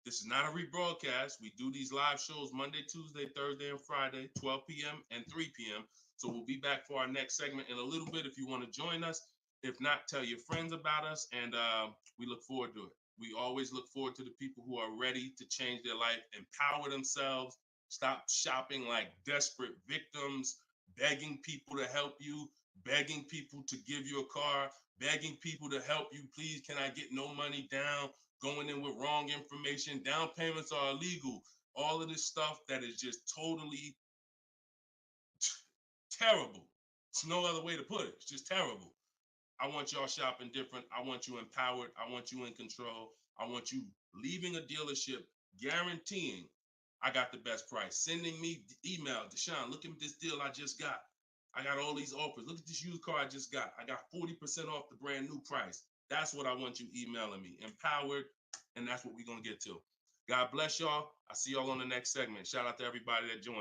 this is not a rebroadcast. We do these live shows Monday, Tuesday, Thursday, and Friday, 12 p.m. and 3 p.m. So we'll be back for our next segment in a little bit if you want to join us. If not, tell your friends about us, and we look forward to it. We always look forward to the people who are ready to change their life, empower themselves, stop shopping like desperate victims, begging people to help you, begging people to give you a car, begging people to help you. Please, can I get no money down? Going in with wrong information. Down payments are illegal. All of this stuff that is just totally terrible. It's no other way to put it. It's just terrible. I want y'all shopping different. I want you empowered. I want you in control. I want you leaving a dealership guaranteeing I got the best price. Sending me email, Deshone, look at this deal I just got. I got all these offers. Look at this used car I just got. I got 40% off the brand new price. That's what I want you emailing me. Empowered, and that's what we're going to get to. God bless y'all. I see y'all on the next segment. Shout out to everybody that joined.